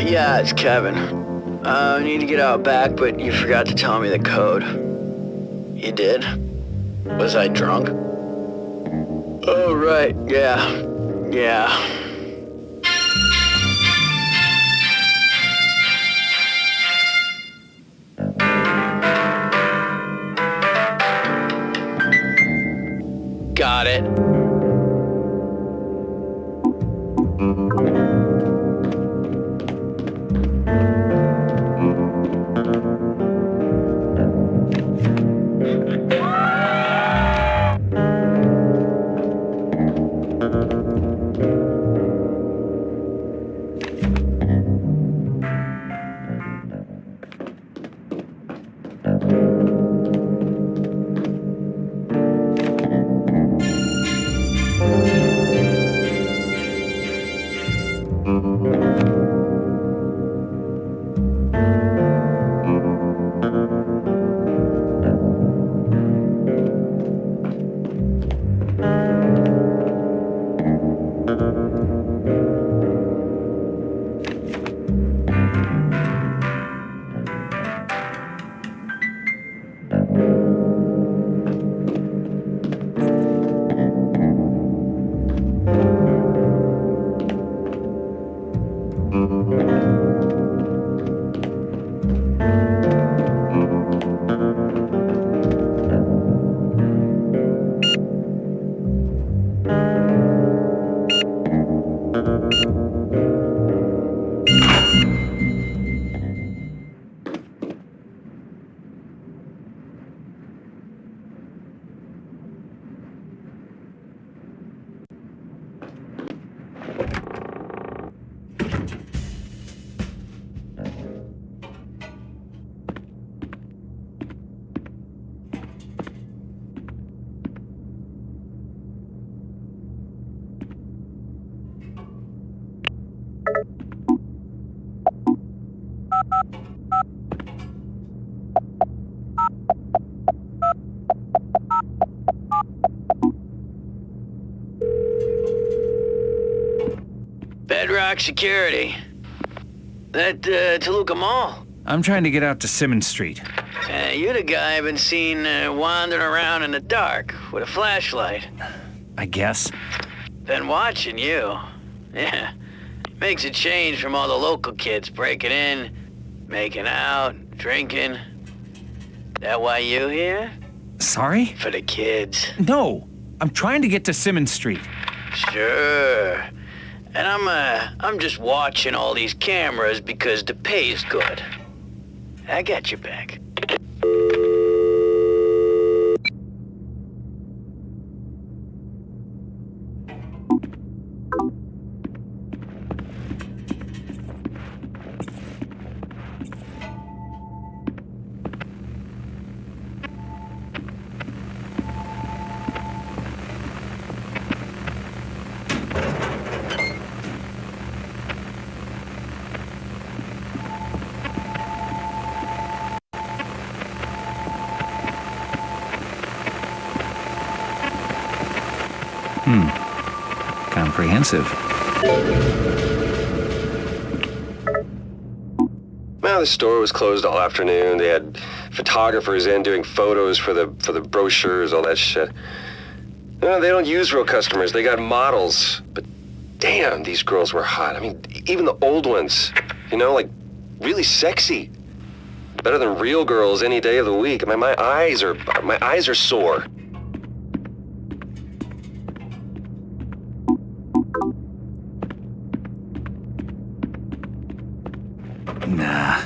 Yeah, it's Kevin. I need to get out back, but you forgot to tell me the code. You did? Was I drunk? Oh, right, yeah. Yeah. Got it. Rock Security. That Toluca Mall. I'm trying to get out to Simmons Street. You're the guy I've been seen wandering around in the dark with a flashlight. I guess. Been watching you. Yeah. Makes a change from all the local kids breaking in, making out, drinking. That why you here? Sorry? For the kids. No, I'm trying to get to Simmons Street. Sure. And I'm just watching all these cameras because the pay's good. I got your back. Comprehensive. Well, the store was closed all afternoon. They had photographers in doing photos for the brochures, all that shit. No, they don't use real customers. They got models. But damn, these girls were hot. I mean, even the old ones, you know, like really sexy. Better than real girls any day of the week. My eyes are sore. Nah.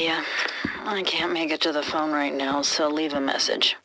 ya. I can't make it to the phone right now, so leave a message.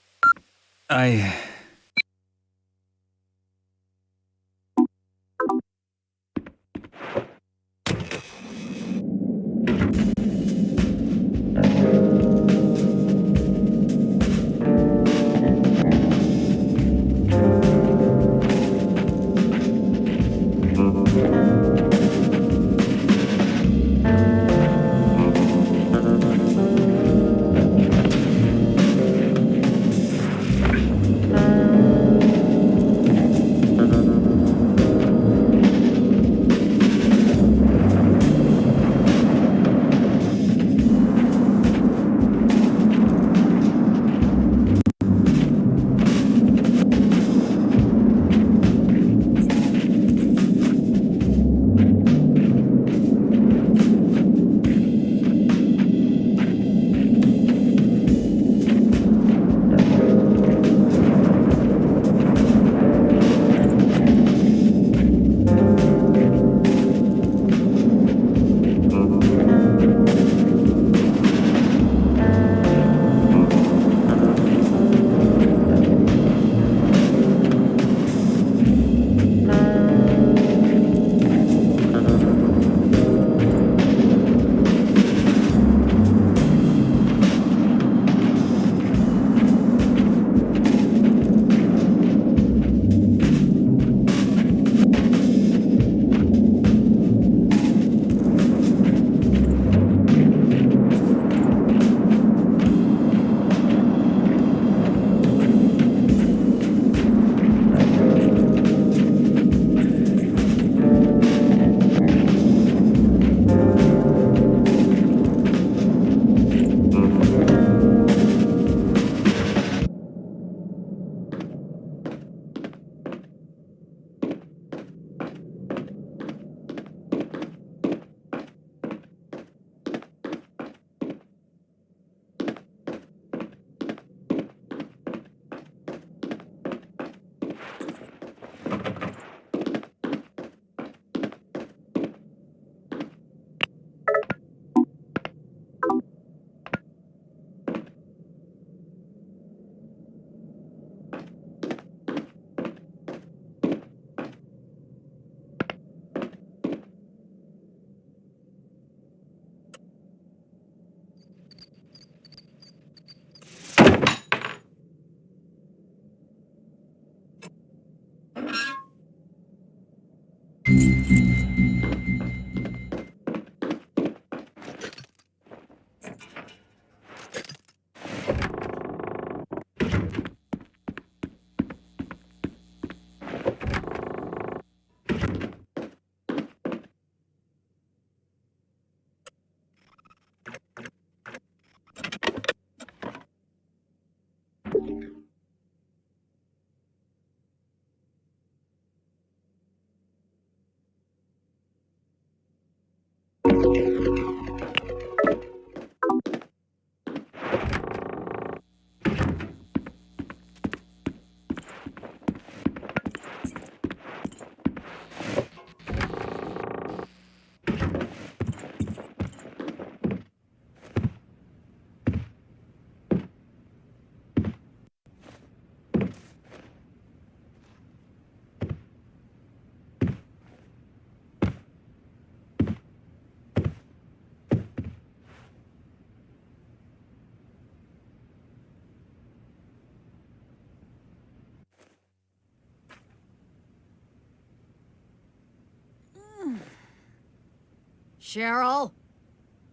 Cheryl?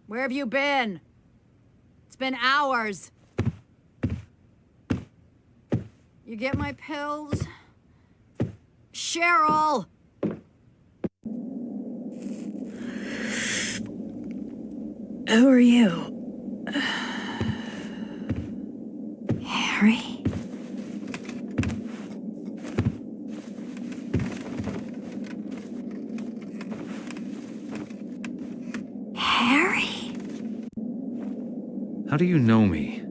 Where have you been? It's been hours. You get my pills? Cheryl! Who are you? Harry? Harry? How do you know me?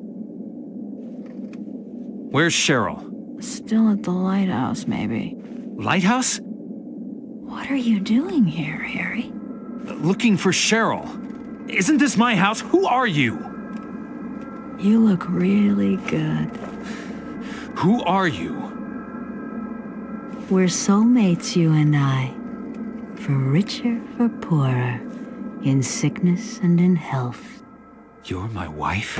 Where's Cheryl? Still at the lighthouse, maybe. Lighthouse? What are you doing here, Harry? Looking for Cheryl. Isn't this my house? Who are you? You look really good. Who are you? We're soulmates, you and I. For richer, for poorer. In sickness and in health. You're my wife?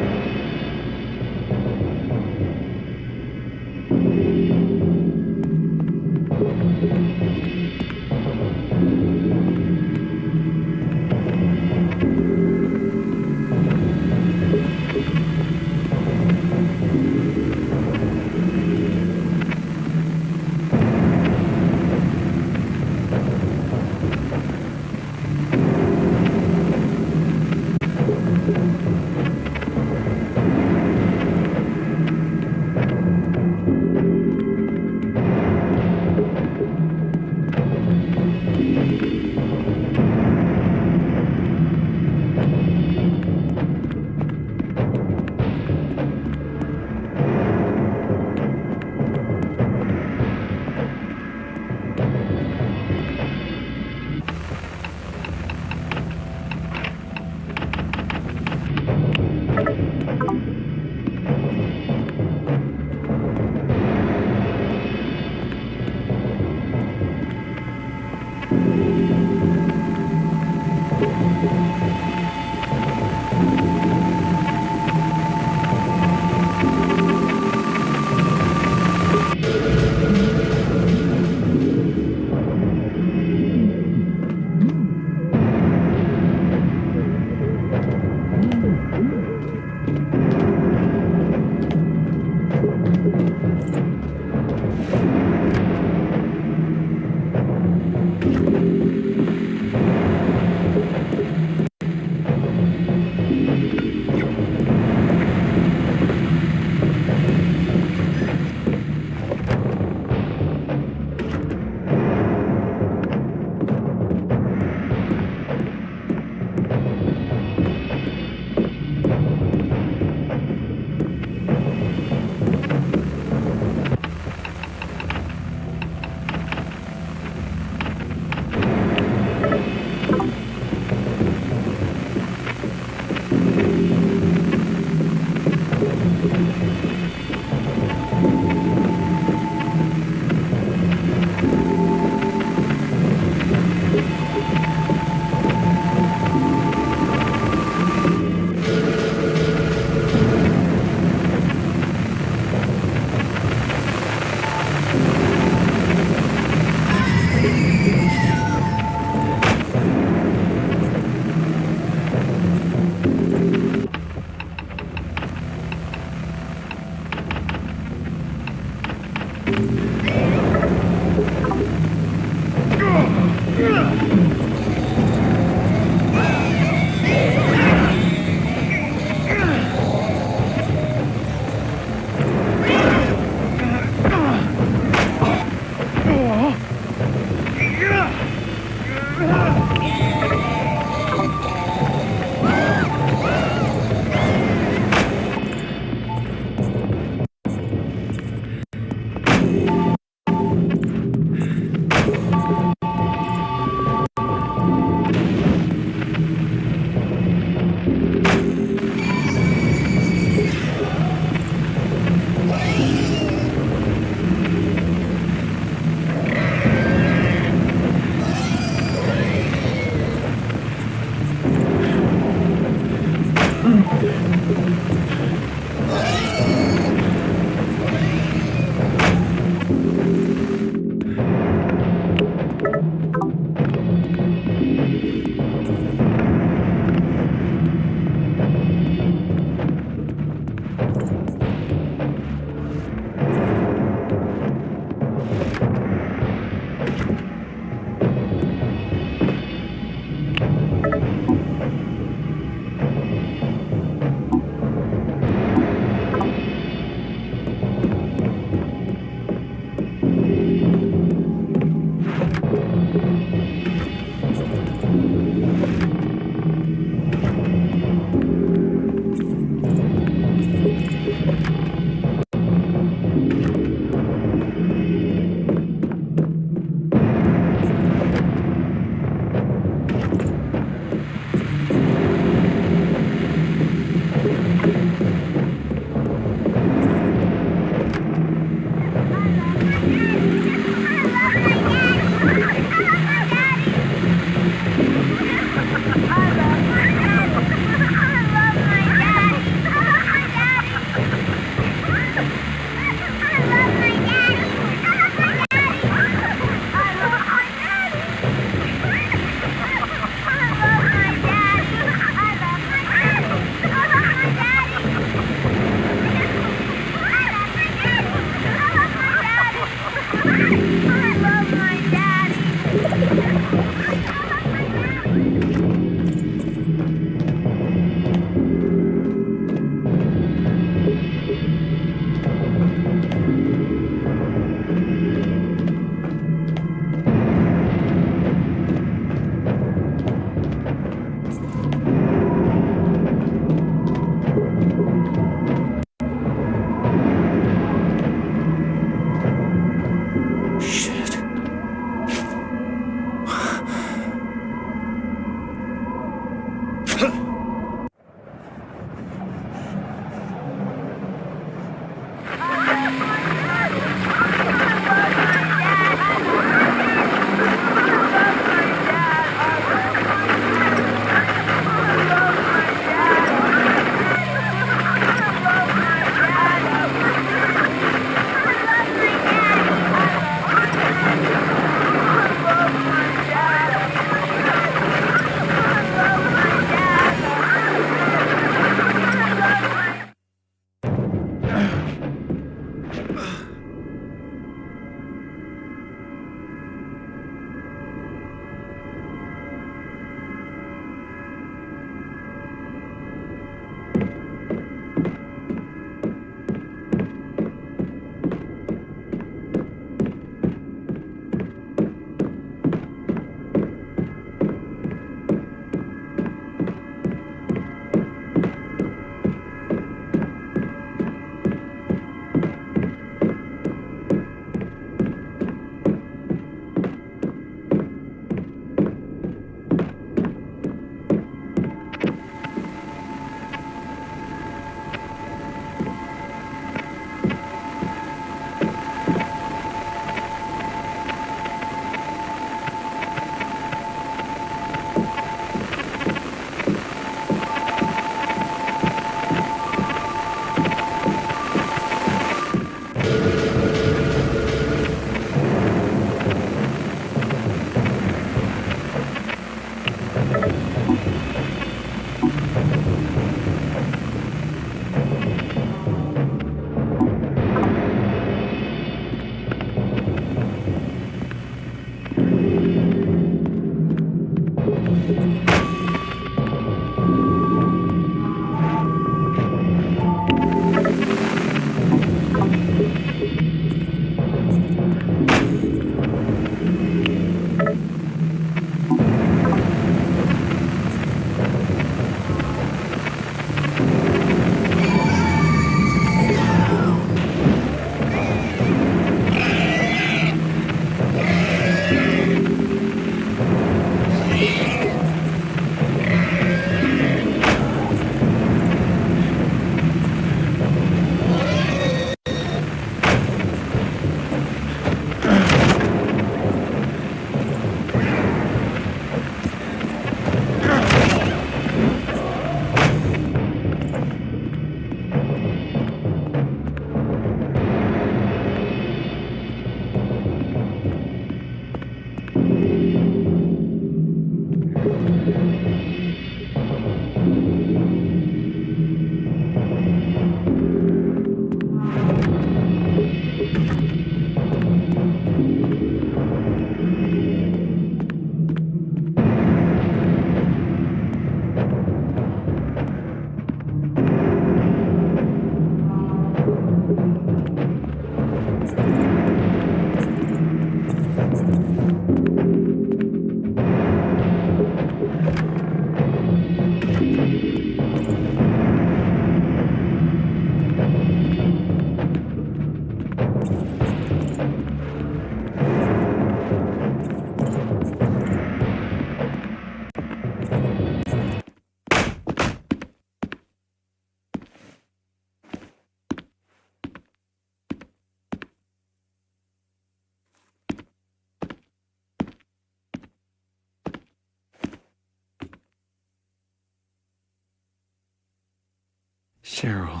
Cheryl.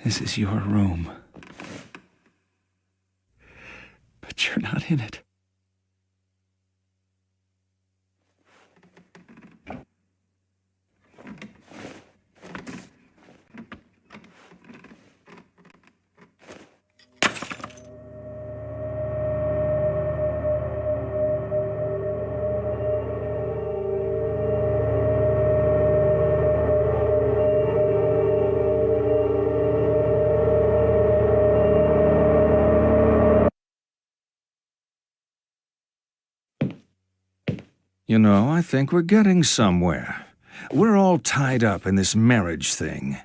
This is your room. But you're not in it. You know, I think we're getting somewhere. We're all tied up in this marriage thing.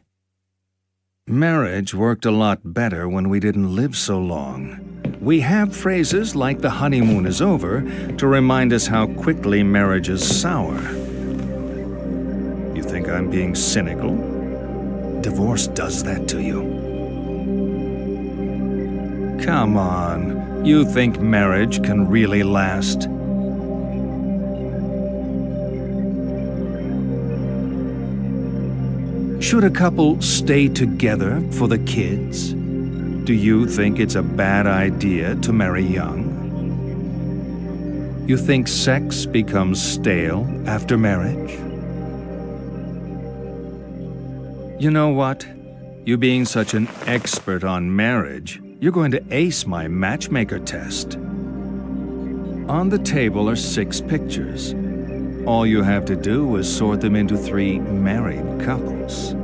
Marriage worked a lot better when we didn't live so long. We have phrases like the honeymoon is over to remind us how quickly marriages sour. You think I'm being cynical? Divorce does that to you. Come on, you think marriage can really last? Should a couple stay together for the kids? Do you think it's a bad idea to marry young? You think sex becomes stale after marriage? You know what? You being such an expert on marriage, you're going to ace my matchmaker test. On the table are 6 pictures. All you have to do is sort them into 3 married couples.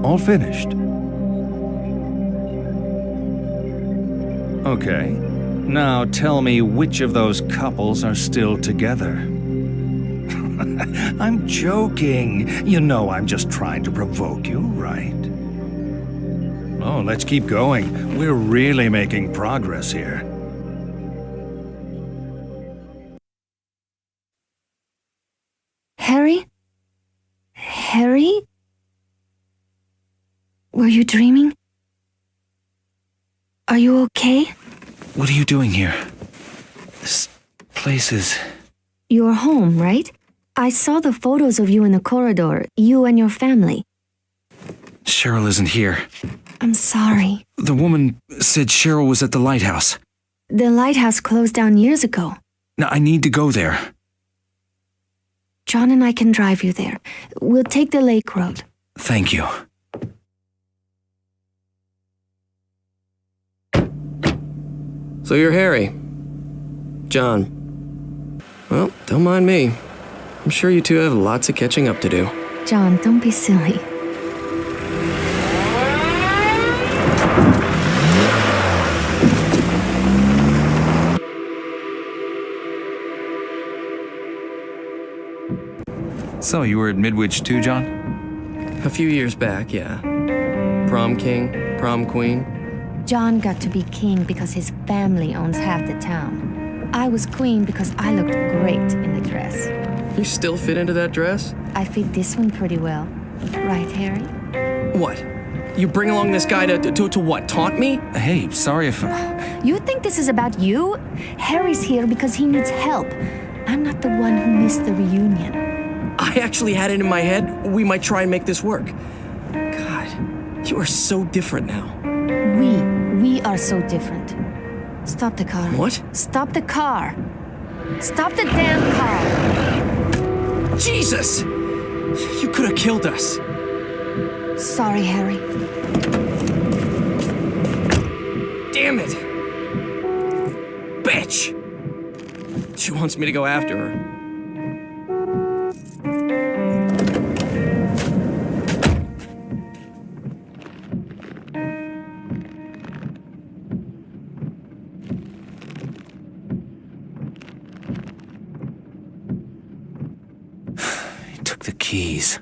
All finished. Okay. Now tell me which of those couples are still together. I'm joking. You know I'm just trying to provoke you, right? Oh, let's keep going. We're really making progress here. Harry? Harry? Were you dreaming? Are you okay? What are you doing here? This place is... You're home, right? I saw the photos of you in the corridor, you and your family. Cheryl isn't here. I'm sorry. The woman said Cheryl was at the lighthouse. The lighthouse closed down years ago. Now, I need to go there. John and I can drive you there. We'll take the lake road. Thank you. So you're Harry. John. Well, don't mind me. I'm sure you two have lots of catching up to do. John, don't be silly. So, you were at Midwich too, John? A few years back, yeah. Prom king, prom queen. John got to be king because his family owns half the town. I was queen because I looked great in the dress. You still fit into that dress? I fit this one pretty well. Right, Harry? What? You bring along this guy to what, taunt me? Hey, sorry if... You think this is about you? Harry's here because he needs help. I'm not the one who missed the reunion. I actually had it in my head we might try and make this work. God, you are so different now. We are so different. Stop the car. What? Stop the car. Stop the damn car. Jesus! You could have killed us. Sorry, Harry. Damn it! Bitch! wants me to go after her. He took the keys.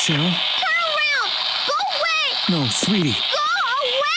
Cheryl? Turn around! Go away! No, sweetie. Go away!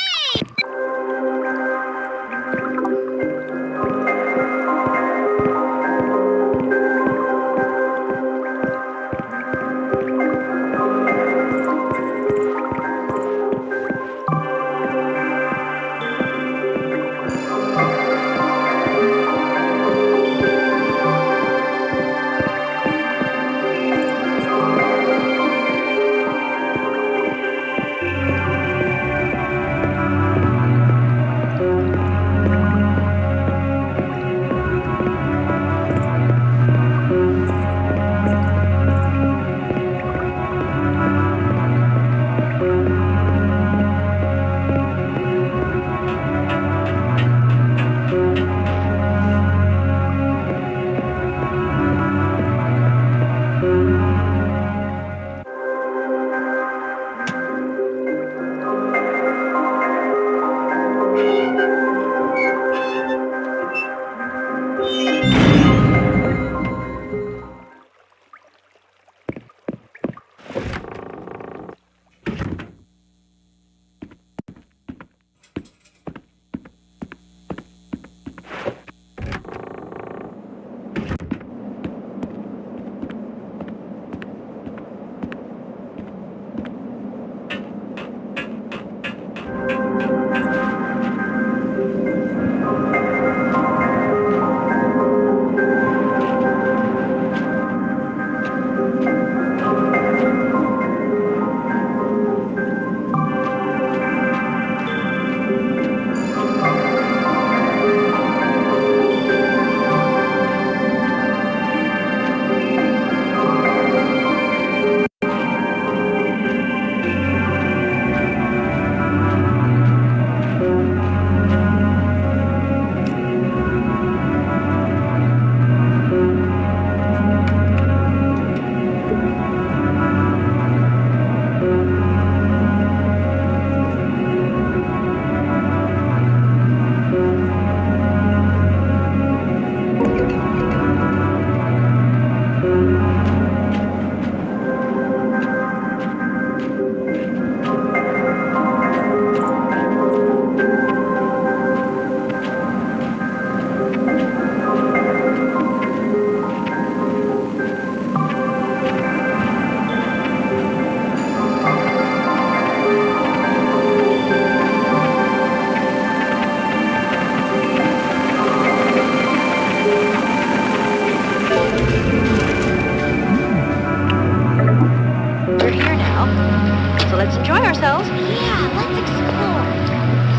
let's enjoy ourselves. Yeah, let's explore.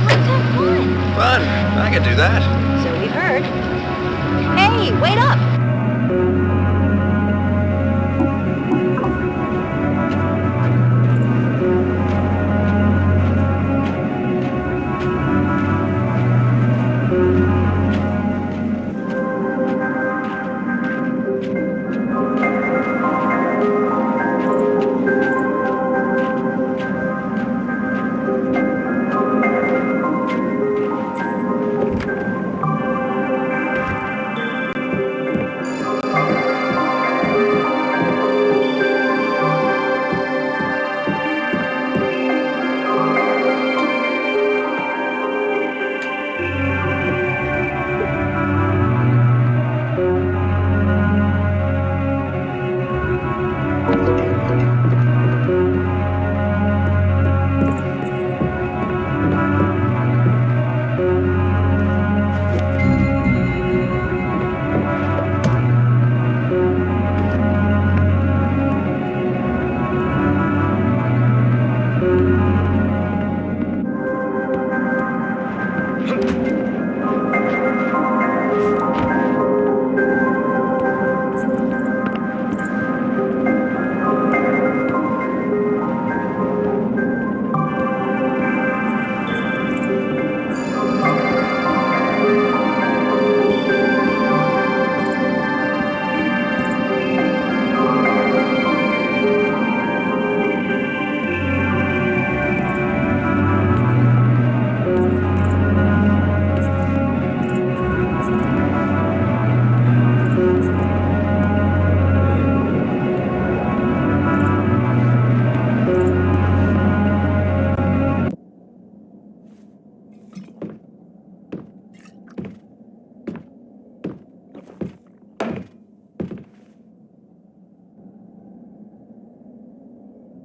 Let's have fun. Fun. I can do that. So we've heard. Hey, wait up!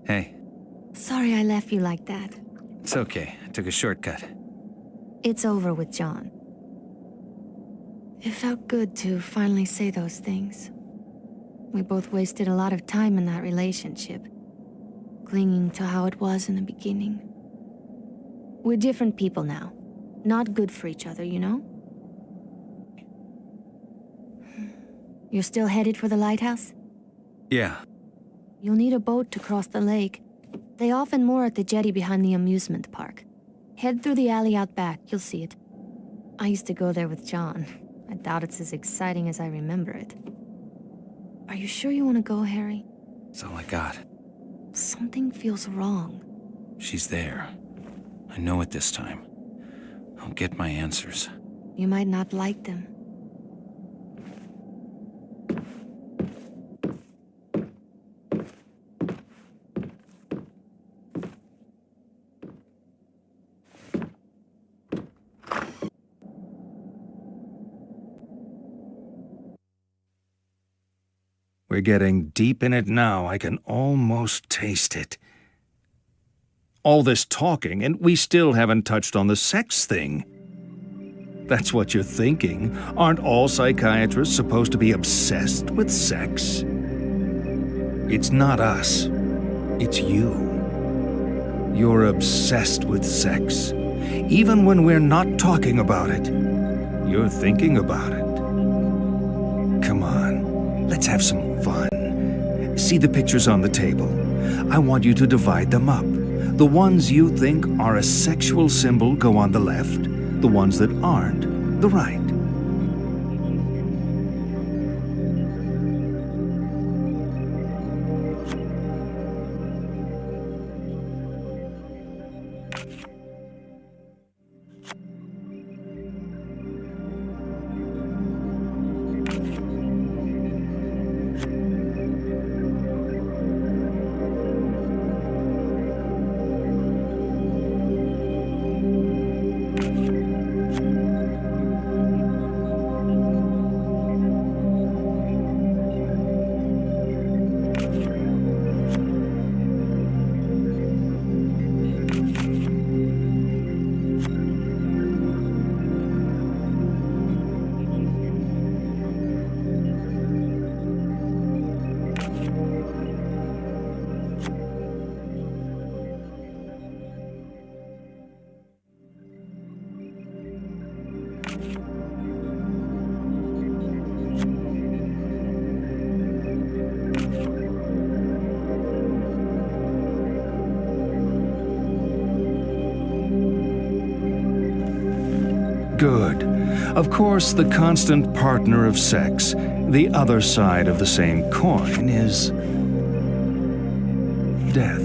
Hey, Sorry I left you like that. it's okay. I took a shortcut. It's over with John. It felt good to finally say those things. We both wasted a lot of time in that relationship, clinging to how it was in the beginning. We're different people now. Not good for each other, you know? You're still headed for the lighthouse? Yeah, You'll need a boat to cross the lake. They often moor at the jetty behind the amusement park. Head through the alley out back, you'll see it. I used to go there with John. I doubt it's as exciting as I remember it. Are you sure you want to go, Harry? that's all I got. Something feels wrong. She's there. I know it this time. I'll get my answers. You might not like them. We're getting deep in it now. I can almost taste it. All this talking, and we still haven't touched on the sex thing. That's what you're thinking. Aren't all psychiatrists supposed to be obsessed with sex? It's not us. It's you. You're obsessed with sex. Even when we're not talking about it, you're thinking about it. Come on, let's have some fun. See the pictures on the table. I want you to divide them up. The ones you think are a sexual symbol go on the left, the ones that aren't, the right. Good. Of course, the constant partner of sex, the other side of the same coin, is death.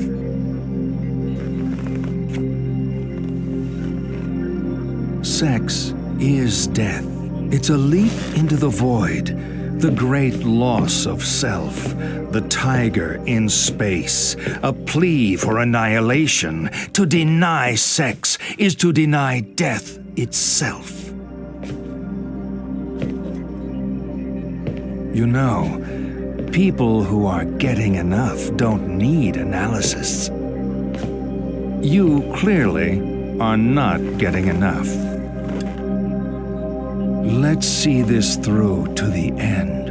Sex is death. It's a leap into the void, the great loss of self, the tiger in space, a plea for annihilation. To deny sex is to deny death itself. You know, people who are getting enough don't need analysis. You clearly are not getting enough. Let's see this through to the end.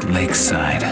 Lakeside.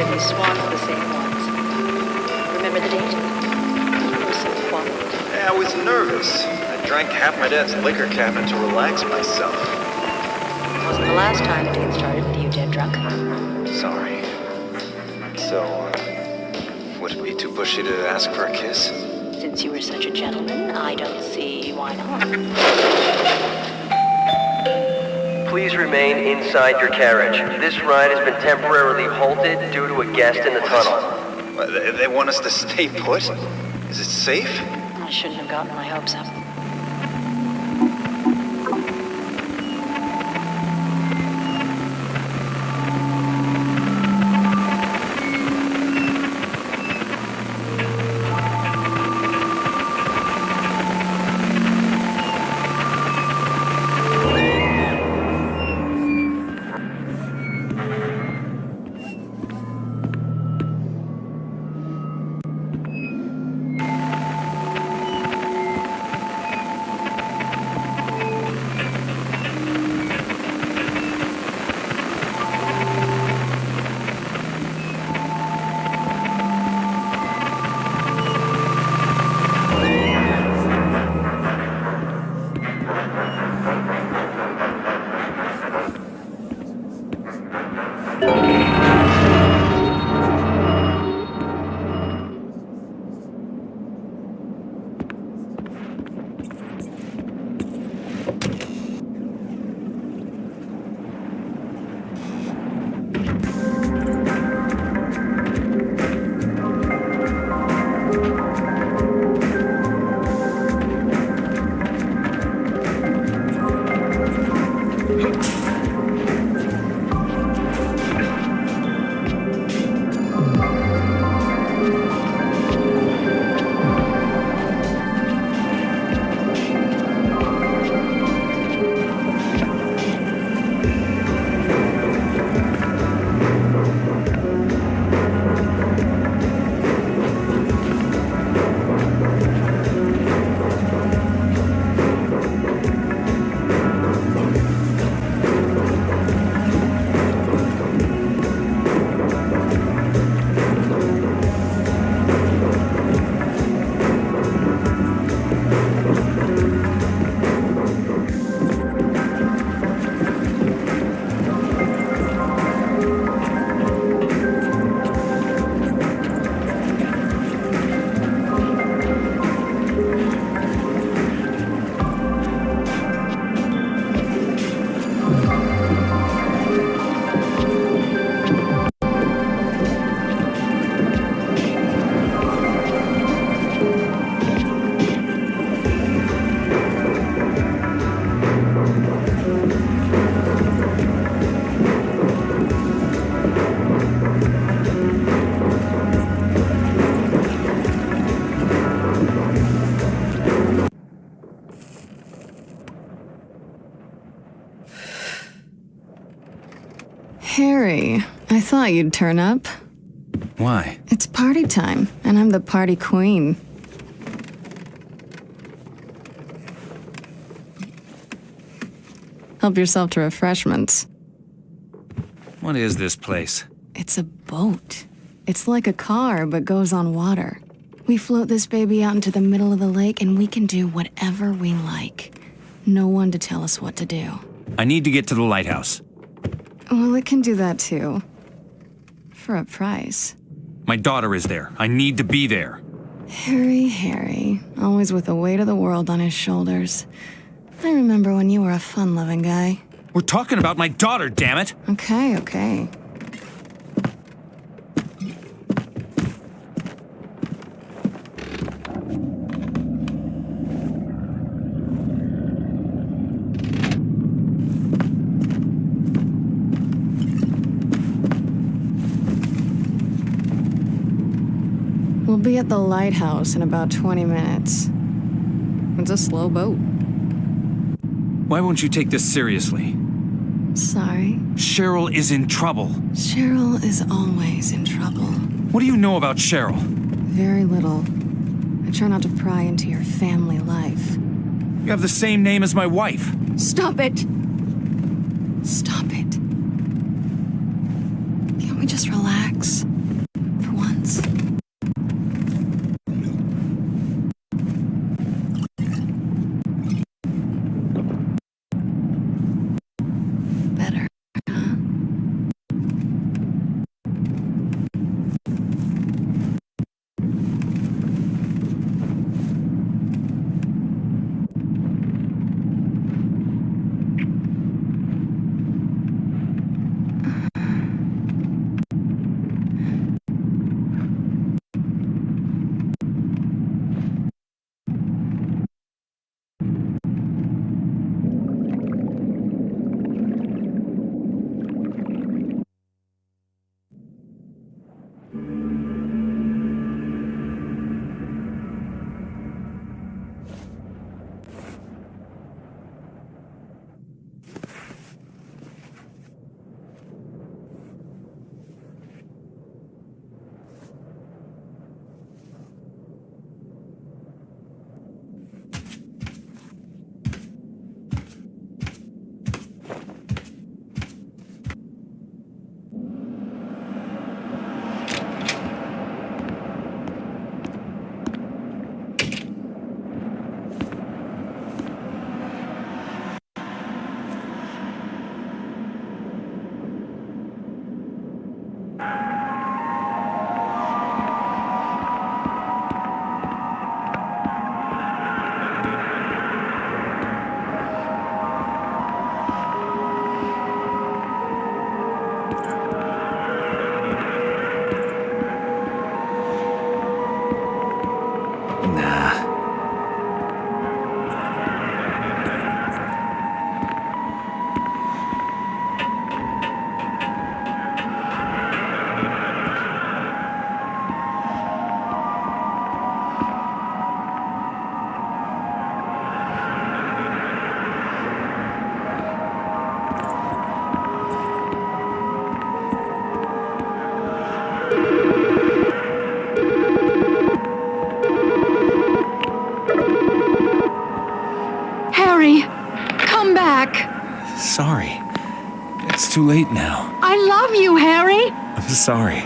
swear these swans are the same ones. Remember the date? You were so quiet. Yeah, I was nervous. I drank half my dad's liquor cabinet to relax myself. Wasn't the last time a date started with you dead drunk. Sorry. So, would it be too pushy to ask for a kiss? Since you were such a gentleman, I don't see why not. Please remain inside your carriage. This ride has been temporarily halted due to a guest in the tunnel. They want us to stay put? Is it safe? I shouldn't have gotten my hopes up. Harry, I thought you'd turn up. Why? It's party time, and I'm the party queen. Help yourself to refreshments. What is this place? It's a boat. It's like a car, but goes on water. We float this baby out into the middle of the lake, and we can do whatever we like. No one to tell us what to do. I need to get to the lighthouse. Well, it can do that too. For a price. My daughter is there. I need to be there. Harry, always with the weight of the world on his shoulders. I remember when you were a fun-loving guy. We're talking about my daughter, damn it! Okay. We'll be at the lighthouse in about 20 minutes. It's a slow boat. Why won't you take this seriously? Sorry. Cheryl is in trouble. Cheryl is always in trouble. What do you know about Cheryl? Very little. I try not to pry into your family life. You have the same name as my wife. Stop it! Stop it. Can't we just relax? Harry, come back. Sorry. It's too late now. I love you, Harry. I'm sorry.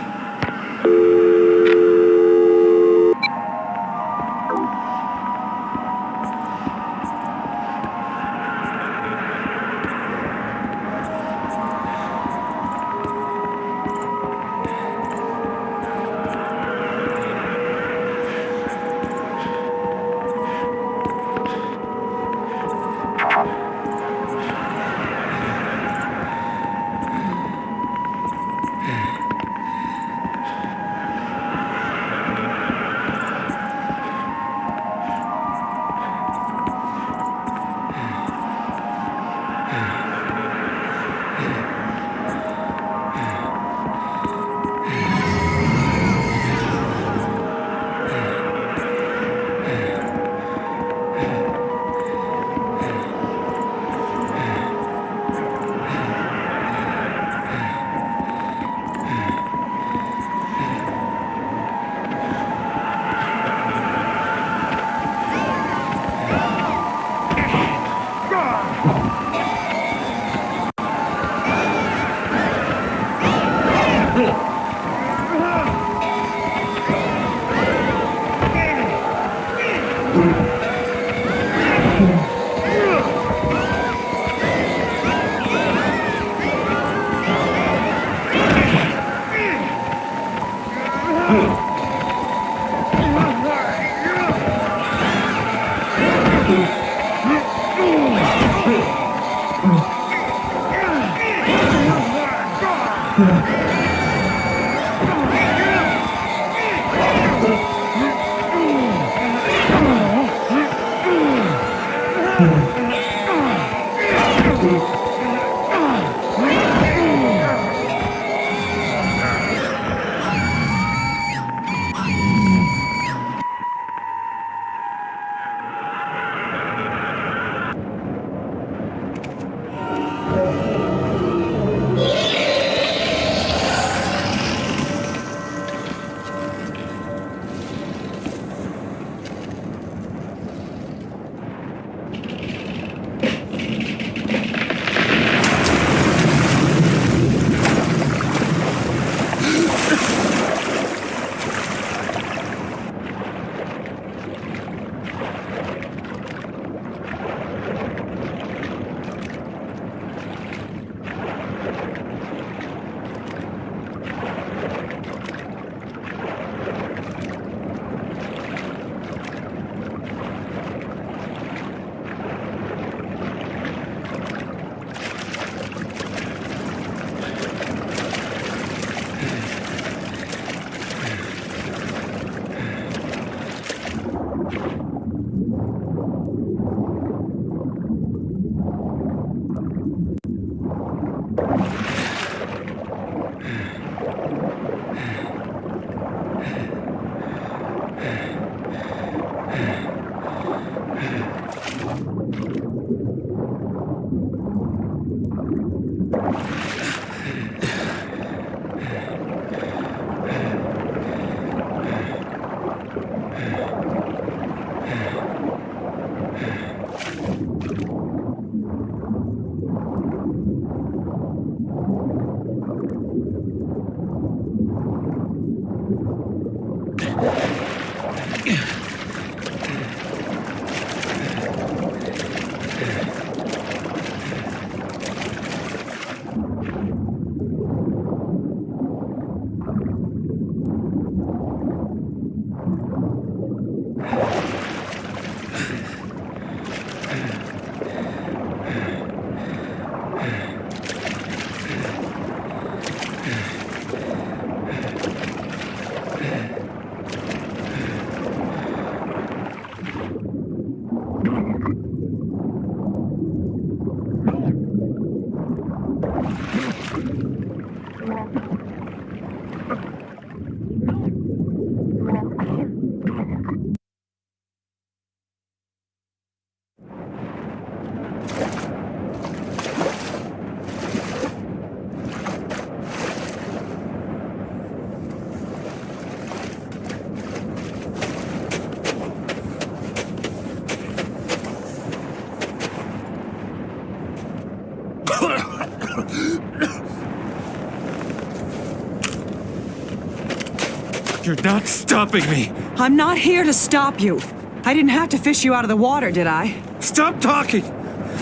You're not stopping me! I'm not here to stop you. I didn't have to fish you out of the water, did I? Stop talking!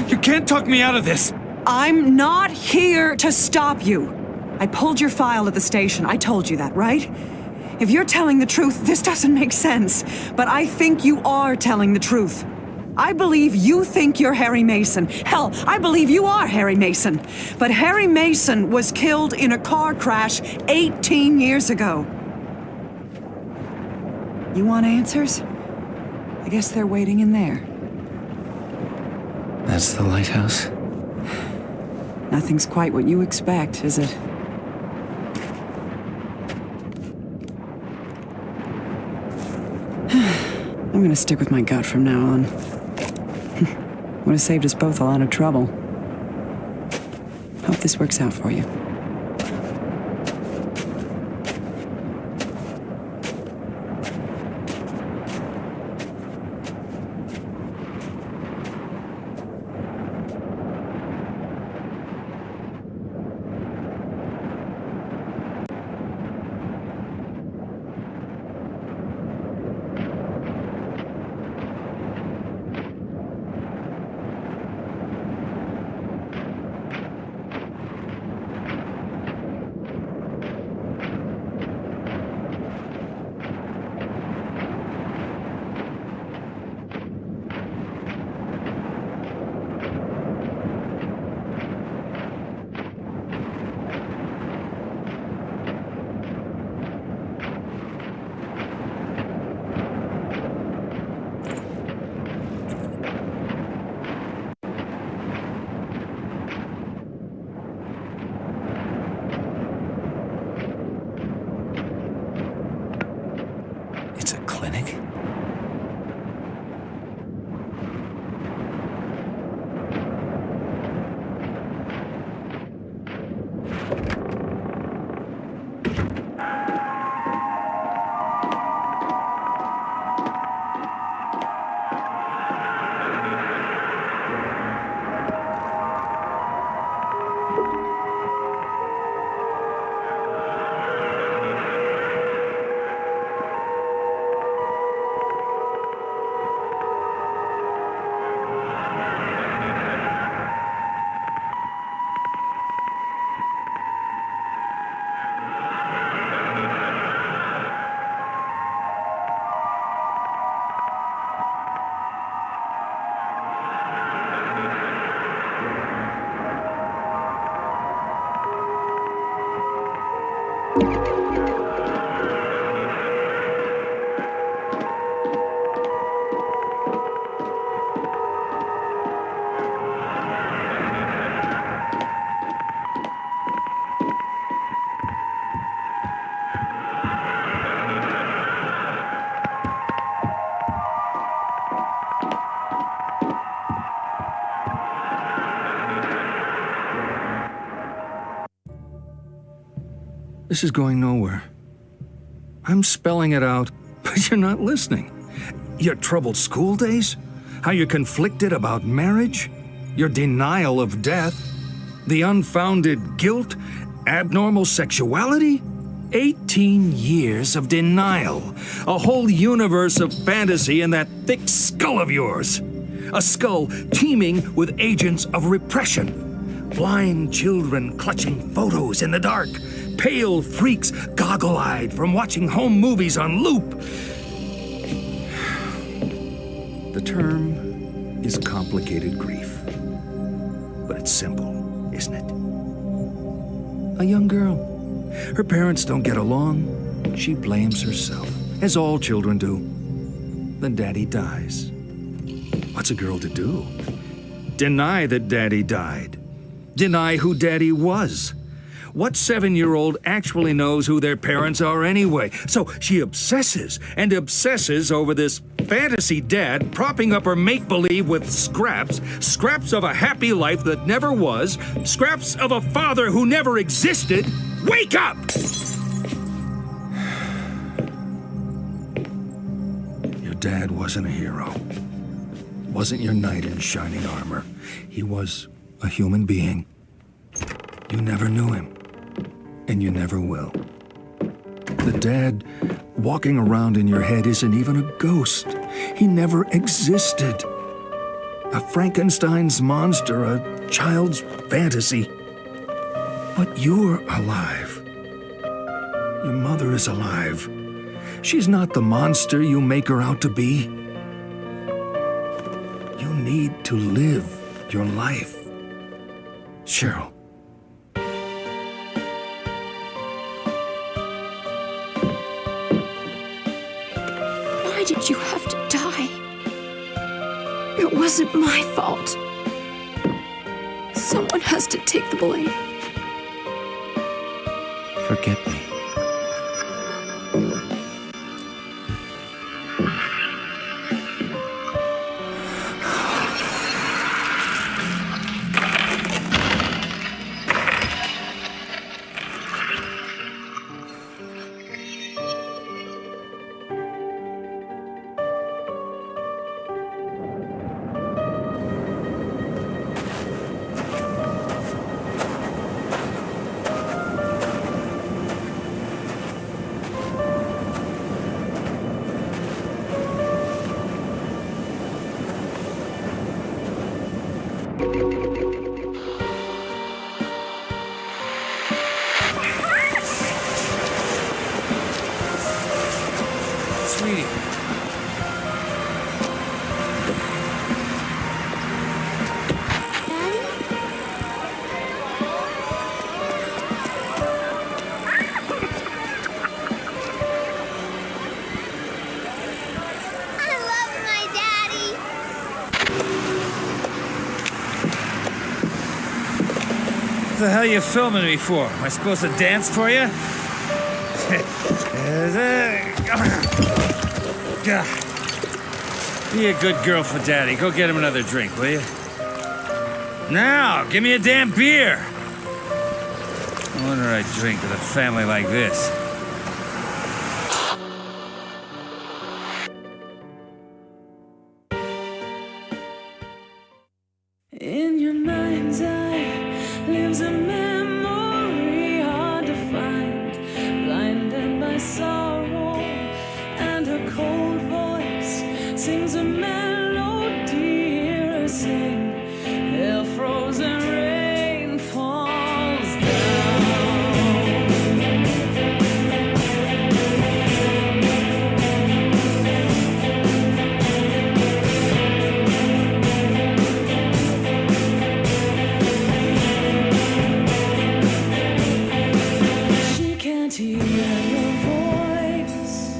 You can't talk me out of this! I'm not here to stop you. I pulled your file at the station. I told you that, right? If you're telling the truth, this doesn't make sense. But I think you are telling the truth. I believe you think you're Harry Mason. Hell, I believe you are Harry Mason. But Harry Mason was killed in a car crash 18 years ago. You want answers? I guess they're waiting in there. That's the lighthouse? Nothing's quite what you expect, is it? I'm gonna stick with my gut from now on. Would have saved us both a lot of trouble. Hope this works out for you. It's a clinic? This is going nowhere. I'm spelling it out, but you're not listening. Your troubled school days? How you're conflicted about marriage? Your denial of death? The unfounded guilt? Abnormal sexuality? 18 years of denial. A whole universe of fantasy in that thick skull of yours. A skull teeming with agents of repression. Blind children clutching photos in the dark. Pale freaks goggle-eyed from watching home movies on loop. The term is complicated grief. But it's simple, isn't it? A young girl. Her parents don't get along. She blames herself, as all children do. Then Daddy dies. What's a girl to do? Deny that Daddy died. Deny who Daddy was. What 7-year-old actually knows who their parents are anyway? So she obsesses and obsesses over this fantasy dad propping up her make-believe with scraps of a happy life that never was, scraps of a father who never existed. Wake up! Your dad wasn't a hero. Wasn't your knight in shining armor. He was a human being. You never knew him. And you never will. The dad walking around in your head isn't even a ghost. He never existed. A Frankenstein's monster, a child's fantasy. But you're alive. Your mother is alive. She's not the monster you make her out to be. You need to live your life. Cheryl. Why did you have to die? It wasn't my fault. Someone has to take the blame. Forget me. Sweetie. What the hell are you filming me for? Am I supposed to dance for you? Be a good girl for Daddy. Go get him another drink, will you? Now, give me a damn beer! No wonder I drink with a family like this. In your mind's eye lives a memory hard to find, blinded by sorrow, and her cold voice sings a melody. Hear her sing, hell frozen rain falls hear your voice.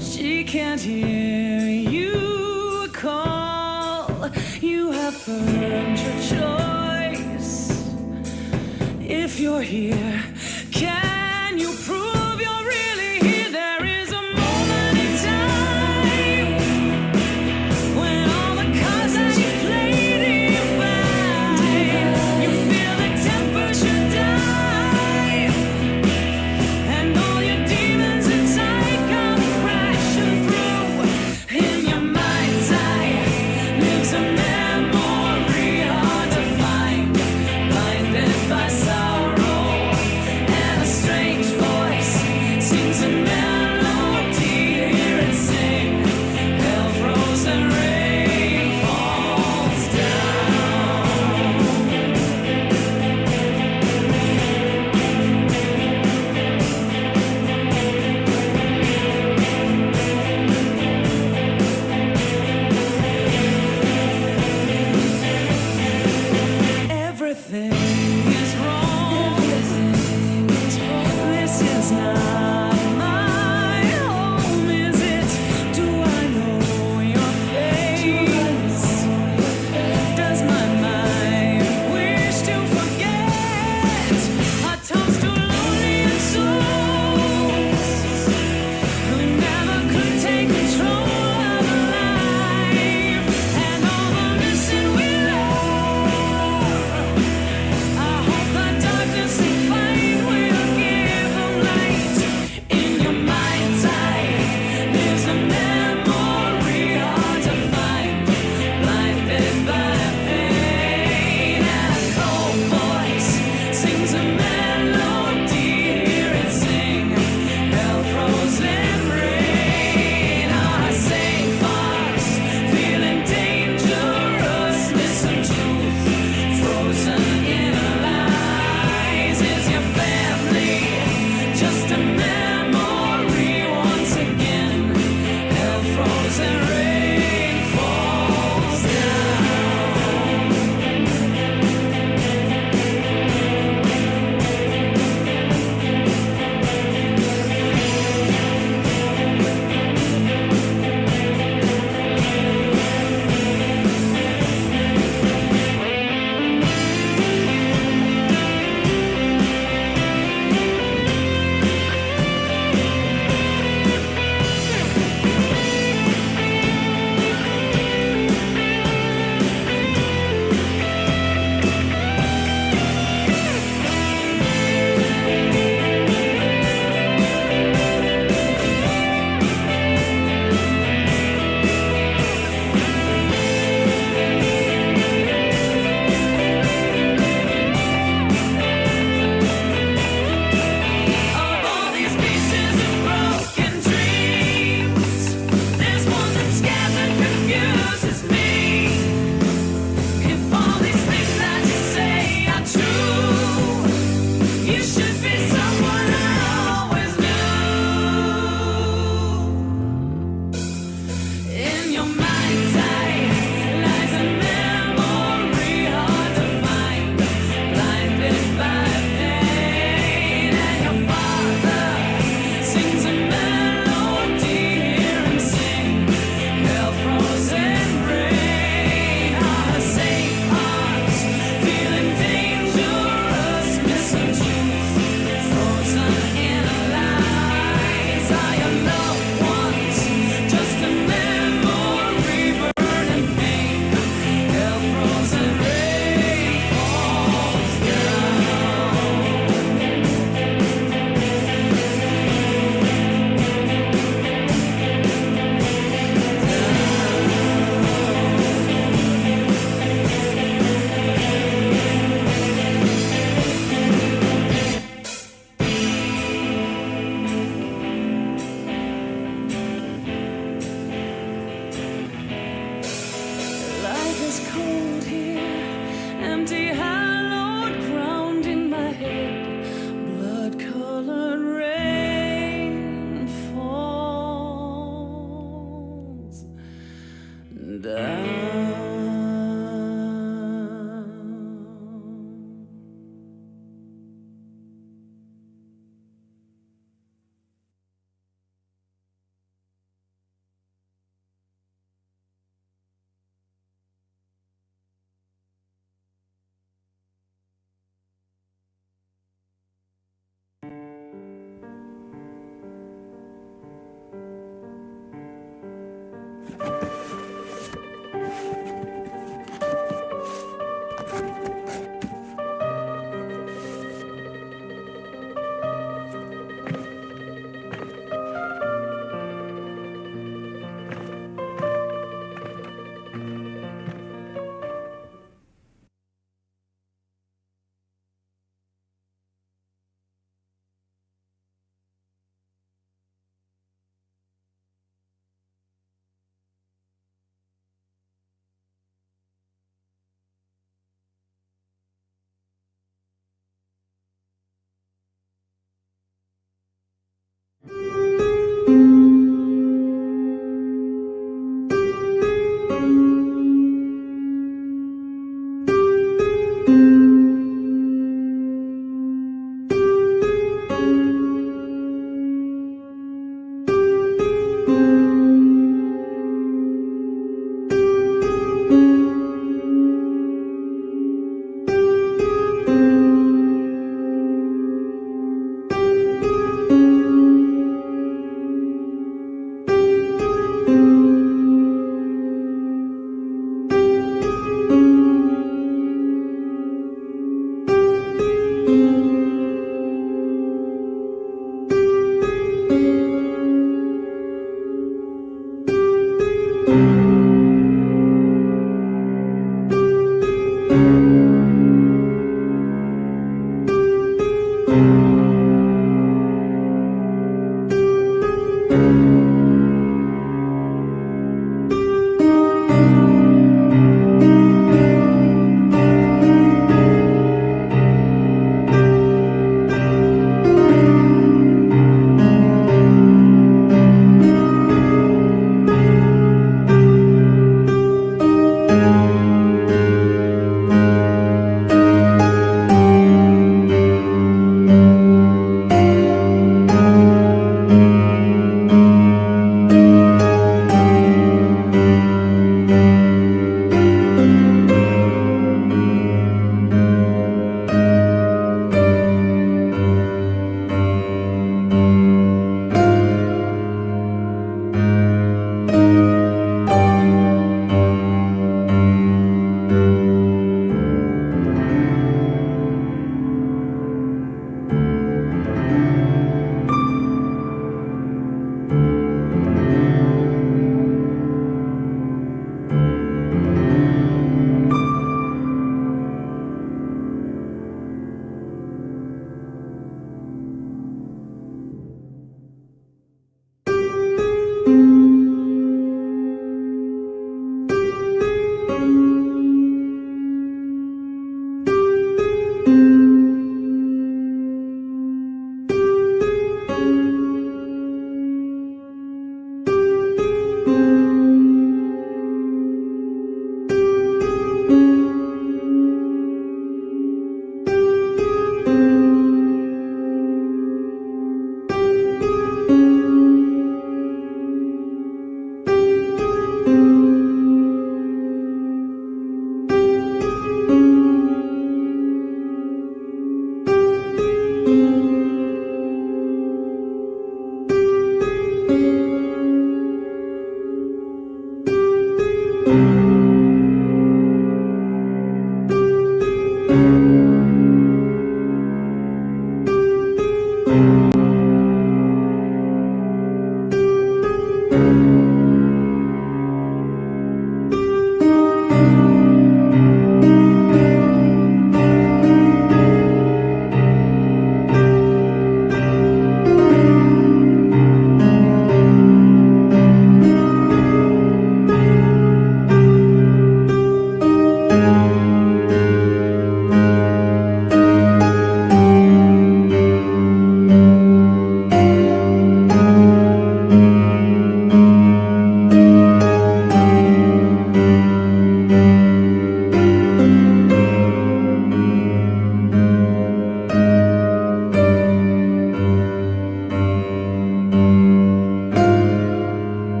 She can't hear you call. You have earned your choice. If you're here, can you prove you're really here? There is a moment in time when all the cards that you played divide. You feel the temperature die, and all your demons inside come crashing through. In your mind's eye lives a memory hard to find, blinded by sorrow and a